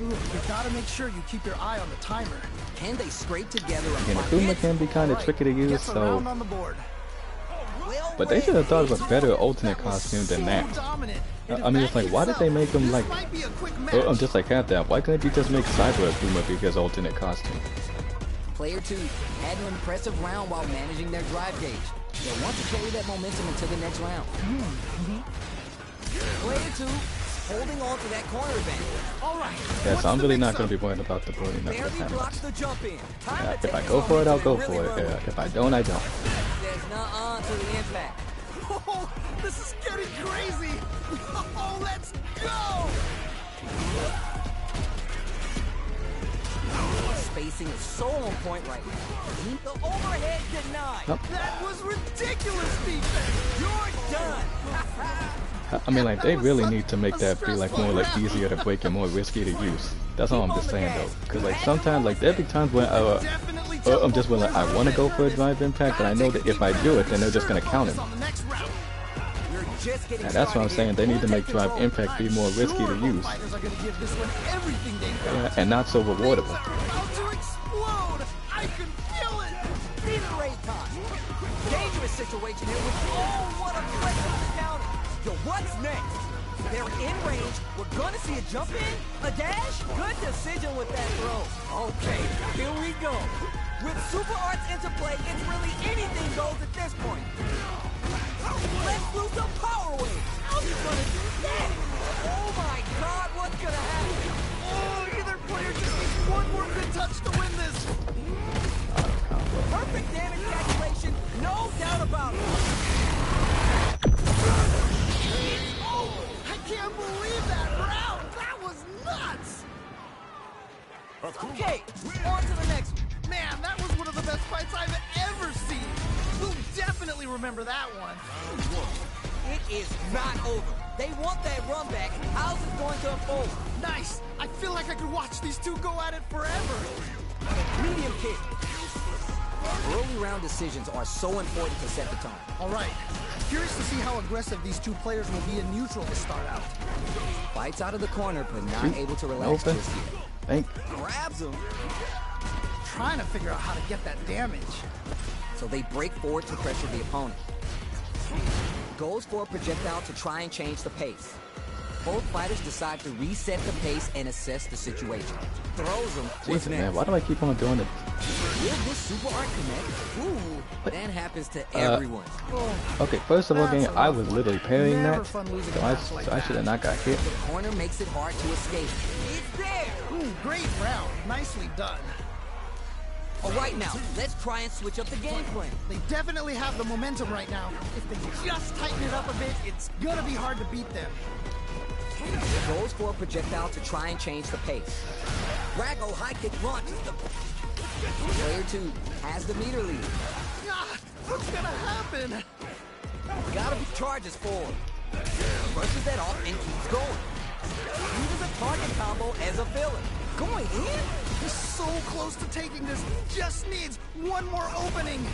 Ooh, you gotta make sure you keep your eye on the timer. Can they scrape together a And fight? Akuma can be kind of All right, tricky to use, gets a so round on the board. Well But they should have thought of a better alternate costume than that. I mean, it's like, why did they make him like, just like have that? Why couldn't you just make Cyber Akuma be his alternate costume? Player 2 had an impressive round while managing their drive gauge. They'll want to carry that momentum into the next round. Player 2 holding on to that corner advantage. All right. Yeah, so I'm really not going to be worried about the bullying that Barely happening. blocks the jump in. If I go for it, I'll go for it. If I don't, I don't. There's no to the impact. Oh, this is getting crazy. Oh, let's go. Spacing is so on point right now. The overhead denied. Nope. That was ridiculous defense. You're done. I mean, like, they really need to make that be like more like easier to break and more risky to use. That's all I'm just saying though. Cause like sometimes, like there'll be times when I'm just when like, I want to go for a drive impact, but I know that if I do it, then they're just gonna count it. And that's what I'm saying. They need to make drive impact be more risky to use, and not so rewardable. Dangerous situation here with what a play on the counter. Yo, what's next? They're in range. We're gonna see a jump in, a dash. Good decision with that throw. Okay, here we go. With super arts into play, it's really anything goes at this point. Let's lose some power wave. How's he gonna do that? Oh my God, what's gonna happen? Oh, either player just needs one more good touch to win this. Perfect damage calculation, no doubt about it. Oh, I can't believe that round. That was nuts. Okay, on to the next one. Man, that was one of the best fights I've ever seen. We'll definitely remember that one. It is not over. They want that run back. How's it going to unfold? Nice. I feel like I could watch these two go at it forever. Medium kick. Early round decisions are so important to set the tone. All right. Curious to see how aggressive these two players will be in neutral to start out. Fights out of the corner, but not able to relax just yet. Grabs him. Trying to figure out how to get that damage. So they break forward to pressure the opponent. Goes for a projectile to try and change the pace. Both fighters decide to reset the pace and assess the situation. Throws him. Jesus, man, why do I keep on doing it? Will this super art connect? Ooh, that happens to everyone. Okay, first of all, game, I was literally parrying Never that, fun losing so a match like I should have not got hit. The corner makes it hard to escape. It's there! Ooh, great round. Nicely done. All right, now, let's try and switch up the game plan. They definitely have the momentum right now. If they just tighten it up a bit, it's gonna be hard to beat them. Goes for a projectile to try and change the pace. Drago high kick launches the... Player 2 has the meter lead. Ah, what's gonna happen? Gotta be charges forward. Brushes that off and keeps going. Uses a target combo as a filler. Going in? He's so close to taking this. Just needs one more opening.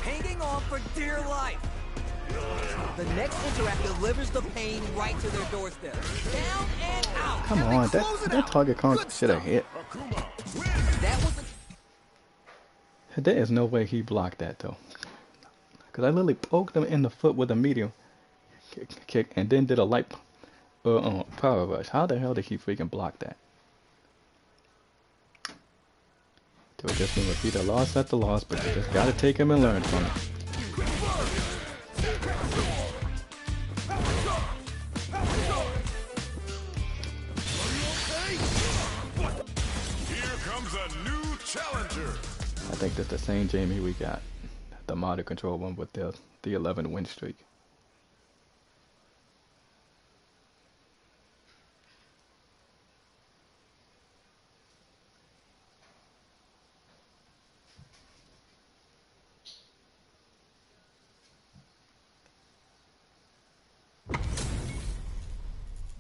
Hanging on for dear life. The next interact delivers the pain right to their doorstep. Down and out. Come on, that target combo should have hit. That was a... There is no way he blocked that though. Cause I literally poked him in the foot with a medium kick and then did a light power rush. How the hell did he freaking block that? Do it just mean repeat a loss at the loss, but you just gotta take him and learn from it. Here comes a new challenger. I think that's the same Jamie we got, the modded control one with the 11 win streak.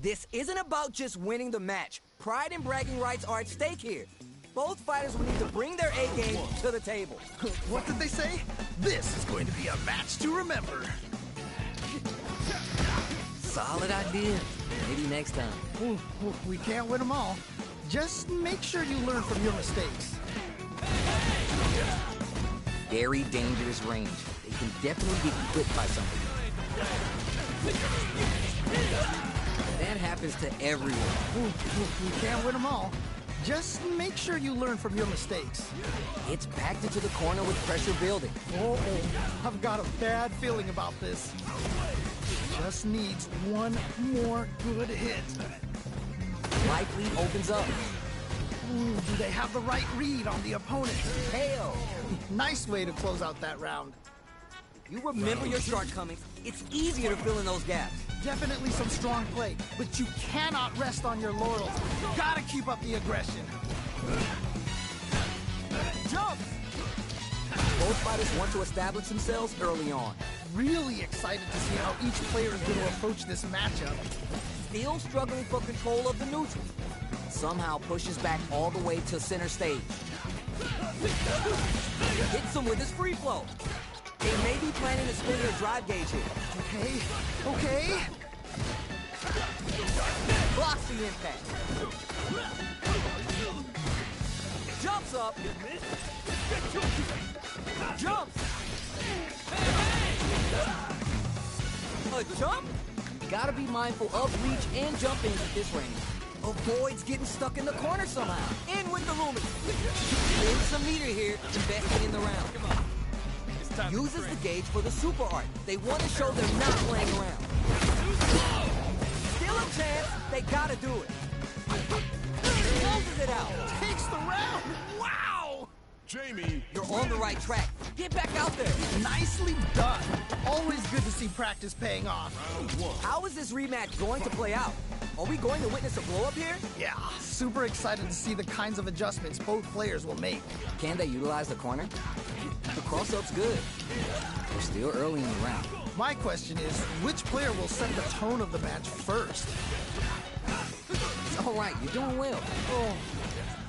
This isn't about just winning the match. Pride and bragging rights are at stake here. Both fighters will need to bring their A-game to the table. What did they say? This is going to be a match to remember. Solid idea. Maybe next time. Ooh, we can't win them all. Just make sure you learn from your mistakes. Very dangerous range. They can definitely get clipped by something. That happens to everyone. You can't win them all. Just make sure you learn from your mistakes. It's backed into the corner with pressure building. I've got a bad feeling about this. Just needs one more good hit. Life lead opens up. Ooh, do they have the right read on the opponent? KO. Nice way to close out that round. You remember your shortcomings. It's easier to fill in those gaps. Definitely some strong play, but you cannot rest on your laurels. Gotta keep up the aggression. Jump! Both fighters want to establish themselves early on. Really excited to see how each player is going to approach this matchup. Still struggling for control of the neutral. Somehow pushes back all the way to center stage. Hits him with his free flow. They may be planning to spin their drive gauge here. Okay. Blocks the impact. Jumps up. Jumps. A jump? Gotta be mindful of reach and jump ins at this range. Avoids getting stuck in the corner somehow. In with the Lumen. Wins some meter here, investing in the round. Uses the gauge for the super art. They want to show they're not playing around. Still a chance. They gotta do it. Closes it out. Takes the round. Wow! Jamie, You're on the right track. Get back out there. Nicely done. Always good to see practice paying off. How is this rematch going to play out? Are we going to witness a blow-up here? Yeah, super excited to see the kinds of adjustments both players will make. Can they utilize the corner? The cross-up's good. We're still early in the round. My question is, which player will set the tone of the match first? It's all right. You're doing well. Oh,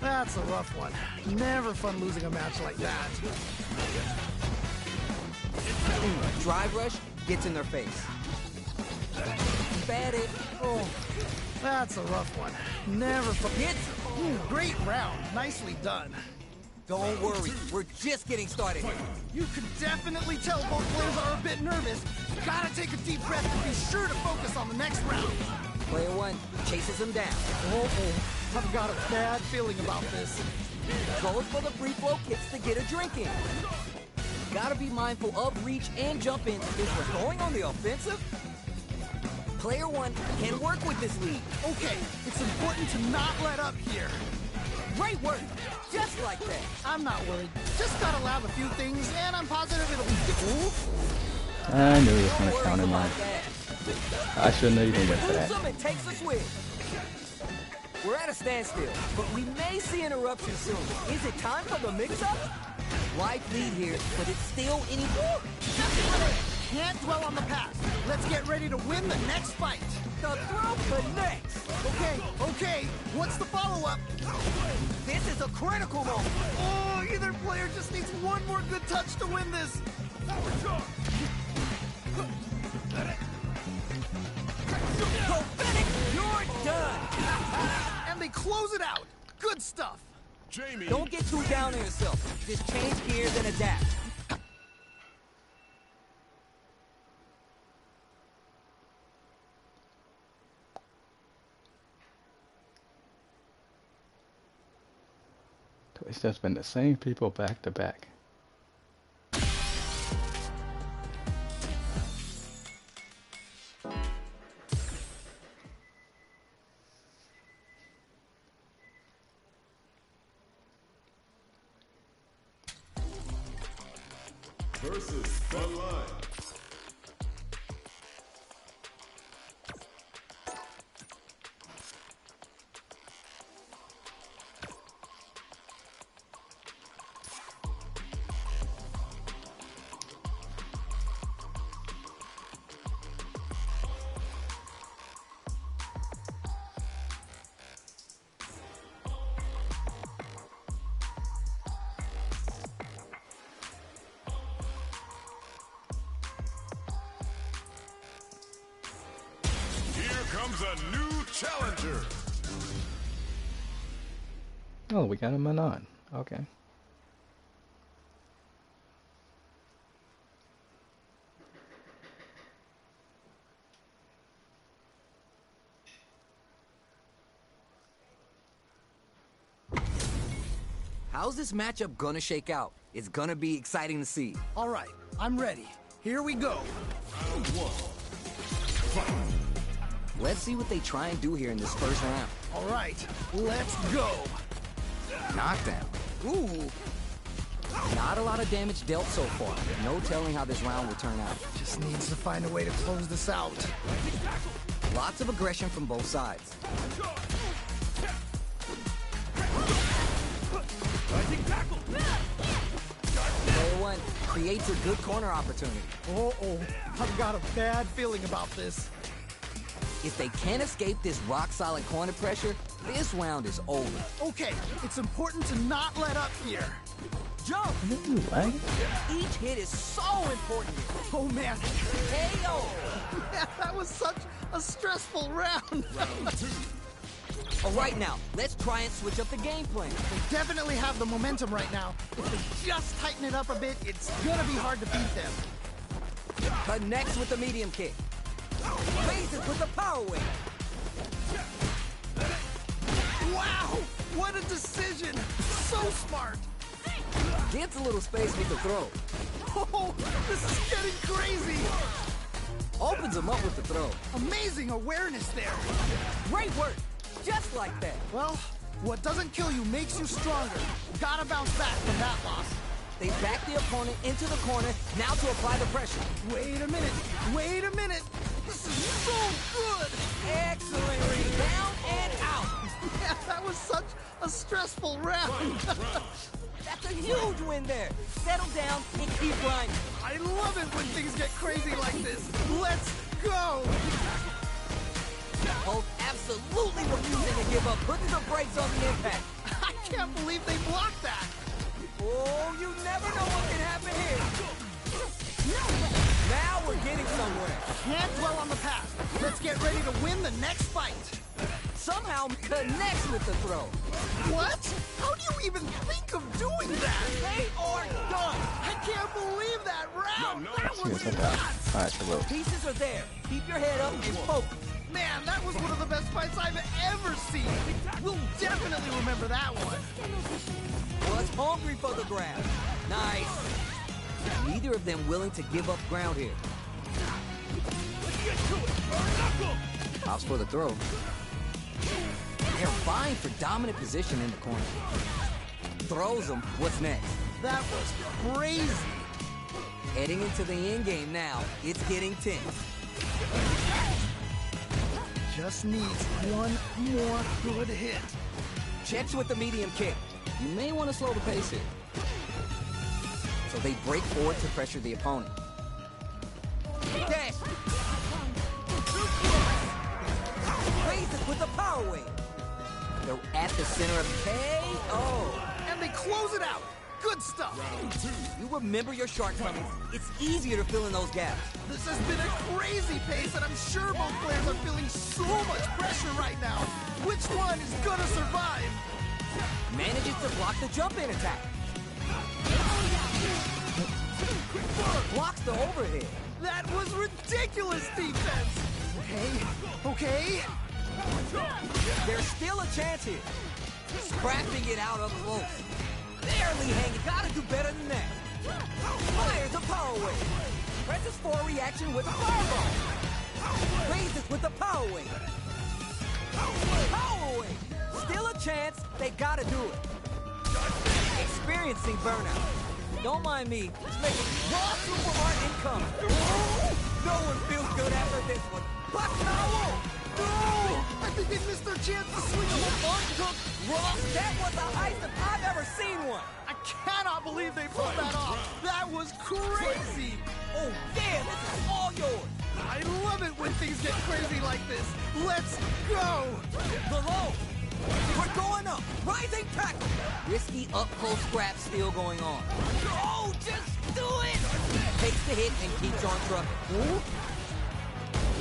that's a rough one. Never fun losing a match like that. Drive rush gets in their face. Bad it. Oh, that's a rough one. Never fun. Hits. Great round. Nicely done. Don't worry. We're just getting started. You can definitely tell both players are a bit nervous. Gotta take a deep breath and be sure to focus on the next round. Player one chases him down. I've got a bad feeling about this. Goes for the free flow kicks to get a drink in. Gotta be mindful of reach and jump in if we're going on the offensive. Player one can work with this lead. Okay, it's important to not let up here. Great work. Just like that. I'm not worried. Just gotta lab a few things, and I'm positive it'll be... I knew he was Don't gonna worry counter about mine. that. I shouldn't have even went for Moves that. him and takes a swing. We're at a standstill, but we may see interruption soon. Is it time for the mix-up? Life lead here, but it's still any... Can't dwell on the past. Let's get ready to win the next fight. The throw connects. Okay. What's the follow-up? This is a critical moment. Oh, either player just needs one more good touch to win this. Go Fennec, you're done. And they close it out. Good stuff. Jamie, Don't get too down on yourself. Just change gears and adapt. It's just been the same people back to back. versus Frontline. Comes a new challenger. Oh, we got a Manon. Okay. How's this matchup gonna shake out? It's gonna be exciting to see. All right, I'm ready. Here we go. Let's see what they try and do here in this first round. All right, let's go. Knockdown. Ooh. Not a lot of damage dealt so far. No telling how this round will turn out. Just needs to find a way to close this out. Lots of aggression from both sides. Player one creates a good corner opportunity. Uh-oh, I've got a bad feeling about this. If they can't escape this rock-solid corner pressure, this round is over. Okay, it's important to not let up here. Jump! What? Each hit is so important. Oh man, KO! yeah, that was such a stressful round. All right, now, let's try and switch up the game plan. They definitely have the momentum right now. If they just tighten it up a bit, it's gonna be hard to beat them. Connects with the medium kick. Raises with the power wave. Wow, what a decision. So smart. Gets a little space with the throw. Oh, this is getting crazy. Opens him up with the throw. Amazing awareness there. Great work. Just like that. Well, what doesn't kill you makes you stronger. Gotta bounce back from that loss. They back the opponent into the corner, now to apply the pressure. Wait a minute. Wait a minute. This is so good. Excellent rebound and out. Yeah, that was such a stressful round. That's a huge win there. Settle down and keep grinding. I love it when things get crazy like this. Let's go. Both absolutely refusing to give up, putting the brakes on the impact. I can't believe they blocked that. Oh, you never know what can happen here. Now we're getting somewhere. Can't dwell on the past. Let's get ready to win the next fight. Somehow connects with the throw. What? How do you even think of doing that? They are done. I can't believe that round. That Yeah, was check it out. nuts. Alright, so look. Pieces are there. Keep your head up and focus. Man, that was one of the best fights I've ever seen. We'll definitely remember that one. Was hungry for the grab. Nice. Neither of them willing to give up ground here. Opts for the throw. They're vying for dominant position in the corner. Throws him. What's next? That was crazy. Heading into the end game now. It's getting tense. Just needs one more good hit. Checks with the medium kick. You may want to slow the pace here. So they break forward to pressure the opponent. Dash. Raises with the power wave. They're at the center of the KO. And they close it out. Good stuff. You remember your shortcomings. It's easier to fill in those gaps. This has been a crazy pace, and I'm sure both players are feeling so much pressure right now. Which one is gonna survive? Manages to block the jump-in attack. Blocks the overhead. That was ridiculous defense. Okay. There's still a chance here. Scrapping it out up close. Barely hanging. Gotta do better than that. Fires a power wave. Presses for a reaction with a fireball. Raises with the power wave. Power wave. Still a chance. They gotta do it. Experiencing burnout. Don't mind me. It's making raw super art income. No one feels good after this one. But towel. No! I think they missed their chance to swing a whole uncooked raw. That was the highest if I've ever seen one. I cannot believe they pulled that off. That was crazy. Oh, damn, this is all yours. I love it when things get crazy like this. Let's go. The low. We're going up. Rising tackle. Risky up-close scrap still going on. Oh, just do it. Takes the hit and keeps on trucking.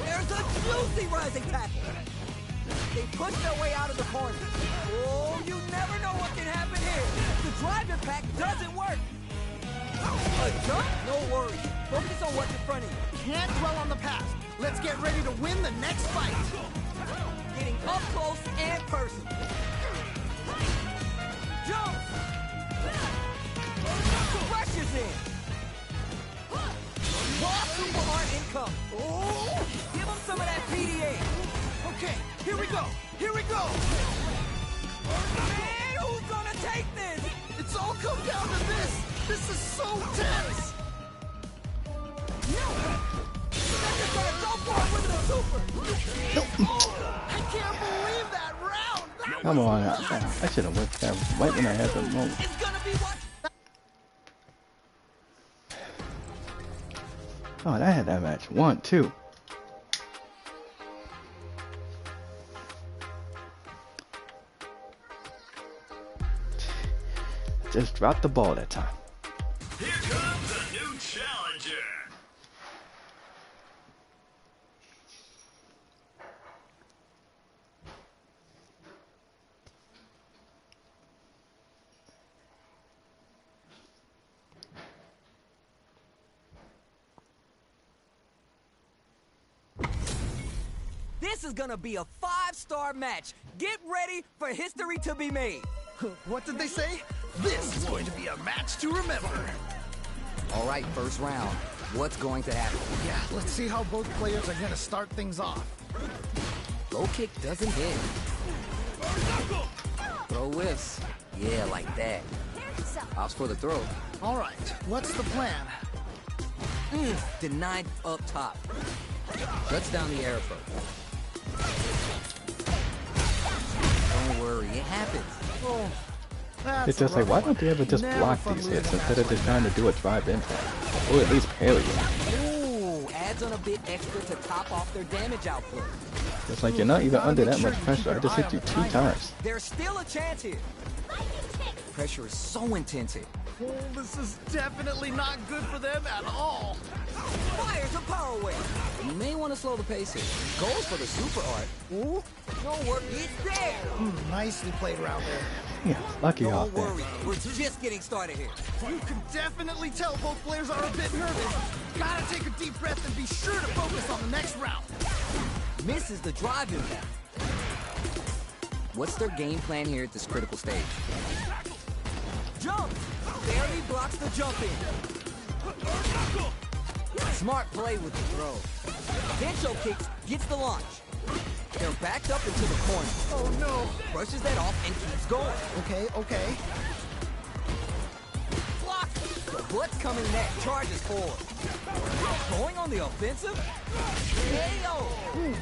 There's a juicy rising tackle. They push their way out of the corner. Oh, you never know what can happen here. The drive impact doesn't work. A jump? No worries. Focus on what's in front of you. Can't dwell on the past. Let's get ready to win the next fight. Getting up close and personal. Jump! in. Raw super art income. Oh! Give him some of that PDA. Okay, here we go. Here we go. Man, who's gonna take this? It's all come down to this. This is so tense. They're gonna go for it with the super. I can't believe that round. That Come on, I should have whipped that right when I had the moment. It's gonna be what? Oh, I had that match. 1, 2. Just dropped the ball that time. Here comes a new challenger. This is gonna be a 5-star match. Get ready for history to be made. What did they say? This is going to be a match to remember. All right, first round. What's going to happen? Yeah, let's see how both players are going to start things off. Low kick doesn't hit. Throw whiffs. Yeah, like that. Ops for the throw. All right, what's the plan? Denied up top. Shuts down the air throw. Don't worry, it happens. Oh, that's It's just a like, why rough don't they ever one. just Never block fun these losing hits a instead match of just like trying to that. do a drive impact? Or at least parry it. Ooh, adds on a bit extra to top off their damage output. It's like you're not even Gotta under make that sure much you pressure. keep I your just eye hit you on the 2 timer. times. There's still a chance here. Pressure is so intense here. Oh, this is definitely not good for them at all. Fires a power wave. You may want to slow the pace here. Goes for the super art. Ooh, no work. It's there. Nicely played around there. Yeah, lucky off Don't there. worry. We're just getting started here. You can definitely tell both players are a bit nervous. Gotta take a deep breath and be sure to focus on the next round. Misses the drive impact. What's their game plan here at this critical stage? Jump! Barely blocks the jump in. Smart play with the throw. Dencho kicks, gets the launch. They're backed up into the corner. Oh no. Brushes that off and keeps going. Okay, okay. Block! The butt's coming next. Charges forward. Going on the offensive? KO!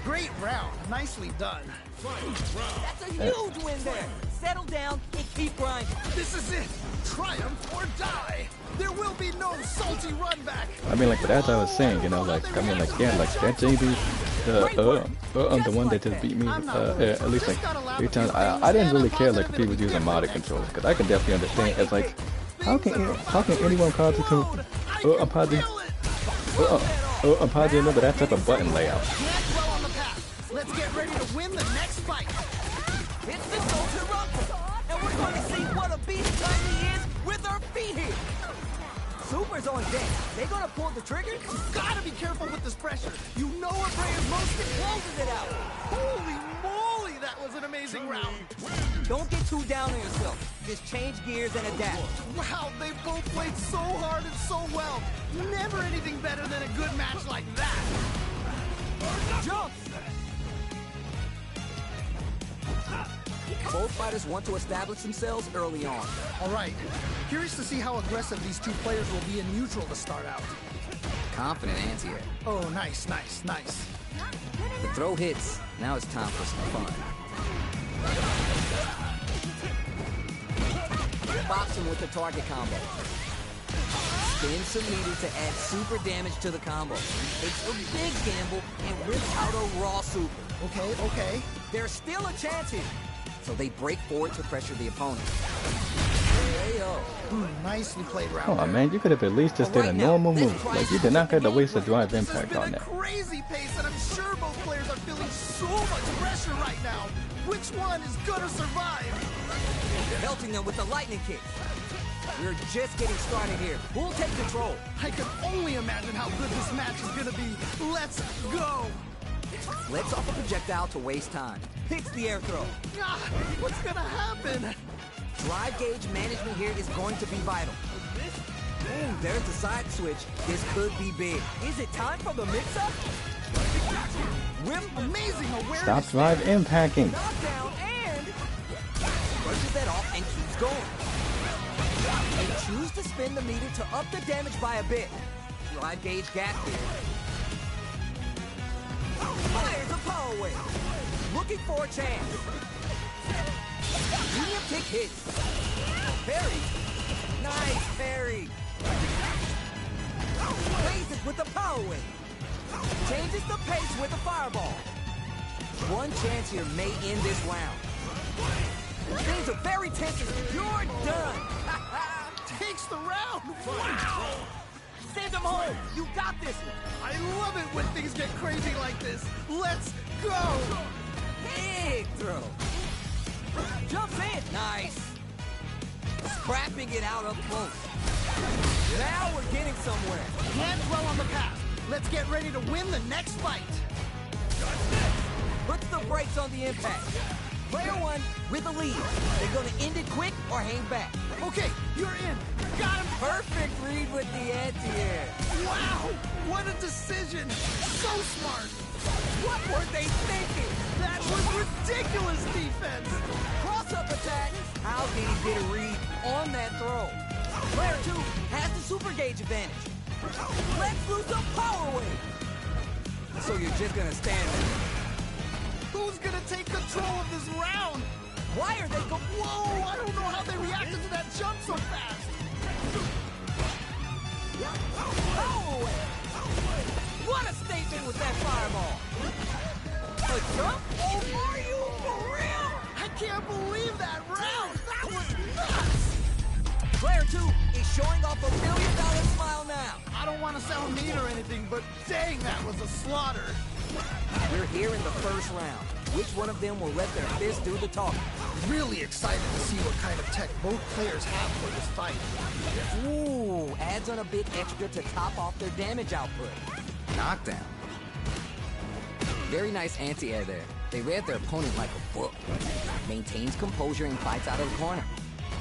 Great round. Nicely done. That's a huge win there. Settle down and keep grinding. This is it. Triumph or die. There will be no salty run back. I mean, like, but as I was saying, you know, like, I mean, like, yeah, like, that JB, the one that just beat me, at least, like, 3 times, I didn't really care, like, if he was using modded controls, because I can definitely understand, it's like, how can anyone cause it to, I'm positive remember that type of button layout. Can't dwell on the past. Let's get ready to win the next fight. It's the Soldier Rumble, and we're going to see what a beast Tiny is with her feet here. Super's on deck. They gonna pull the trigger? Gotta be careful with this pressure. You know what Bray's most Closes it out. Holy moly, that was an amazing round. Don't get too down on yourself. Just change gears and adapt. Wow, they both played so hard and so well. Never anything better than a good match like that. Jump! Both fighters want to establish themselves early on. All right, curious to see how aggressive these two players will be in neutral to start out. Confident anti-air. Oh, nice, nice, nice. The throw hits. Now it's time for some fun. Box him with the target combo. Spin some meter to add super damage to the combo. Takes a big gamble and rips out a raw super. Okay, okay. There's still a chance here. So they break forward to pressure the opponent. KO. Nicely played round Come on, there. man, you could have at least just did a Right now, normal this move. tries Like, you to did not set the have to waste a game drive This has impact been on a that. crazy pace, and I'm sure both players are feeling so much pressure right now. Which one is gonna survive? Melting them with the lightning kick. We're just getting started here. Who'll take control? I can only imagine how good this match is gonna be. Let's go! Flips off a projectile to waste time. Hits the air throw. Ah, what's gonna happen? Drive gauge management here is going to be vital. Ooh, there's the side switch. This could be big. Is it time for the mix-up? Whip, Amazing awareness. Stop drive impacting. knockdown, and brushes that off and keeps going. They choose to spin the meter to up the damage by a bit. Drive gauge gap here. Fires a power wave. Looking for a chance. Medium kick hits. Parry. Nice parry. Plays it with the power wave. Changes the pace with the fireball. One chance here may end this round. Things are very tense. You're done. Takes the round. Wow. Send him home. You got this one. I love it when things get crazy like this. Let's go. Big throw. Jumps in. Nice. Scrapping it out up close. Now we're getting somewhere. Can't dwell on the past. Let's get ready to win the next fight. Puts the brakes on the impact. Player one with the lead. They're gonna end it quick or hang back. Okay, you're in. Got him. Perfect read with the anti-air. Wow, what a decision. So smart. What were they thinking? That was ridiculous defense. Cross-up attack. How did he get a read on that throw? Player two has the super gauge advantage. Let's lose a power wave. So you're just gonna stand there. Who's gonna take control of this round? Why are they go? Whoa, I don't know how they reacted to that jump so fast. Power wave. What a statement with that fireball. A jump? Oh, are you for real? I can't believe that round. That was nuts. Player two is showing off $1 million smile now. I don't want to sound mean or anything, but dang, that was a slaughter. We're here in the first round. Which one of them will let their fist do the talking? Really excited to see what kind of tech both players have for this fight. Ooh, adds on a bit extra to top off their damage output. Knockdown. Very nice anti-air there. They read their opponent like a book. Maintains composure and fights out of the corner.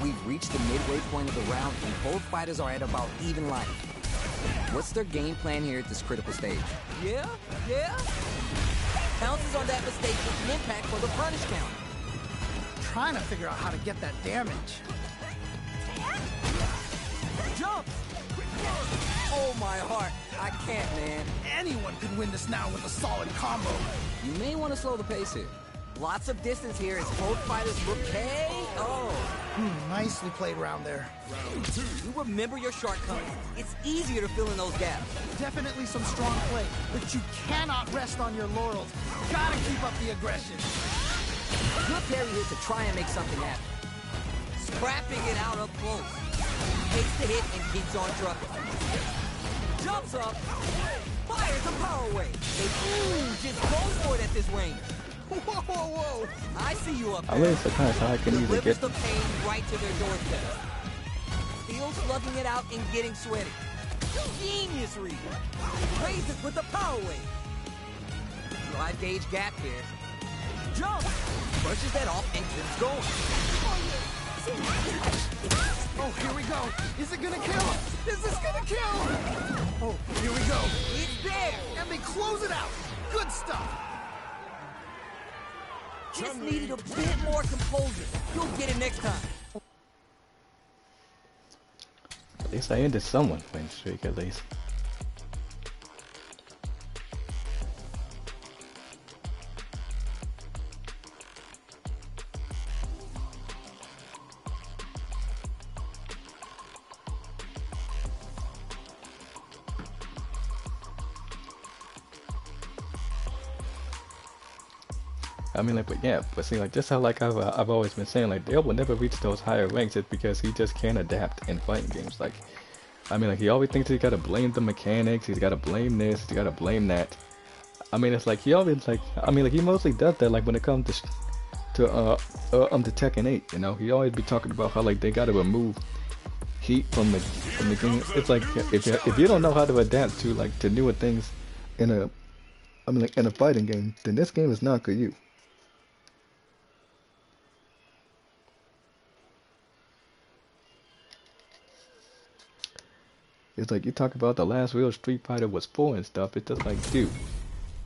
We've reached the midway point of the round and both fighters are at about even life. What's their game plan here at this critical stage? Yeah? Pounces on that mistake with an impact for the punish count. Trying to figure out how to get that damage. Jumps! Oh my heart, I can't, man. Anyone could win this now with a solid combo. You may want to slow the pace here. Lots of distance here as both fighters look KO. Nicely played around there. You remember your shortcomings. It's easier to fill in those gaps. Definitely some strong play, but you cannot rest on your laurels. Gotta keep up the aggression. Good parry here to try and make something happen. Scrapping it out up close. Takes the hit and keeps on trucking. Jumps up. Fires a power wave. Just goes for it at this range. Whoa. I see you up there. I'm really surprised how I can even Delivers get. the pain right to their doorstep. Still slugging it out and getting sweaty. Genius read. Raises with the power wave. Drive gauge gap here. Jump. Brushes that off and keeps going. Oh, here we go. Is it gonna kill? Is this gonna kill? Oh, here we go. It's there. And they close it out. Good stuff. Just needed a bit more composure. You'll get it next time. At least I ended someone's win streak, at least. I mean, like, but see, like, just how, like, I've always been saying, like, Dale will never reach those higher ranks. It's because he just can't adapt in fighting games. Like, I mean, like, he always thinks he's got to blame the mechanics, he's got to blame this, he's got to blame that. I mean, it's like, he always, like, I mean, like, he mostly does that, like, when it comes to Tekken 8, you know? He always be talking about how, like, they got to remove heat from the game. It's like, if you don't know how to adapt to, like, to newer things in a fighting game, then this game is not for you. It's like you talk about the last real Street Fighter was 4 and stuff. It's just like, dude,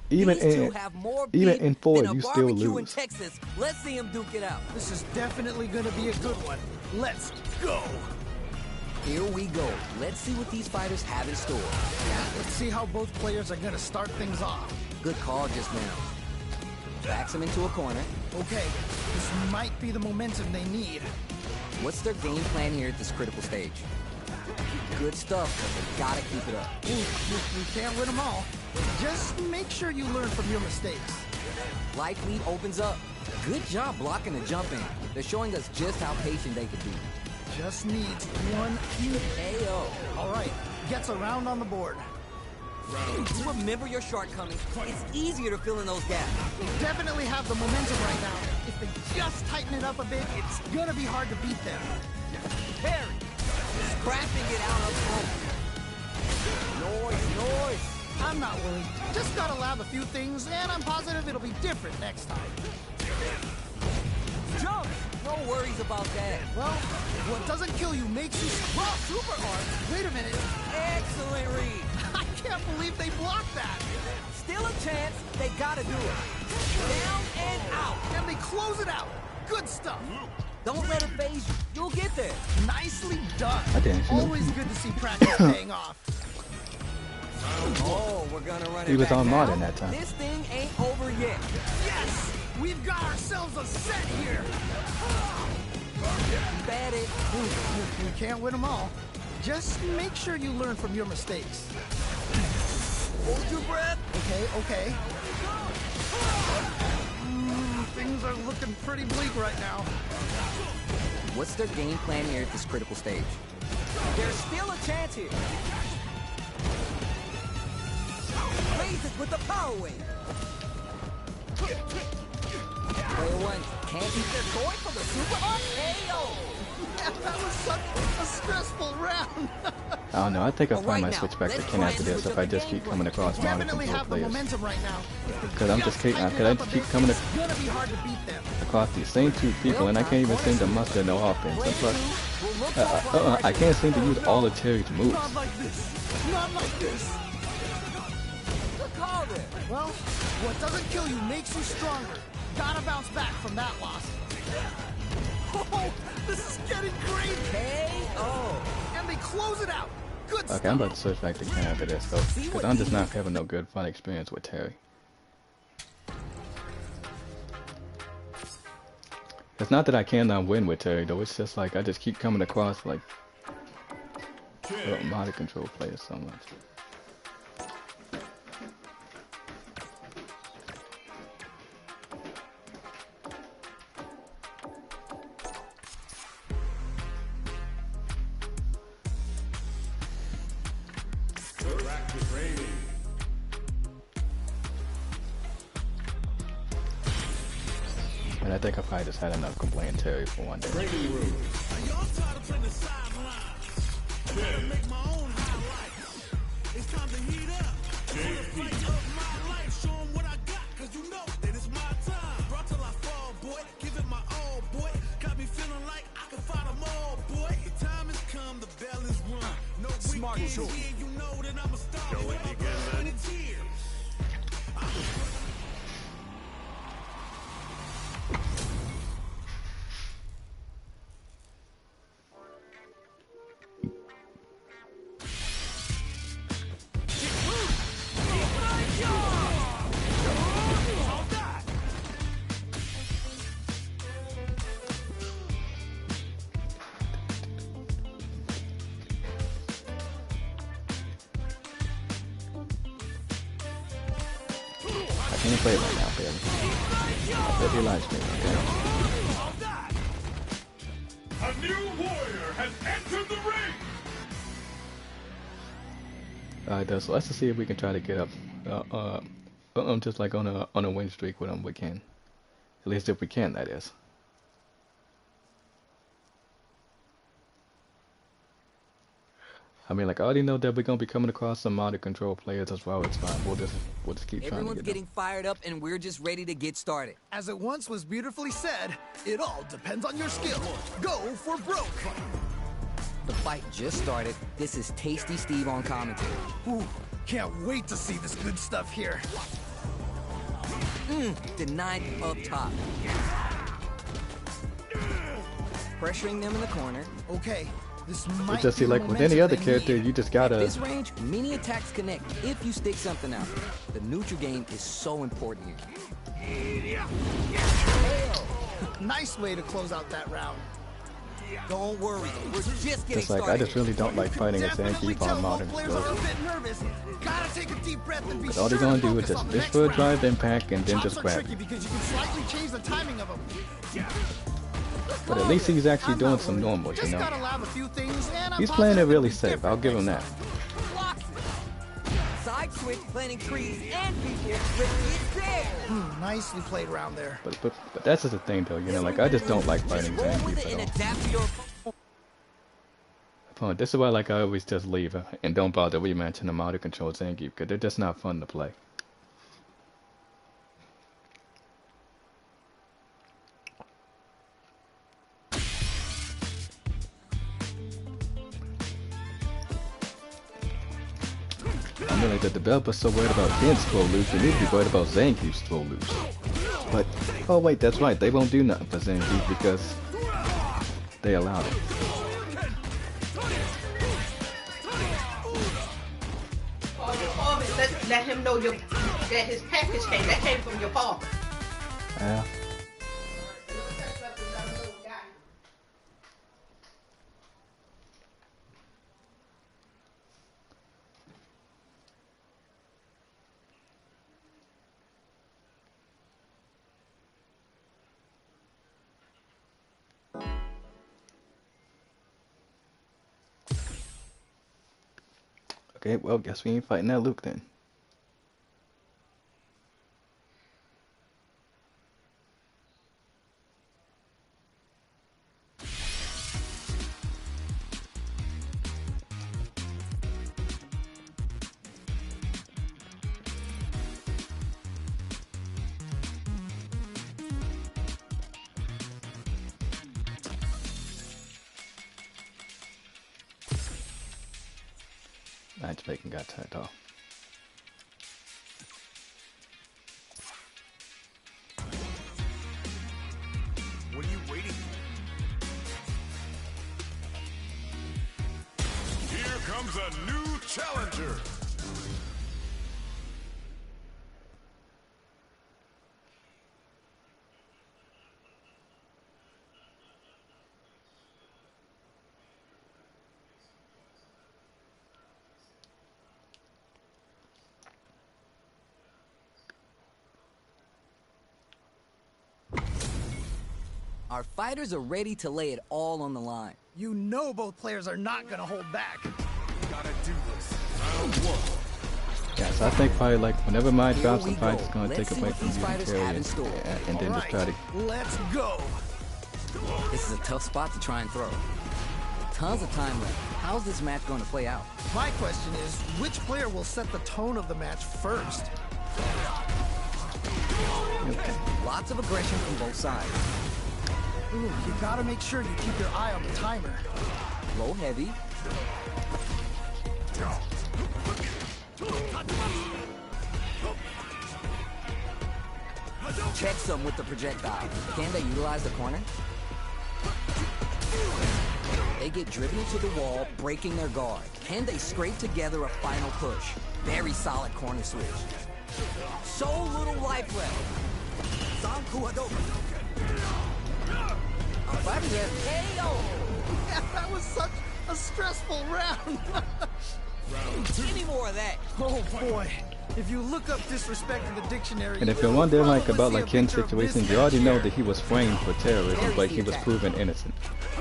even These two in have more even beef in 4 than a you still barbecue in lose. Texas. Let's see them duke it out. This is definitely gonna be a good one. Let's go. Here we go. Let's see what these fighters have in store. Let's see how both players are gonna start things off. Good call just now. Backs him into a corner. Okay, this might be the momentum they need. What's their game plan here at this critical stage? Good stuff, but they gotta keep it up. We can't win them all. Just make sure you learn from your mistakes. Life lead opens up. Good job blocking the jump in. They're showing us just how patient they could be. Just needs one cue. Ayo. All right, gets a round on the board. Remember your shortcomings. It's easier to fill in those gaps. They definitely have the momentum right now. If they just tighten it up a bit, it's gonna be hard to beat them. Perry, scrapping it out up front. Noise. I'm not worried. Just gotta lab a few things, and I'm positive it'll be different next time. Jump! No worries about that. Well, what doesn't kill you makes you... Well, super hard. Wait a minute. Excellent read. I can't believe they blocked that. Still a chance. They gotta do it. Down and out. And they close it out. Good stuff. Don't let it phase you. You'll get there. Nicely done. I didn't know. Always good to see practice paying off. Oh, we're gonna run it He was back on now. Martin that time. This thing ain't over yet. Yes! We've got ourselves a set here. Bet it. You can't win them all. Just make sure you learn from your mistakes. Hold your breath. Okay. Things are looking pretty bleak right now. What's their game plan here at this critical stage? There's still a chance here. Raises with the power wave. Player one can't beat their going for the super up. Ayo! That was such a stressful round. I don't know. I think I'll All probably right, might switch now, back to let's Ken try after and this switch if up I the just game keep coming across modern Definitely control have the players. momentum right now. Because I'm just keep coming It's gonna be hard to beat them. across these same two people, and I can't even seem to muster no offense. And plus, I can't seem to use all of Terry's moves. Not like this. Not like this. Good call there. Well, what doesn't kill you makes you stronger. Gotta bounce back from that loss. Oh, this is getting great. KO. And they close it out. Good Okay, stuff. I'm about to switch back to Ken after this though, because I'm just not having no good fun experience with Terry. It's not that I cannot win with Terry though. It's just like I just keep coming across like modern control players so much. And I think I probably just had enough complaining Terry for one day. Y'all tired of playing the sidelines. I'm gonna make my own highlights. It's time to heat up. Fight of my life. Show 'em what I got, 'cause you know that it's my time. Brought till I fall, boy. Give it my all, boy. Got me feeling like I can fight 'em all, boy. The time has come, the bell is rung. No weekends here, you know that I'm a star. And it's here. I can't play it right now, baby. I bet he likes me, okay? A new warrior has entered the ring! Alright, so let's just see if we can try to get up, just like on a win streak with him. We can, at least if we can, that is. I mean, like I already know that we're gonna be coming across some modern control players as well. It's fine. We'll just keep trying to Everyone's get getting fired up, and we're just ready to get started. As it once was beautifully said, it all depends on your skill. Go for broke. The fight just started. This is Tasty Steve on commentary. Ooh, can't wait to see this good stuff here. Denied up top. Pressuring them in the corner. Okay, this But might just see, be the like with any momentum other they character, need. you just At gotta. this range, many attacks connect if you stick something out. The neutral game is so important here. Nice way to close out that round. Don't worry, we're just getting Just like I started. just really don't like fighting as Definitely Zangief tell on both modern players are a Explosive. bit nervous. Gotta take a deep breath and be But all they're sure gonna to do is focus just on the miss next for a round. drive impact and then Chops just are grab tricky it. because you can slightly change the timing of them. But at least he's actually I'm doing not some worried. normals, you Just know. gotta lab a few things, and I'm He's playing it positive really it'll be safe. I'll give him that. different Blocks it. Side switch, planting trees and people. Ricky is there. next time. Nicely played around there. But that's just the thing though, you know, like I just don't like fighting Just roll with Zangief it and at all. adapt to your This is why like I always just leave and don't bother rematching the modern control Zangief because they're just not fun to play. I mean, like the developer's so worried about Ken's throw loose, you need to be worried about Zangief's throw loose. But oh wait, that's right, they won't do nothing for Zangief because they allowed it. Let him know that his package came from your father. Yeah. Okay, well, guess we ain't fighting that Luke then. Matchmaking got turned off. What are you waiting for? Here comes a new challenger. Our fighters are ready to lay it all on the line. You know both players are not gonna hold back. Gotta do this. Round one. Yeah, so I think probably like whenever Mai Here drops we some fights, go. it's gonna Let's take see away what from these you fighters carry have in store. and then just try to. Let's go. This is a tough spot to try and throw. Tons of time left. How's this match going to play out? My question is, which player will set the tone of the match first? Lots of aggression from both sides. Ooh, you gotta make sure you keep your eye on the timer. Low heavy. Checks them with the projectile. Can they utilize the corner? They get driven to the wall, breaking their guard. Can they scrape together a final push? Very solid corner switch. So little life left. Zanku Hadouken. Our fighters have KO. Yeah, that was such a stressful round. Give me more of that. Oh boy. If you look up disrespect in the dictionary, And if you you're will wondering like probably about see a like Ken's picture of this situation, you already know match that he was framed for terrorism, but he was proven innocent.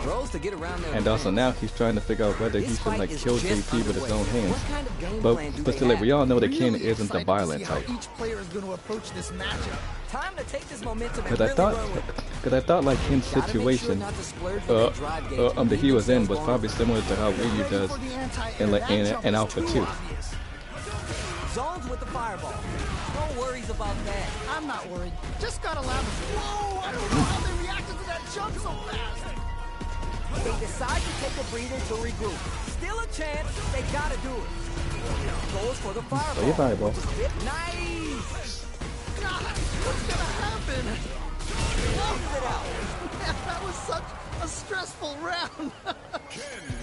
Throws to get around their And also defense. now he's trying to figure out whether he This should fight like is kill just JP with his underway. own hands. What kind of game plan do But they still, like, have? we all know that Really Ken isn't the excited to violent see how type. each player is going to approach this matchup. Time to take this momentum and Because I really thought, run with it. because I thought like Ken's Gotta make sure situation, not to splurge with that drive gauge and that he leave was in themselves was probably vulnerable. similar to how Ryu Ready does for the anti-air. in like That jump in is Alpha too 2. obvious. Zones with the fireball. No worries about that. I'm not worried. Just gotta laugh. Whoa! I don't know how they reacted to that jump so fast. They decide to take a breather to regroup. Still a chance, they gotta do it. Goes for the So you fireball. fireball. Nice! God, what's gonna happen? Close it out. Man, that was such a stressful round.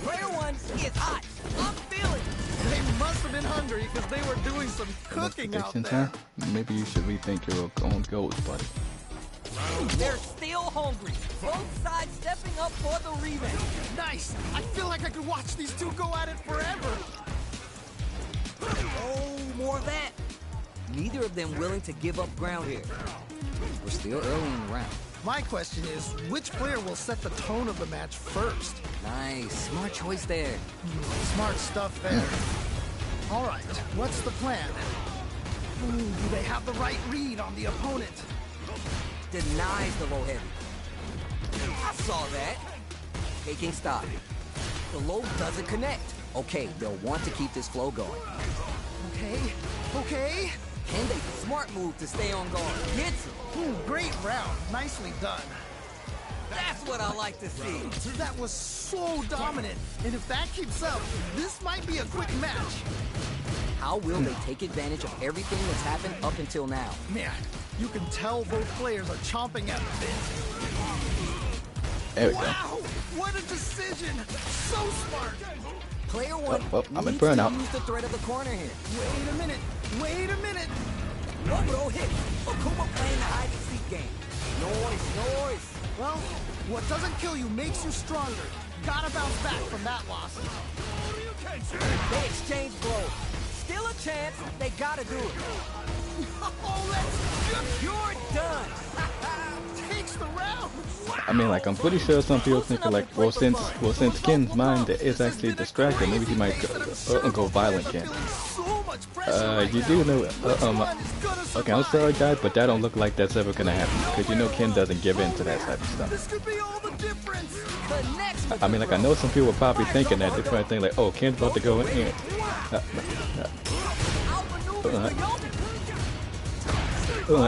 Player one is hot. I'm feeling it. They must have been hungry because they were doing some cooking out Prediction there. time? Maybe you should rethink your own goals, buddy. They're still hungry. Both sides stepping up for the revenge. Nice. I feel like I could watch these two go at it forever. Oh, more of that. Neither of them willing to give up ground here. We're still early in the round. My question is, which player will set the tone of the match first? Nice. Smart choice there. Smart stuff there. All right, what's the plan? Ooh, do they have the right read on the opponent? Denies the low heavy. I saw that. Taking stock. The low doesn't connect. Okay, they'll want to keep this flow going. Okay. And a smart move to stay on guard. Gets him. Great round. Nicely done. That's what I like to see. That was so dominant. And if that keeps up, this might be a quick match. How will they take advantage of everything that's happened up until now? Man, you can tell both players are chomping at the bit. There we go. Wow! What a decision! So smart! Player one I'm in needs to burnout. use the threat of the corner here. Wait a minute! Wait a minute! Low hit. Akuma playing the hide and seek game. Noise. Well, what doesn't kill you makes you stronger. Gotta bounce back from that loss. They exchange blows. Still a chance. They gotta do it. Oh, that's good! You're done. Takes the round! I mean, like, I'm pretty sure some people thinking like, well, since Ken's mind is actually distracted, maybe he might go violent, Ken. You do know, okay, I'm sorry, guys, but that don't look like that's ever gonna happen, because you know Ken doesn't give in to that type of stuff. This could be all the difference! The next I mean, like, I know some people are probably thinking that. They're probably thinking like, oh, Ken's about to go in.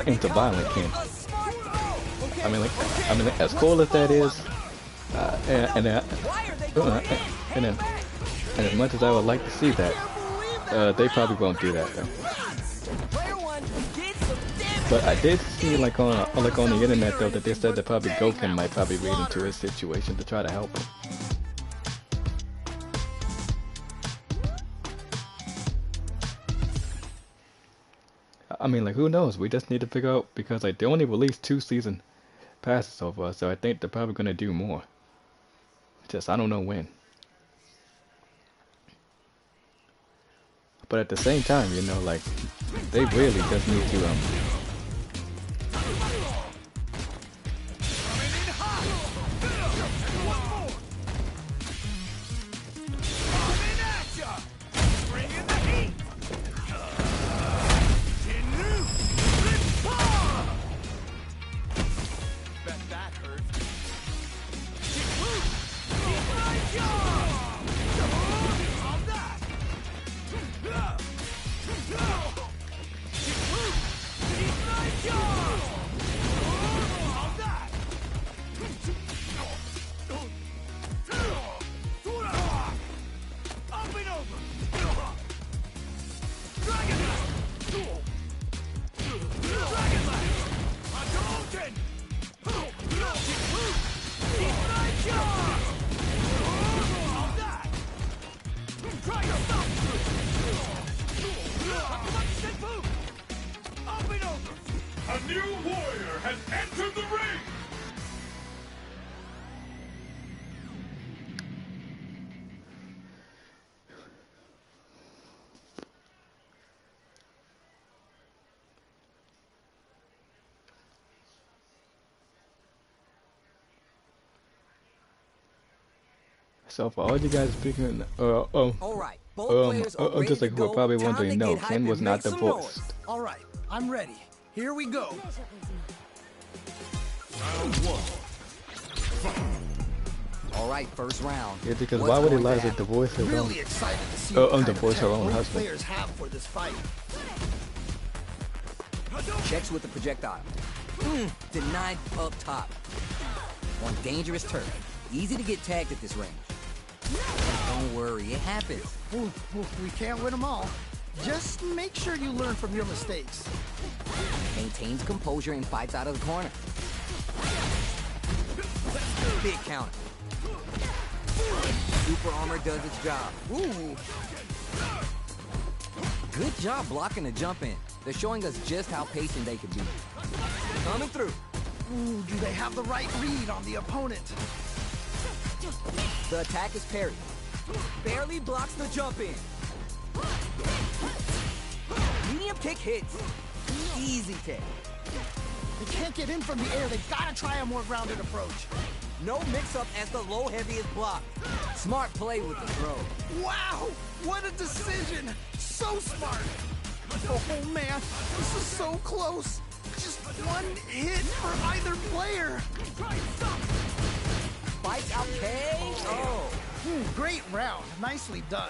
Into violent Ken. I mean, like, as cool as that is, and as much as I would like to see that, they probably won't do that though. But I did see like on the internet though that they said that probably Goken might probably read into his situation to try to help him. I mean, like, who knows? We just need to figure out, because like they only released 2 season passes so far, so I think they're probably gonna do more. Just I don't know when. But at the same time, you know, like, they really just need to A new warrior has entered the ring! So for all you guys speaking, All right, both players are ready just to like who are go. probably Time wondering, to no, get hype Ken was and not make some divorced. noise. All right, I'm ready. Here we go. All right, first round. Yeah, because What's why would going to Eliza happen? divorce her own? Really excited to see Oh, what kind of divorce her tech own both husband. players have for this fight. Checks with the projectile. Denied up top. On dangerous turf. Easy to get tagged at this range. Don't worry, it happens. Ooh, we can't win them all. Just make sure you learn from your mistakes. Maintains composure and fights out of the corner. Big counter. Super armor does its job. Ooh. Good job blocking the jump in. They're showing us just how patient they can be. Coming through. Ooh, do they have the right read on the opponent? The attack is parried. Barely blocks the jump in. Medium kick hits. Easy tech. They can't get in from the air. They've got to try a more grounded approach. No mix-up as the low heavy is blocked. Smart play with the throw. Wow! What a decision! So smart! Oh man, this is so close. Just one hit for either player. Fights out KO. Great round. Nicely done.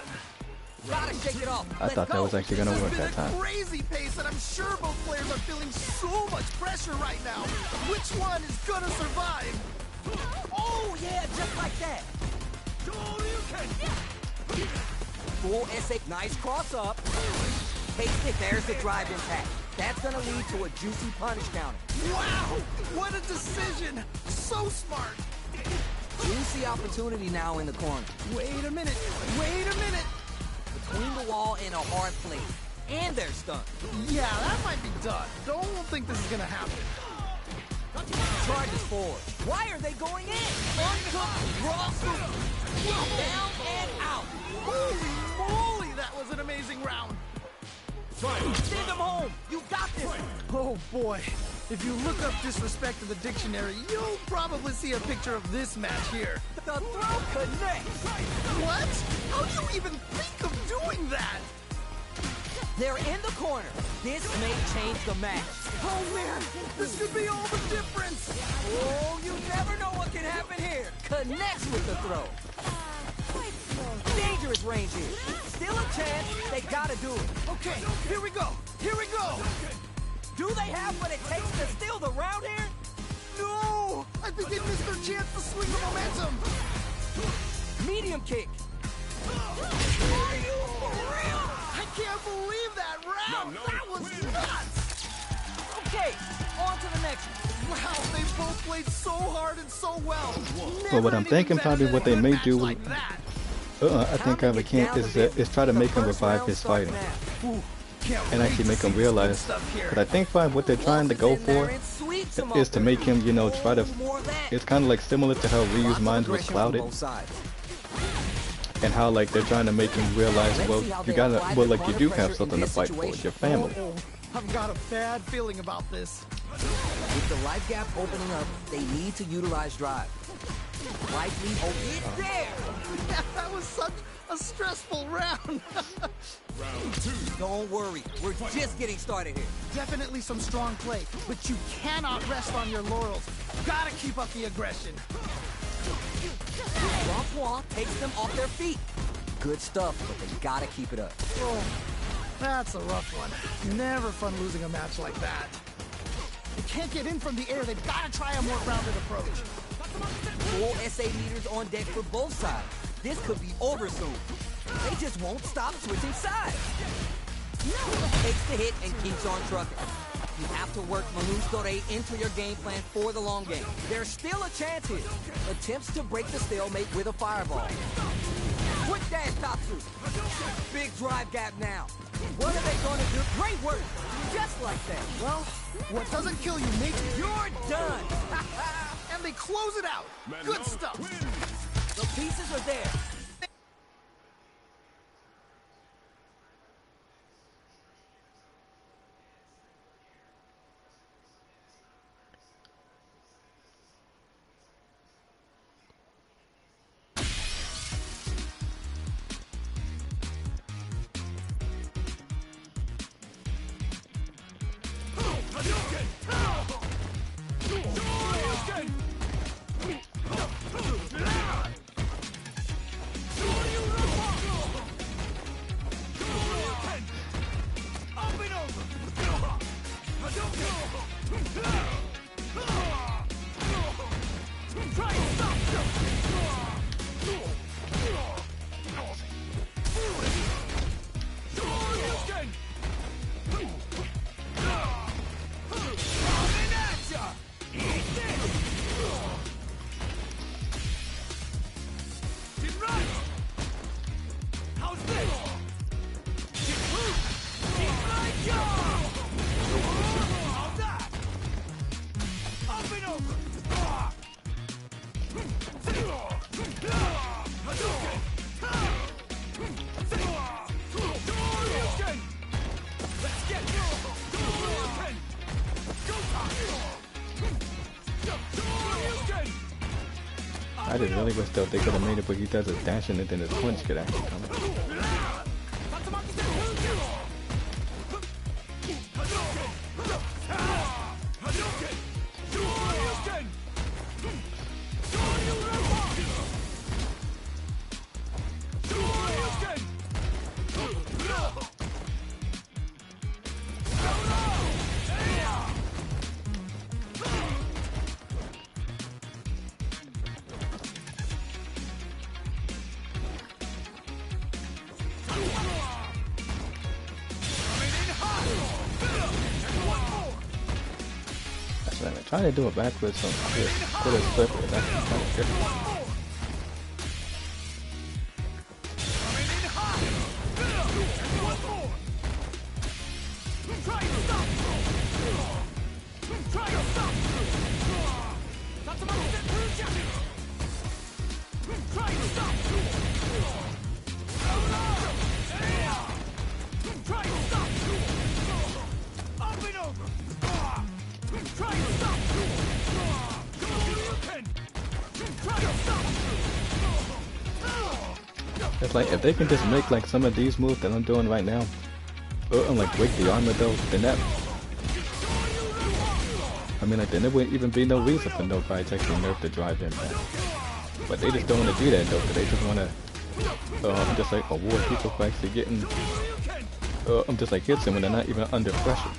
Gotta shake it off. I thought that was actually gonna This work has that been time. a crazy pace, and I'm sure both players are feeling so much pressure right now. Which one is gonna survive? Oh yeah, just like that. Full SA, nice cross up. Taste it, there's the drive impact. That's gonna lead to a juicy punish counter. Wow! What a decision! So smart! Juicy opportunity now in the corner. Wait a minute! Wait a minute! Between the wall and a hard place. And they're stunned. Yeah, that might be done. Don't think this is gonna happen. Charges forward. Why are they going in? Uncooked raw super. Down and out. Holy moly, that was an amazing round! Send them home. You got this. Oh boy. If you look up disrespect in the dictionary, you'll probably see a picture of this match here. The throw connects. What? How do you even think of doing that? They're in the corner. This may change the match. Oh man, this could be all the difference. Oh, you never know what can happen here. Connects with the throw. Dangerous range here. Still a chance. They gotta do it. Okay, here we go. Here we go. Do they have what it takes to steal the round here? No, I think they missed their chance to swing the momentum. Medium kick. Are you for real? I can't believe that round. That was nuts. Okay, on to the next one. Wow, they both played so hard and so well. Well, what I'm thinking probably what they may do. Like that. I think I can't is try to make him revive his fighting and actually make him realize. But I think probably what they're trying to go for is to make him, you know, try to. It's kind of like similar to how Ryu's mind was clouded, and how like they're trying to make him realize, well, you gotta, well, like you do have something to fight for, your family. I've got a bad feeling about this. With the life gap opening up, they need to utilize drive. Life lead it's there! That was such a stressful round. Don't worry, we're just getting started here. Definitely some strong play, but you cannot rest on your laurels. Gotta keep up the aggression. Francois takes them off their feet. Good stuff, but they gotta keep it up. Oh, that's a rough one. Never fun losing a match like that. They can't get in from the air. They've got to try a more grounded approach. Full SA meters on deck for both sides. This could be over soon. They just won't stop switching sides. Takes the hit and keeps on trucking. You have to work Manus Dore into your game plan for the long game. There's still a chance here. Attempts to break the stalemate with a fireball. Quick dash Tatsu. Big drive gap now. What are they going to do? Great work. Just like that. Well, what doesn't kill you makes you... You're done. And they close it out. Good stuff. The pieces are there. just really wish though they could have made it, but he does his dashing and then his punch could actually come in. Trying to do it backwards on this, put it flip it, that's kind of different. It's like, if they can just make like some of these moves that I'm doing right now, and like break the armor though, then that, I mean like then there wouldn't even be no reason for nobody to actually nerf the drive impact. But they just don't want to do that though, because they just want to, just like award people for actually getting, just like hits them when they're not even under pressure.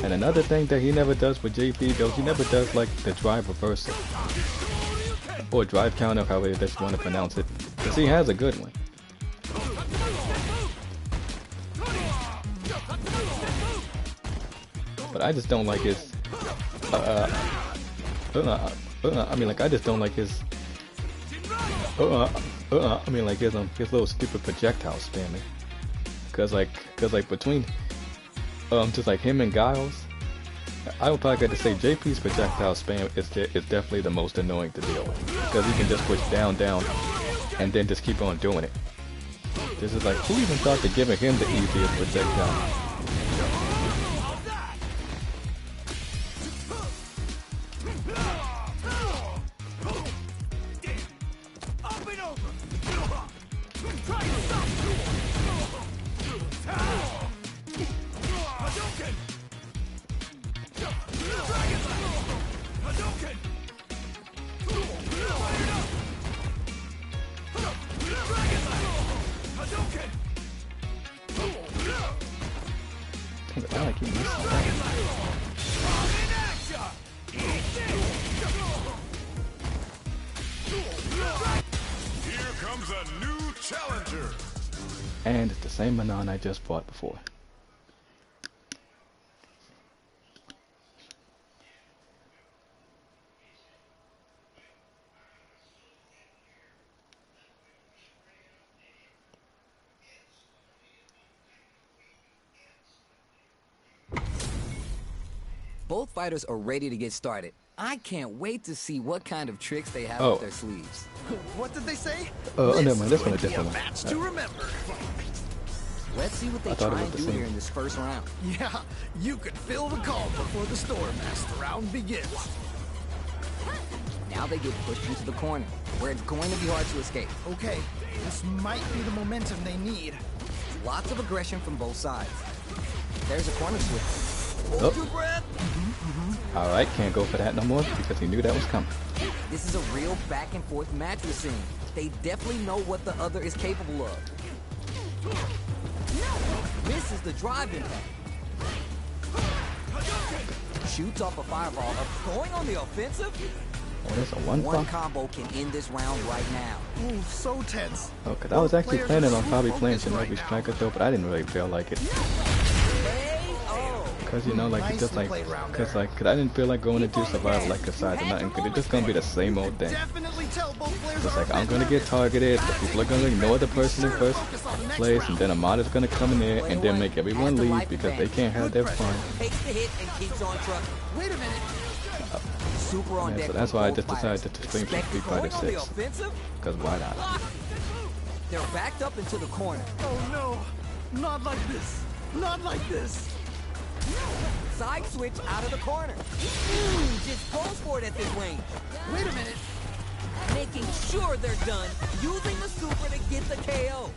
And another thing that he never does with JP though, he never does like the drive reversal. Or drive counter, however you want to pronounce it. Because he has a good one. But I just don't like his... I mean like I just don't like his... I mean like his little stupid projectile spamming. Cause like between just like him and Giles, I would probably got to say JP's projectile spam is definitely the most annoying to deal with, because he can just push down, and then just keep on doing it. This is like, who even thought of giving him the easiest projectile? And it's the same Manon I just bought before. Both fighters are ready to get started. I can't wait to see what kind of tricks they have Oh. up their sleeves. What did they say? Oh, never mind. This one a Be a different one. match to remember. Let's see what they I thought try it and was do the same. here in this first round. Yeah, you could feel the call before the storm as the round begins. Now they get pushed into the corner, where it's going to be hard to escape. Okay, this might be the momentum they need. Lots of aggression from both sides. There's a corner switch. Oh. Hold your breath. Alright, can't go for that no more because he knew that was coming. This is a real back and forth match we're seeing. They definitely know what the other is capable of. Misses the drive impact. Shoots off a fireball, going on the offensive. Oh, there's a one One pop. combo can end this round right now. Ooh, so tense. Oh, cause I was actually Players planning are on so probably playing focused right Shinobi now. Striker though, but I didn't really feel like it. Cause you know, like it's just like, Nicely played round cause there. like, cause I didn't feel like going to do survival like aside or nothing, cause it's just gonna be the same old thing. Definitely tell both players It's are like I'm a bit gonna get nervous. targeted, but people are gonna ignore the person in first place, and then a mod is gonna come in there and then make everyone leave because they can't have their fun. Takes the hit and keeps on trucking. Wait a minute. Super on Yeah, deck. so that's from why I both just decided fighters. to stream some Expected Street Fighter going on the 6. offensive. Cause why not? They're backed up into the corner. Oh no, not like this. Not like this. Side switch out of the corner. Just goes for it at this range. Wait a minute. Making sure they're done, using the super to get the KO.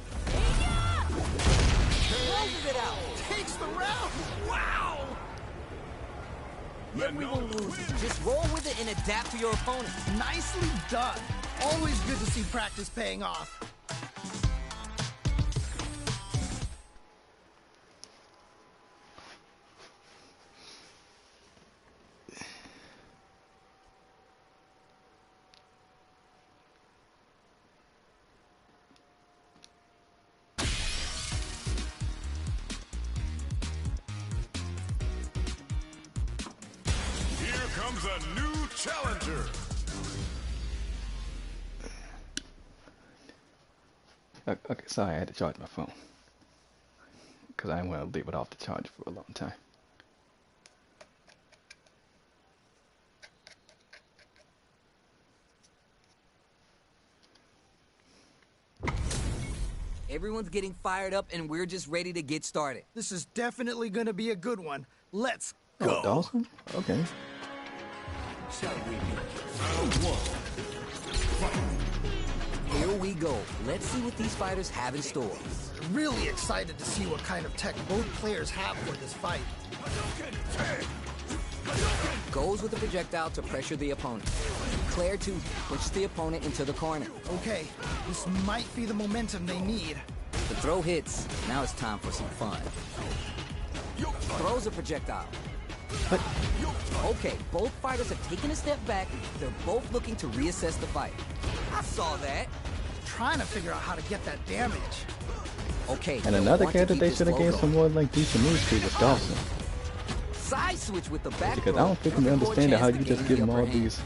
Closes it out. Takes the round. Wow. Everyone loses. Just roll with it and adapt to your opponent. Nicely done. Always good to see practice paying off. Here comes a new challenger. Okay, sorry, I had to charge my phone. Because I didn't want to leave it off the charge for a long time. Everyone's getting fired up and we're just ready to get started. This is definitely going to be a good one. Let's Oh, go. Dawson? Okay. Here we go. Let's see what these fighters have in store. Really excited to see what kind of tech both players have for this fight. Goes with the projectile to pressure the opponent. Claire 2 pushes the opponent into the corner. Okay, this might be the momentum they need. The throw hits. Now it's time for some fun. Throws a projectile. Okay, both fighters have taken a step back. They're both looking to reassess the fight. I saw that. Trying to figure out how to get that damage. Okay. And they'll another want to character keep they this should have low gave going. some more like decent moves to was Dawson. Side switch with the back Because I throw. don't think we Looking for a understand how chance you to just gain give the him all upper hand. these.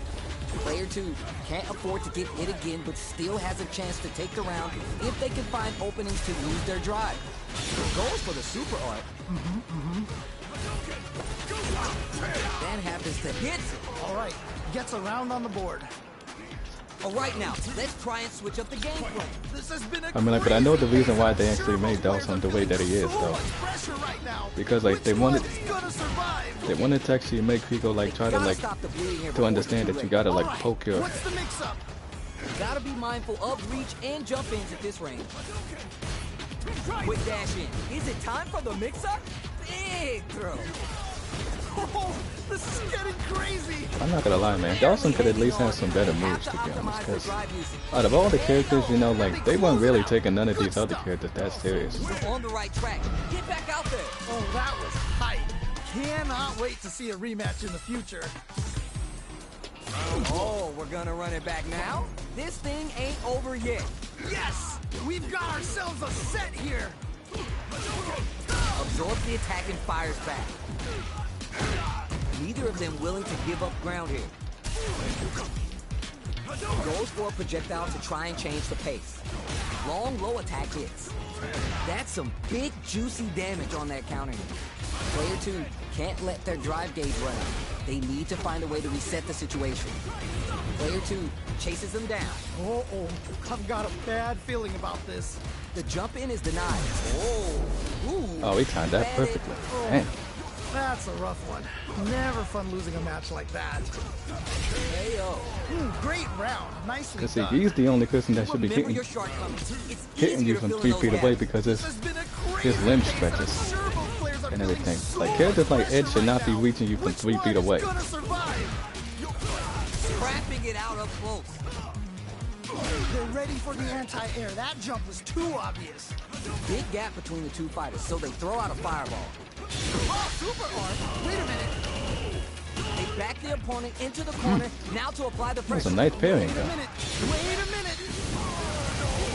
Player 2 can't afford to get hit again, but still has a chance to take the round if they can find openings to use their drive. Goes for the super art. Then happens to hit. All right, gets a round on the board. All right, now let's try and switch up the game plan. This has been a I mean, like, but I know the crazy reason why they match. actually made Several Dawson the players way are that he is, so though. much pressure right now. Because, like, Which they wanted- one's gonna survive? They wanted to actually make people like try to Gotta like stop the bleeding here to before understand it's that too you gotta All like right, poke your. What's the mix-up? late. Gotta be mindful of reach and jump ins at this range. Quick dash in. Is it time for the mix-up? Big throw. Oh, this is getting crazy. I'm not gonna lie, man. Dawson could at least have some better moves, to be honest. Because out of all the characters, you know, like they weren't really taking none of these other characters that serious. We're on the right track. Get back out there. Oh, that was hype. Cannot wait to see a rematch in the future. Oh, we're gonna run it back now? This thing ain't over yet. Yes, we've got ourselves a set here. Absorbs the attack and fires back. Neither of them willing to give up ground here. Goes for a projectile to try and change the pace. Long, low attack hits. That's some big, juicy damage on that counter hit. Player 2 can't let their drive gauge run out. They need to find a way to reset the situation. Player 2 chases them down. Uh-oh, I've got a bad feeling about this. The jump in is denied. Oh, ooh. Oh, he timed that Bad perfectly. Oh, Man, that's a rough one. Never fun losing a match like that. KO. Great round. Nicely cause see, done. he's the only person that should be Remember hitting your shortcomings. It's hitting easier you to from fill in 3 those feet away gaps. because This his has been a great his limb phase. stretches Sure, both players are and feeling everything. so Like characters like much Ed should pressure not right be now. reaching you from Which 3 one feet is away. gonna survive? Trapping it out up close. They're ready for the anti-air. That jump was too obvious. Big gap between the two fighters, so they throw out a fireball. Oh, super arm. Wait a minute. They back the opponent into the corner, now to apply the That was pressure. a nice pairing, Wait a though. minute. Wait a minute.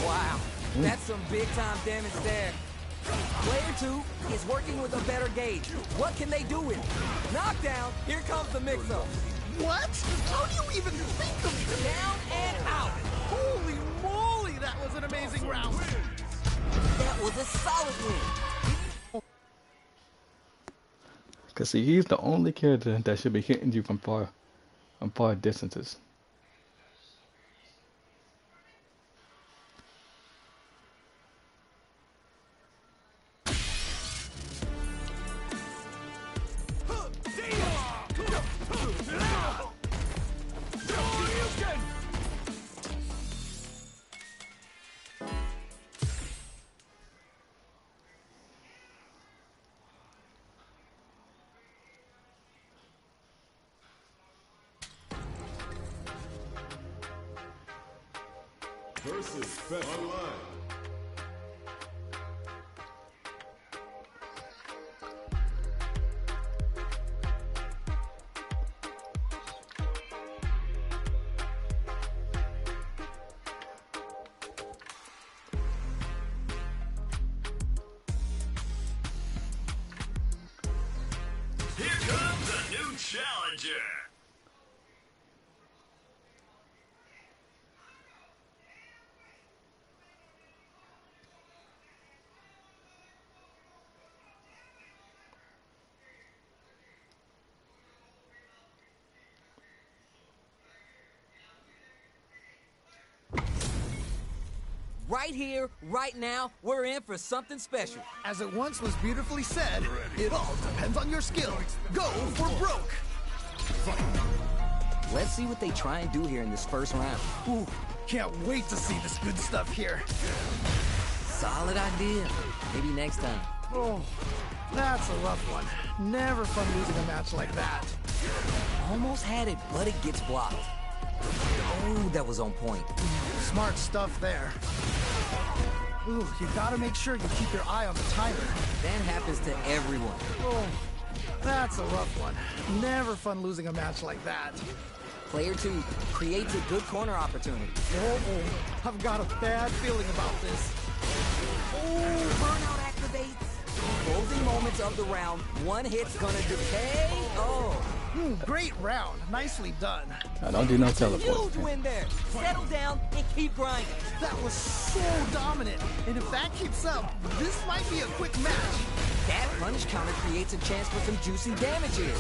Wow, that's some big time damage there. Player 2 is working with a better gauge. What can they do with it? Knockdown, here comes the mix-up. What? How do you even think of this? Down and out. Holy moly, that was an amazing round. That was a solid win. Cause see, he's the only character that should be hitting you from far distances. versus Fett Online. Here comes a new challenger. Right here, right now, we're in for something special. As it once was beautifully said, it all depends on your skill. Go for broke. Let's see what they try and do here in this first round. Ooh, can't wait to see this good stuff here. Solid idea. Maybe next time. Oh, that's a rough one. Never fun losing a match like that. Almost had it, but it gets blocked. Oh, that was on point. Smart stuff there. Ooh, you gotta make sure you keep your eye on the timer. That happens to everyone. Oh, that's a rough one. Never fun losing a match like that. Player 2 creates a good corner opportunity. Oh, I've got a bad feeling about this. Oh, burnout activates. Closing moments of the round. One hit's gonna decay. Oh. Great round. Nicely done. I don't do no teleport. Huge win there. Settle down and keep grinding. That was so dominant. And if that keeps up, this might be a quick match. That punish counter creates a chance for some juicy damage here.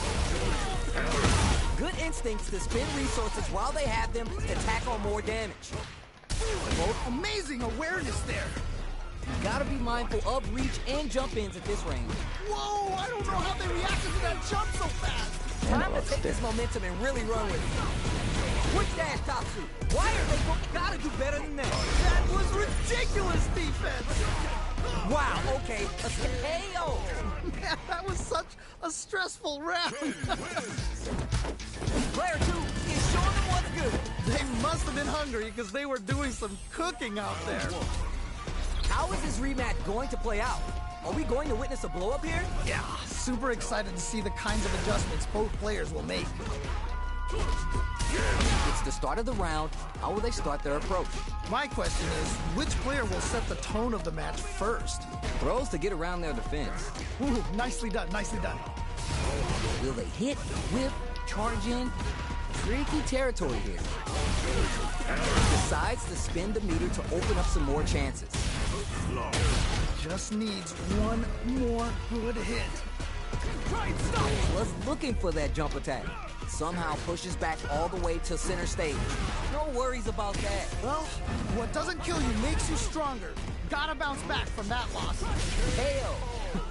Good instincts to spend resources while they have them to tack on more damage. Both amazing awareness there. Gotta be mindful of reach and jump ins at this range. Whoa, I don't know how they reacted to that jump so fast. Time to take this momentum and really run with it. Quick dash, Tatsu. Why are they gotta do better than that? That was ridiculous defense. Wow, okay, a KO. Man, that was such a stressful round. Player 2 is showing them what's good. They must have been hungry because they were doing some cooking out there. How is this rematch going to play out? Are we going to witness a blow-up here? Yeah, super excited to see the kinds of adjustments both players will make. It's the start of the round. How will they start their approach? My question is, which player will set the tone of the match first? Throws to get around their defense. Ooh, nicely done, nicely done. Will they hit, whip, charge in? Tricky territory here. Decides to spin the meter to open up some more chances. Just needs one more good hit. Was looking for that jump attack. Somehow pushes back all the way to center stage. No worries about that. Well, what doesn't kill you makes you stronger. Gotta bounce back from that loss. KO.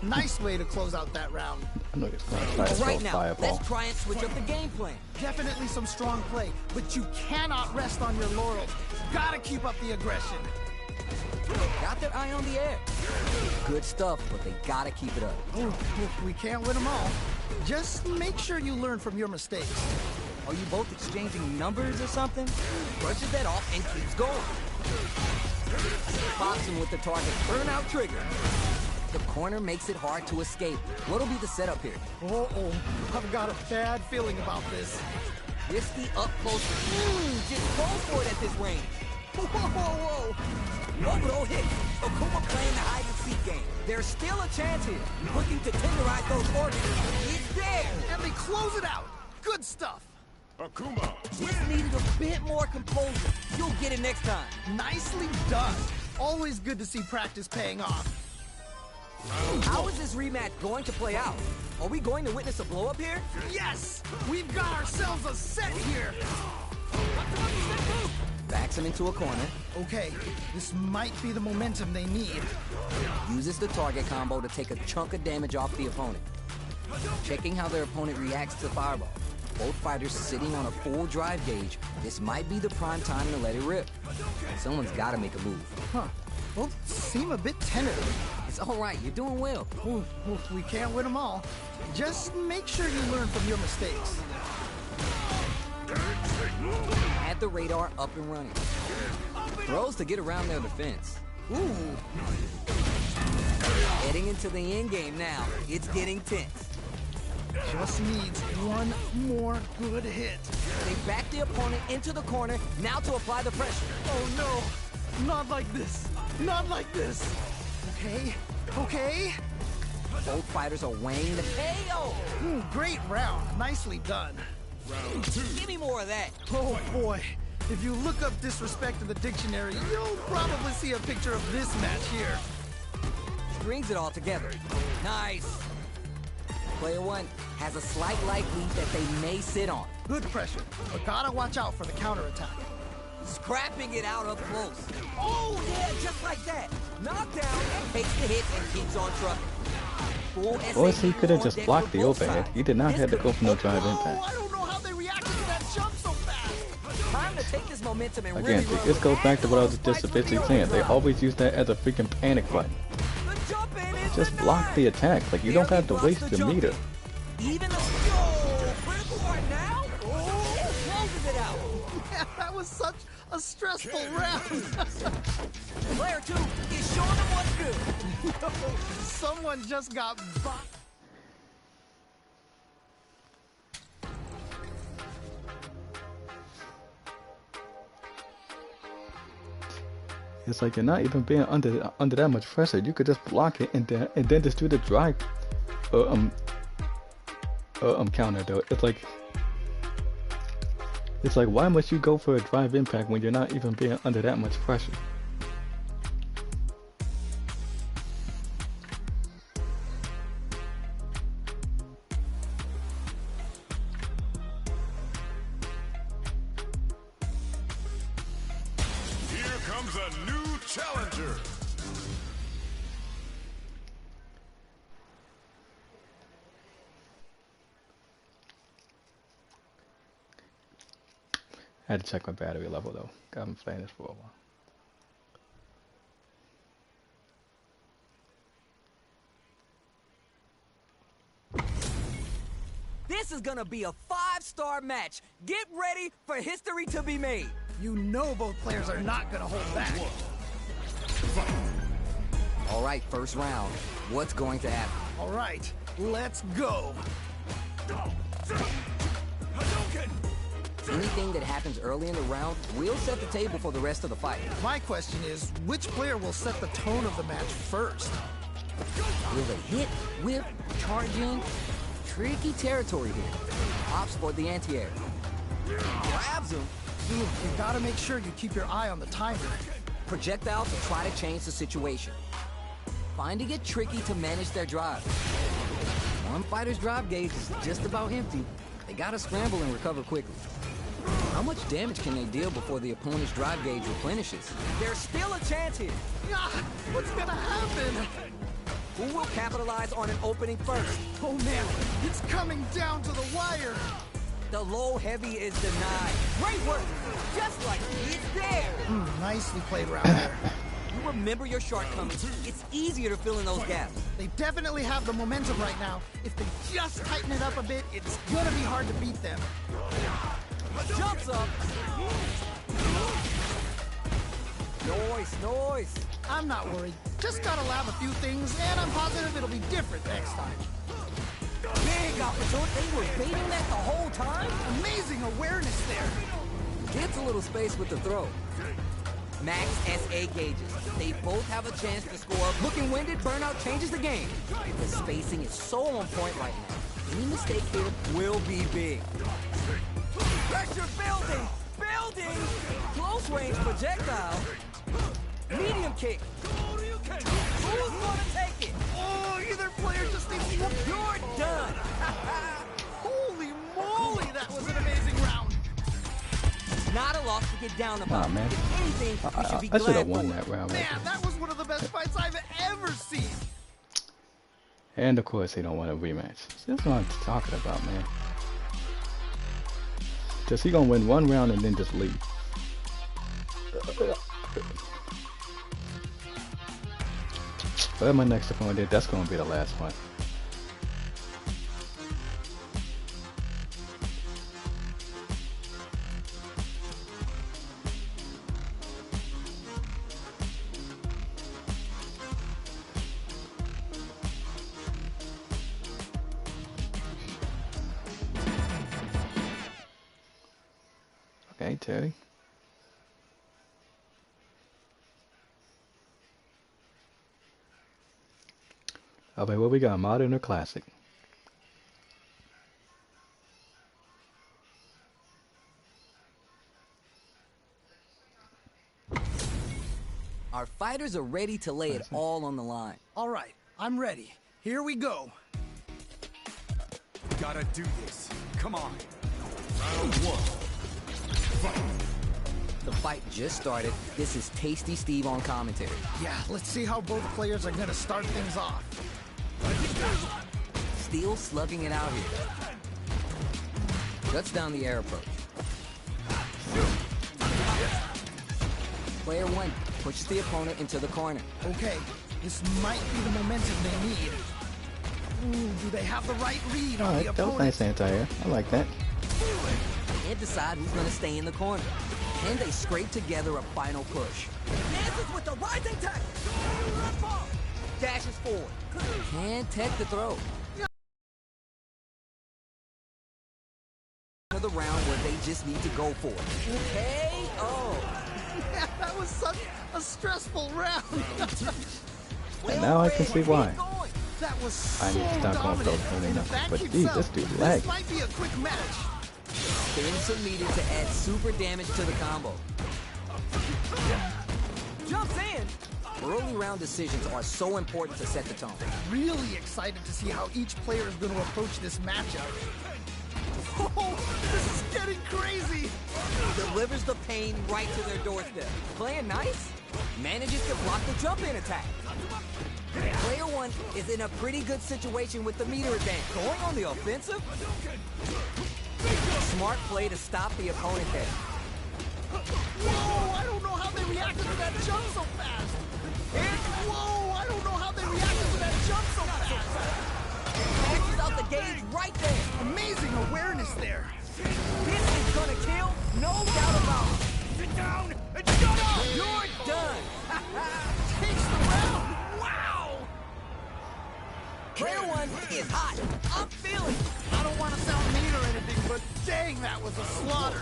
Nice way to close out that round. I know it's gonna try to Right throw now, fireball. let's try and switch up the game plan. Definitely some strong play, but you cannot rest on your laurels. Gotta keep up the aggression. Got their eye on the air. Good stuff, but they gotta keep it up. Ooh, we can't win them all. Just make sure you learn from your mistakes. Are you both exchanging numbers or something? Brushes that off and keeps going. Pops him with the target burnout trigger. The corner makes it hard to escape. What'll be the setup here? Uh-oh, I've got a bad feeling about this. Risky up close. Just go for it at this range. Whoa, whoa, whoa. Orbital hit. Akuma playing the hide-and-seek game. There's still a chance here. Looking to tenderize those organs. It's there. And they close it out. Good stuff. Akuma, Just needed a bit more composure. You'll get it next time. Nicely done. Always good to see practice paying off. How is this rematch going to play out? Are we going to witness a blow-up here? Yes! We've got ourselves a set here! Backs him into a corner. Okay, this might be the momentum they need. Uses the target combo to take a chunk of damage off the opponent. Checking how their opponent reacts to Fireball. Both fighters sitting on a full drive gauge. This might be the prime time to let it rip. Someone's got to make a move. Huh. Both seem a bit tentative. It's all right. You're doing well. Ooh, we can't win them all. Just make sure you learn from your mistakes. Had the radar up and running. Throws to get around their defense. Ooh. Heading into the end game now. It's getting tense. Just needs one more good hit. They back the opponent into the corner, now to apply the pressure. Oh no, not like this. Not like this. Okay, okay. Both fighters are weighing the KO. Great round. Nicely done. Give me more of that. Oh boy. If you look up disrespect in the dictionary, you'll probably see a picture of this match here. Strings it all together. Nice. Player one has a slight light lead that they may sit on. Good pressure, but gotta watch out for the counterattack. Scrapping it out up close. Oh, yeah, just like that. Knockdown, takes the hit and keeps on trucking. Or he could have just blocked the overhead. He did not have to go for no drive Oh, impact. I don't know how they reacted to that jump so fast. Time to take this momentum and Again, really run this with goes back to what I was action just fights with basically the saying. They overdrive. always use that as a freaking panic button. The jump in is Just block denied. the attack. Like, you don't have to Barely waste blocks the jump meter. in. Even the critical part now. Oh, closes it out. Yeah, that was such a stressful round. Player two is showing them what's good. Someone just got bopped. It's like you're not even being under that much pressure. You could just block it and then just do the drive counter though. It's like why must you go for a drive impact when you're not even being under that much pressure? Here comes a new challenger. I had to check my battery level though. I've been playing this for a while. This is gonna be a 5-star match. Get ready for history to be made. You know both players are not gonna hold back. All right, first round. What's going to happen? All right, let's go. Anything that happens early in the round will set the table for the rest of the fight. My question is, which player will set the tone of the match first? Will they hit, whip, charge in? Tricky territory here. Opts for the anti-air. Grabs him. You gotta make sure you keep your eye on the timer. Projectile to try to change the situation. Finding it tricky to manage their drive. One fighter's drive gauge is just about empty. They gotta scramble and recover quickly. How much damage can they deal before the opponent's drive gauge replenishes? There's still a chance here. Ah, what's gonna happen? Who will capitalize on an opening first? Oh man, it's coming down to the wire. The low heavy is denied. Great work. Just like it's there. Nicely played round there. You remember your shortcomings. It's easier to fill in those gaps. They definitely have the momentum right now. If they just tighten it up a bit, it's gonna be hard to beat them. Jumps up. Noise. I'm not worried. Just gotta lab a few things, and I'm positive it'll be different next time. Big opportunity. They were baiting that the whole time. Amazing awareness there. Gets a little space with the throw. Max SA gauges. They both have a chance to score. Looking winded, burnout changes the game. The spacing is so on point right now. Any mistake here will be big. Pressure building! Close range projectile. Medium kick. Who's gonna take it? Oh, either player just needs to... You're done. Holy moly, that was an amazing round. Not a loss to get down about. Nah, man. If anything, we should be I should glad have won for. that round right Man, there. that was one of the best fights I've ever seen. And of course, they don't want a rematch. That's what I'm talking about, man. Just he gonna win one round and then just leave. But my next opponent, that's gonna be the last one. Okay, Terry. Okay, what we got? Modern or classic? Our fighters are ready to lay it all on the line. All right, I'm ready. Here we go. Gotta do this. Come on. Round one. The fight just started. This is Tasty Steve on commentary. Yeah, let's see how both players are gonna start things off. Steel slugging it out here. Cuts down the air approach. Player one pushes the opponent into the corner. Okay, this might be the momentum they need. Ooh, do they have the right read on the Alright, that was opponent? nice anti-air. I like that. They can't decide who's gonna stay in the corner. Can they scrape together a final push? Dances with the rising tackle. Dashes forward. Can't tech the throw. Another round where they just need to go for it. KO. Yeah, that was such a stressful round. And now I can see why. That was so I need to stop going dominant. for And enough. if that But keeps geez, up, this dude this lagged. might be a quick match. Spend some meter to add super damage to the combo. Jumps in. Early round decisions are so important to set the tone. Really excited to see how each player is going to approach this matchup. Oh, this is getting crazy. Delivers the pain right to their doorstep. Playing nice. Manages to block the jump-in attack. Player one is in a pretty good situation with the meter advantage. Going on the offensive? Smart play to stop the opponent there. Whoa, I don't know how they reacted to that jump so fast. Whoa, I don't know how they reacted to that jump so fast. Maxes out the gauge right there. Amazing awareness there. This is gonna kill, no doubt about it. Sit down and shut up! You're done. Takes the round. Wow. Player one is hot. I'm feeling it. I don't want to sound mean or anything, but dang, that was a slaughter.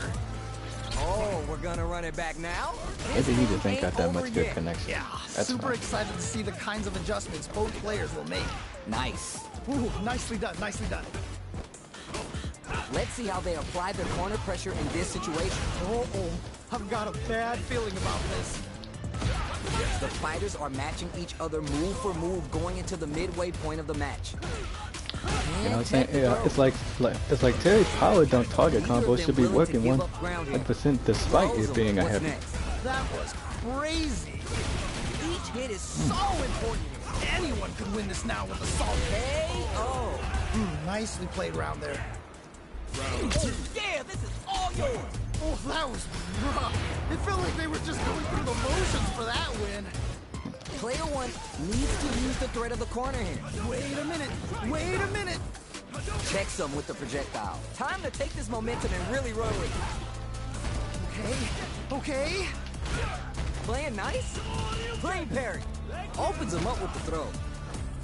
Oh, we're gonna run it back now? Maybe he just ain't Ain't got that over much good yet. connection. Yeah, That's super fine. excited to see the kinds of adjustments both players will make. Nice. Ooh, nicely done, nicely done. Let's see how they apply their corner pressure in this situation. Uh-oh, I've got a bad feeling about this. The fighters are matching each other move for move going into the midway point of the match. You know what I'm saying? Yeah, it's like Terry's power dunk target combo should be working 100% despite it being a What's heavy. next? That was crazy. Each hit is so important. Anyone could win this now with a solid. KO. Nicely played round there. Round two. Yeah, this is all yours. Oh, that was rough. It felt like they were just going through the motions for that win. Player one needs to use the threat of the corner here. Wait a minute. Wait a minute. Checks them with the projectile. Time to take this momentum and really run with it. Okay. Okay. Playing nice? Playing parry. Opens him up with the throw.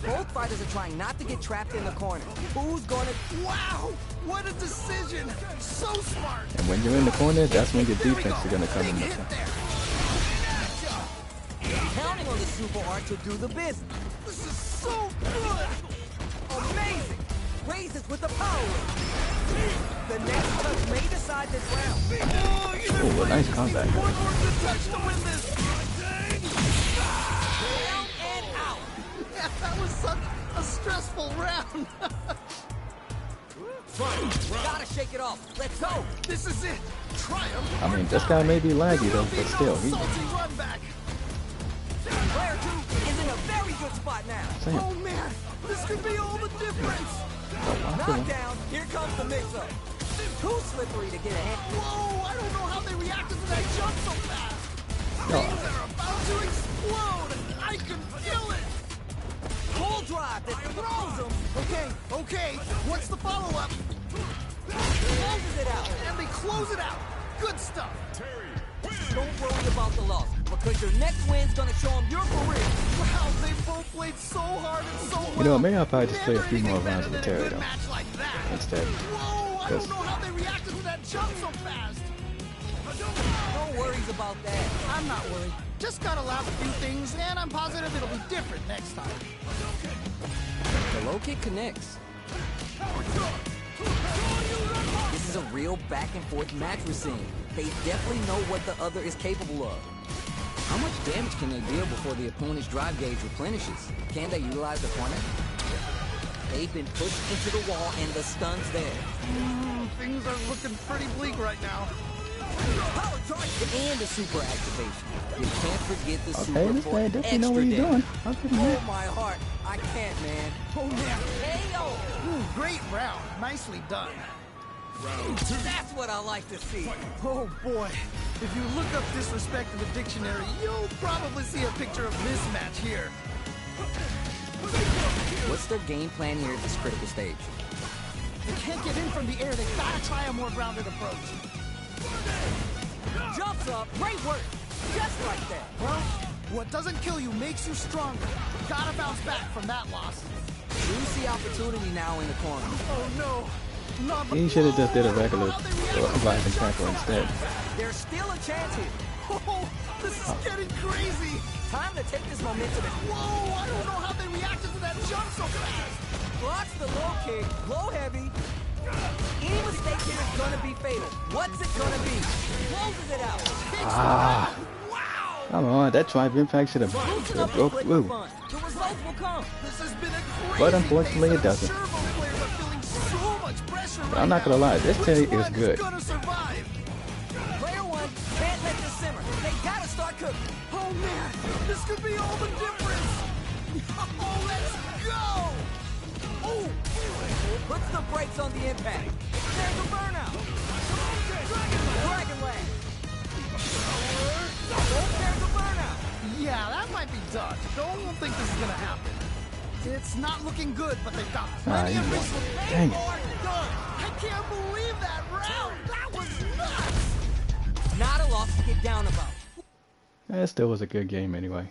Both fighters are trying not to get trapped in the corner. Who's gonna... Wow. What a decision. So smart. And when you're in the corner, that's when your There we defense go. is gonna come Big in. hit there. Counting on the super art to do the business. This is so good. Amazing! Raises with the power. The next touch may decide this round. Oh, either Ooh, way, nice just combat. needs one more good touch to win this. Down and out. Yeah, that was such a stressful round. Gotta shake it off. Let's go. This is it. Triumph. I mean, this guy may be laggy though, but still, he. Salty run back. Player two is in a very good spot now. Damn. Oh man, this could be all the difference. Knockdown. Here comes the mix-up. Too slippery to get ahead. Whoa, I don't know how they reacted to that jump so fast. No. Things are about to explode. I can feel it. Full drive that throws him. Okay. What's the follow-up? Closes it out. And they close it out. Good stuff. Terry, win! Don't worry about the loss, because your next win's gonna show them you're for real. Wow, they both played so hard and so well. You know, maybe I'll probably just play a Never few more anything rounds better with than a Terry good though, match like that. instead. Whoa, I Yes. don't know how they reacted to that jump so fast. No worries about that. I'm not worried. Just gotta lab a few things, and I'm positive it'll be different next time. The low kick connects. This is a real back and forth match we're seeing. They definitely know what the other is capable of. How much damage can they deal before the opponent's drive gauge replenishes? Can they utilize the corner? They've been pushed into the wall and the stun's there. Things are looking pretty bleak right now. Power charge and the super activation. You can't forget the Okay, super this for guy definitely extra know what he's damage. doing. I'll give him Oh that. my heart, I can't, man. Oh man. KO! Great round. Nicely done. That's what I like to see. Oh boy. If you look up disrespect in the dictionary, you'll probably see a picture of mismatch here. What's their game plan here at this critical stage? They can't get in from the air. They gotta try a more grounded approach. Jumps up, great work. Just like that. Well, what doesn't kill you makes you stronger. Gotta bounce back from that loss. Juicy opportunity now in the corner. Oh no. Not He should have just did a regular How they react rising to the tackle jump instead. There's still a chance here. Oh, this is getting crazy. Time to take this momentum and Whoa, I don't know how they reacted to that jump so fast. blocks the low kick, low heavy. Any mistake here is gonna be fatal. What's it gonna be? Closes it out. Ah, come on, that drive impact should have Loosen up and broke click through. the fun. The results will come. This has been a crazy But unfortunately, pace, it doesn't. and I'm sure both players are feeling so much pressure But right I'm not gonna now. lie, this Which Teddy is one good. gonna survive? Player one can't let this simmer. They gotta start cooking. Oh man, this could be all the difference. Oh, let's go! Oh, Puts the brakes on the impact. There's a burnout. Dragon leg. There's a burnout. yeah, that might be done. Don't think this is gonna happen. It's not looking good, but they've got plenty of you won. resources. Dang They it. are done. I can't believe that round. That was nuts. Not a loss to get down about. That still was a good game anyway.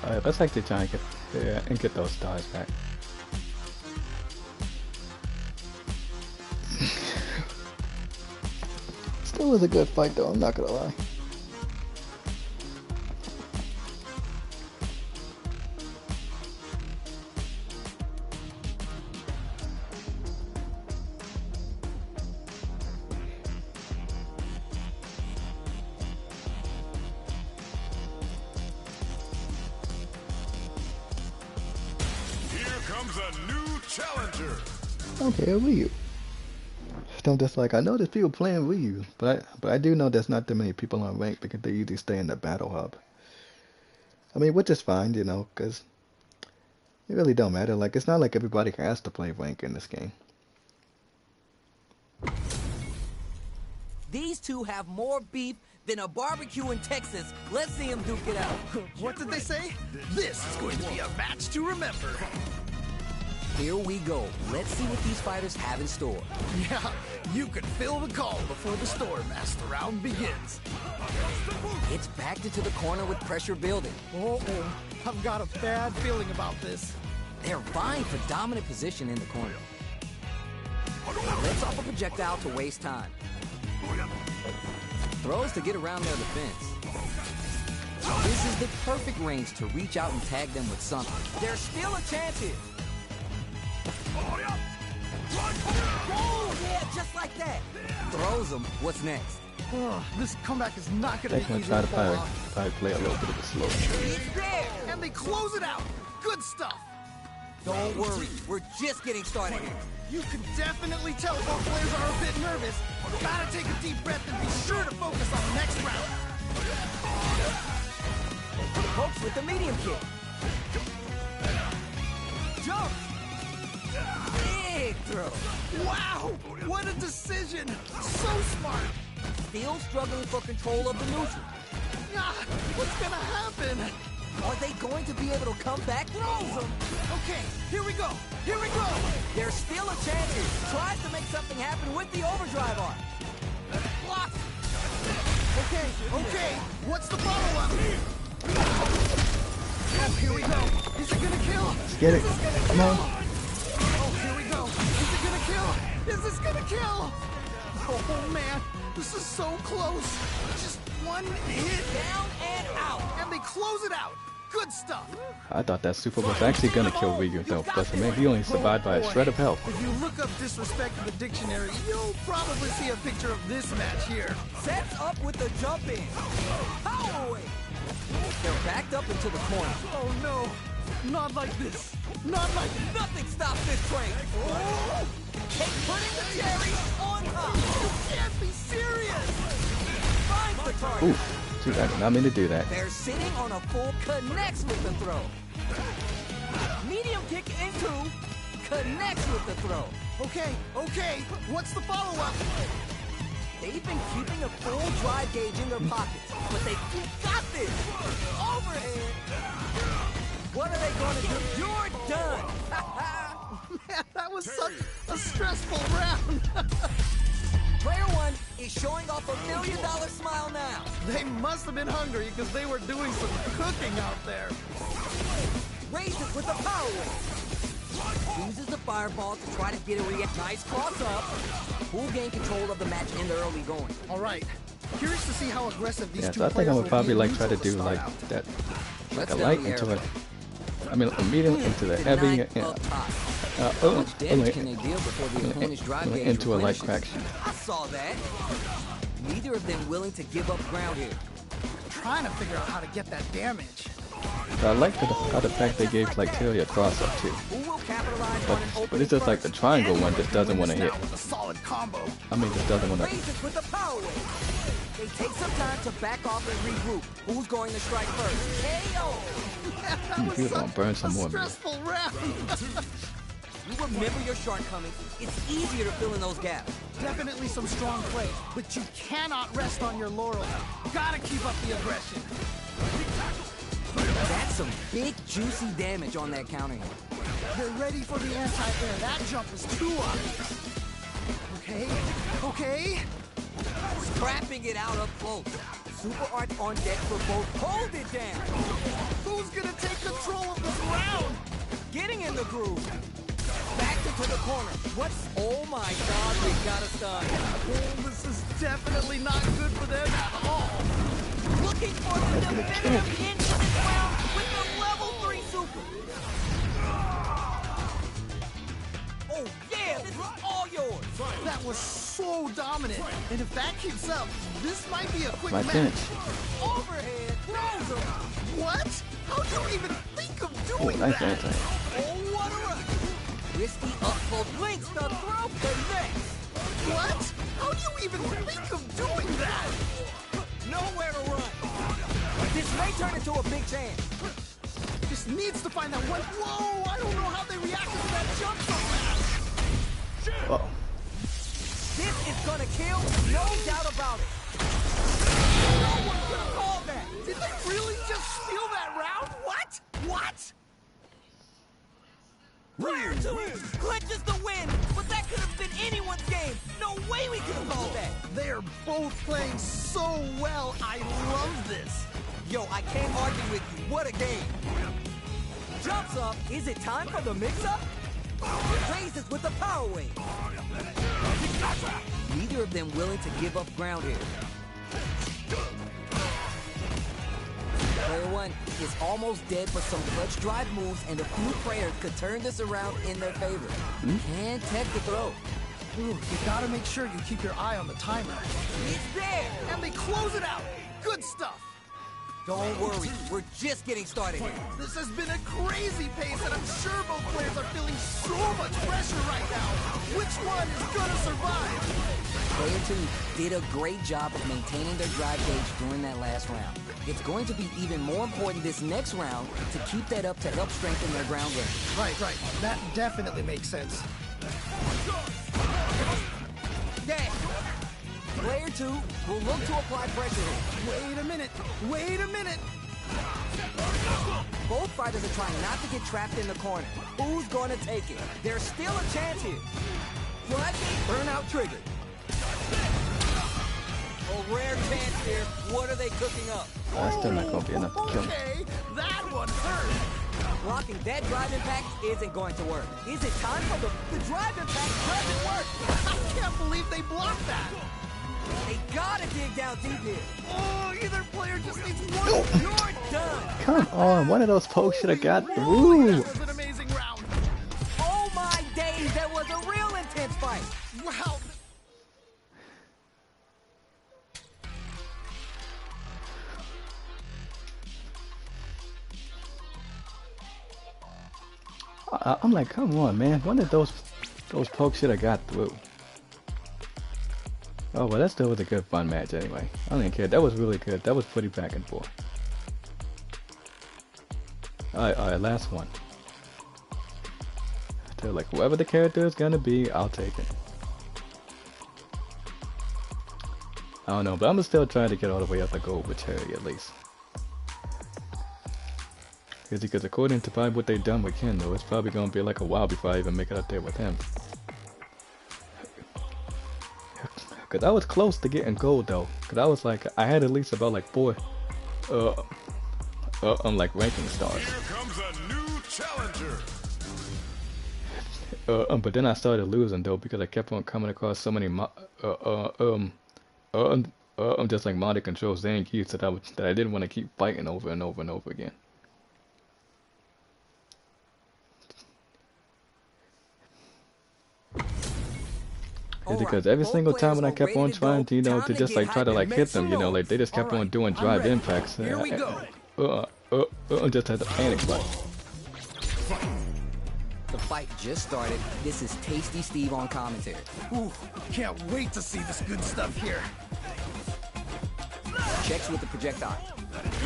Alright, let's actually try and get those stars back. Still was a good fight though, I'm not gonna lie. Here comes a new challenger. Okay, Wii U. I'm just like, I know there's people playing Wii U, but I do know there's not that many people on rank because they usually stay in the battle hub. I mean, which is fine, you know, because it really don't matter. Like, it's not like everybody has to play rank in this game. These two have more beef than a barbecue in Texas. Let's see them duke it out. What did they say? This is going to be a match to remember. Here we go. Let's see what these fighters have in store. Yeah, you can feel the call before the storm as the round begins. It's backed into the corner with pressure building. Uh-oh, I've got a bad feeling about this. They're vying for dominant position in the corner. Let's off a projectile to waste time. Throws to get around their defense. This is the perfect range to reach out and tag them with something. There's still a chance here. Oh, yeah, just like that. Throws them. What's next? This comeback is not going They're to be gonna easy try to to pull off. probably play a little bit of a slow. It's there. And they close it out. Good stuff. Don't worry. We're just getting started here. You can definitely tell both players are a bit nervous. Gotta take a deep breath and be sure to focus on the next round. Pokes with the medium kick. Jump. Big throw. Wow, what a decision. So smart. Still struggling for control of the neutral. Ah, what's gonna happen? Are they going to be able to come back? Throws them. Okay, here we go. Here we go. There's still a chance here. Tries to make something happen with the overdrive arm. Blocks. Okay, what's the follow-up? Oh, here we go. Is it gonna kill? Let's get it. Come on. Oh, here we go. Is it gonna kill? Is this gonna kill? Oh man, this is so close. Just one hit Down and out. and they close it out. Good stuff. I thought that super was actually gonna kill Ryu though, but man, he only survived by a shred of health. If you look up disrespect in the dictionary, you'll probably see a picture of this match here. Sets up with the jump in. Power away. They're backed up into the corner. Oh no, not like this. Not like this. Nothing stops this train. Oh, Hey, putting the cherry on top. you can't be serious. Finds the target. Ooh, shoot, I did not mean to do that. They're sitting on a full, connects with the throw. Medium kick into, connects with the throw. Okay, okay, what's the follow-up? They've been keeping a full drive gauge in their pockets, but they got this. Overhead. What are they going to do? You're done. Man, that was such a stressful round. Player one is showing off $1 million smile now. They must have been hungry because they were doing some cooking out there. Raises with the power wave. Uses the fireball to try to get a react. Nice cross up. Who gain control of the match in the early going. All right, curious to see how aggressive these Yeah, two so I think players I will would probably be like try to neutral do start like out. that, like Let's a down light the into arrow. a, I mean a medium into the heavy, Tonight up top. oh, How much damage can they deal before the opponent's drive gauge into a light replenishes? crack. I saw that. Neither of them willing to give up ground here. Trying to figure out how to get that damage. I like how the fact they gave like Terry a cross up too. Who will capitalize on an But opening it's just like the first? triangle one just doesn't want to hit. Now with a solid combo. I mean, just doesn't want to. Raises with the power wave. They take some time to back off and regroup. Who's going to strike first? KO. That was He was gonna such burn some a more, man. stressful round. You remember your shortcomings. It's easier to fill in those gaps. Definitely some strong play, but you cannot rest on your laurels. Gotta keep up the aggression. That's some big, juicy damage on that counter hit. They're ready for the anti-air. That jump is too obvious. Okay, okay. Scrapping it out up close. Super Art on deck for both. Hold it down. Who's gonna take control of this round? Getting in the groove. Back into the corner. What's... Oh my God, we got a stun. Oh, this is definitely not good for them at all. Looking for the definitive end to this round with the level 3 super. Oh yeah, this is all yours. That was so dominant. And if that keeps up, this might be a quick My match. finish. Overhead throws him. What? How do you even think of Oh, doing nice that? anti. Oh, what a rush. Risky up close. Links the throw. Connects. What? How do you even think of doing that? Nowhere to run. This may turn into a big chance. Just needs to find that one. Whoa, I don't know how they reacted to that jump so fast. Oh, This is gonna kill, no doubt about it. No one could have called that. Did they really just steal that round? What? What? Prior to it, clinches the win, but that could have been anyone's game. No way we could have called that. They're both playing so well. I love this. Yo, I can't argue with you. What a game. Jumps up. Is it time for the mix-up? Raises with the power wave. Neither of them willing to give up ground here. Player one is almost dead, but some clutch drive moves and a few prayers could turn this around in their favor. Can't tech the throw. Ooh, you gotta make sure you keep your eye on the timer. It's there. And they close it out. Good stuff. Don't worry, we're just getting started here. This has been a crazy pace, and I'm sure both players are feeling so much pressure right now. Which one is gonna survive? Player 2 did a great job of maintaining their drive gauge during that last round. It's going to be even more important this next round to keep that up to help strengthen their ground game. Right. That definitely makes sense. Yeah. Player 2 will look to apply pressure here. Wait a minute. Both fighters are trying not to get trapped in the corner. Who's going to take it? There's still a chance here. What? Burnout triggered. A rare chance here. What are they cooking up? That's still not gonna be enough to kill me. Okay, that one hurt. Blocking that drive impact isn't going to work. Is it time for the drive impact doesn't work? I can't believe they blocked that. They gotta dig down deep here. Oh, either player just needs one. You're done. Come on, one of those pokes should have got. Holy moly, Ooh. that was an amazing round. Oh my days, that was a real intense fight. Wow. I'm like, come on, man. One of those pokes should have got through. Oh, well, that still was a good, fun match anyway. I don't even care. That was really good. That was pretty back and forth. All right, last one. They're like, whoever the character is gonna be, I'll take it. I don't know, but I'm still trying to get all the way up to gold with Cherry at least. Because according to probably what they've done with Ken, though, it's probably gonna be like a while before I even make it up there with him. Cause I was close to getting gold though. Cause I was like, I had at least about like 4, like ranking stars. Here comes a new challenger. But then I started losing though because I kept on coming across so many just like modded controls they ain't used that I didn't want to keep fighting over and over and over again. It's because every single time when I kept on trying to, to just like try to like hit them, like they just kept on doing drive impacts. Here we go. Just had to panic button. The fight just started. This is Tasty Steve on commentary. Ooh, can't wait to see this good stuff here. Checks with the projectile.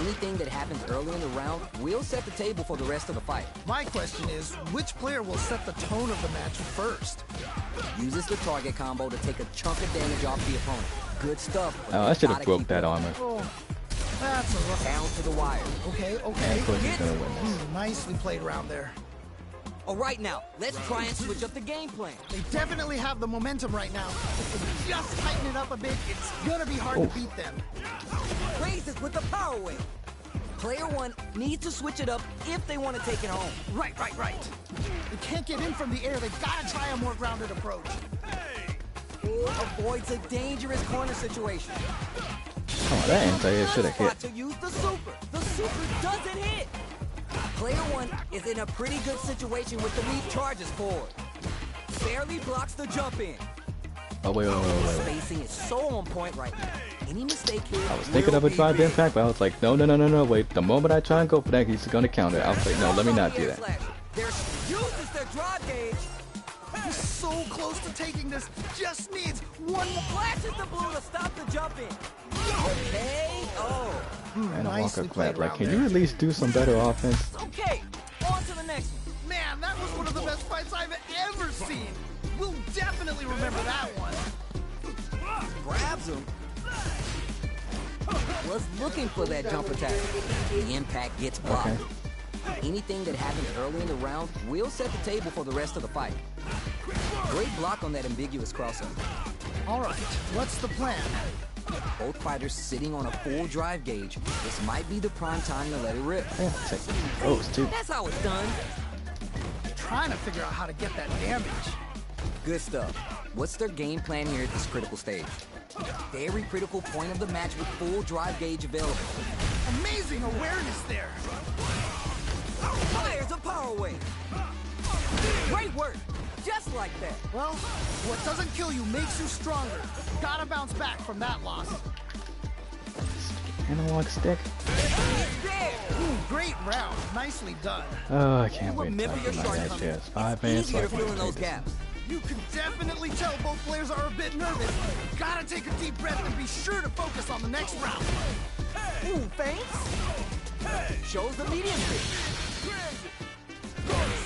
Anything that happens early in the round will set the table for the rest of the fight. My question is, which player will set the tone of the match first? Uses the target combo to take a chunk of damage off the opponent. Good stuff. Oh, I should have broke that armor. Oh, that's a rough. Down to the wire. Okay. Of course he's gonna win this. Nicely played around there. All right, now, let's try and switch up the game plan. They definitely have the momentum right now. If they just tighten it up a bit, it's gonna be hard to beat them. Raises with the power wave. Player one needs to switch it up if they want to take it home. Right. They can't get in from the air. They gotta try a more grounded approach. Avoids a dangerous corner situation. Oh, that anti-air should have hit. To use the super. The super doesn't hit. Player one is in a pretty good situation with the lead charges forward. Barely blocks the jump in. Oh, wait. Spacing is so on point right now. Any mistake here. I was thinking of a drive impact, but I was like, no, wait. The moment I try and go for that, he's gonna counter it. I was like, no, let me not do that. Uses their drive gauge. He's so close to taking this. Just needs one more. Flashes the blue to stop the jump in. Okay. Oh. And a Walker Nicely clap. played Like, around can there. you at least do some better offense? Okay. On to the next one. Man, that was one of the best fights I've ever seen. We'll definitely remember that one. Grabs him. Was looking for that jump attack. The impact gets blocked. Okay. Anything that happens early in the round will set the table for the rest of the fight. Great block on that ambiguous crossover. All right, what's the plan? Both fighters sitting on a full drive gauge. This might be the prime time to let it rip. Yeah, take those too. That's how it's done. Trying to figure out how to get that damage. Good stuff. What's their game plan here at this critical stage? Very critical point of the match with full drive gauge available. Amazing awareness there. Fires a power wave. Great work. Just like that. Well, what doesn't kill you makes you stronger. Gotta bounce back from that loss. Analog stick. There. Ooh, great round. Nicely done. Oh, I can't wait Remember to your my match. shortcomings. Yes, 5 minutes Easier to left. fill in those gaps. You can definitely tell both players are a bit nervous. Gotta take a deep breath and be sure to focus on the next round. Ooh, feints. Shows the medium kick.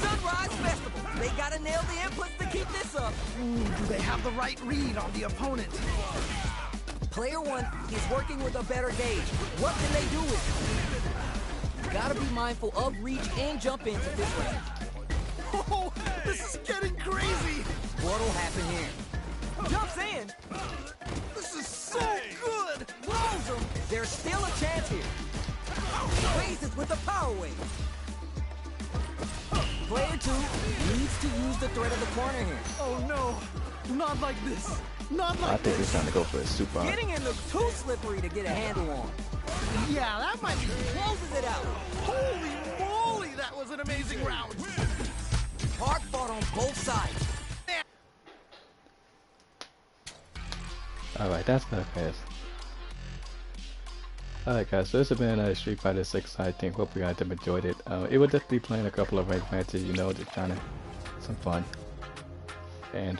Sunrise Festival. They gotta nail the inputs to keep this up. Ooh, do they have the right read on the opponent? Player one is working with a better gauge. What can they do with it? Gotta be mindful of reach and jump ins at this range. Oh, this is getting crazy. What'll happen here? Jumps in. This is so good. Raises with the power wave. Player 2 needs to use the threat of the corner here. Oh no, not like this. Not I like think he's this. trying to go for a super art. Getting in looks too slippery to get a handle on. Yeah, that might be. Closes it out. Holy moly, that was an amazing round. Hard fought on both sides. Alright, that's that, guys. Alright guys, so this has been Street Fighter 6. I think, hope you guys have enjoyed it. It will just be playing a couple of ranked matches, you know, just trying to some fun. And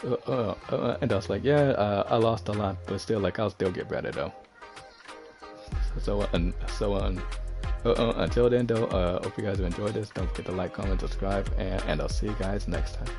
and I was like, yeah, I lost a lot, but still, like, I'll still get better though. So until then though, hope you guys have enjoyed this. Don't forget to like, comment, subscribe, and I'll see you guys next time.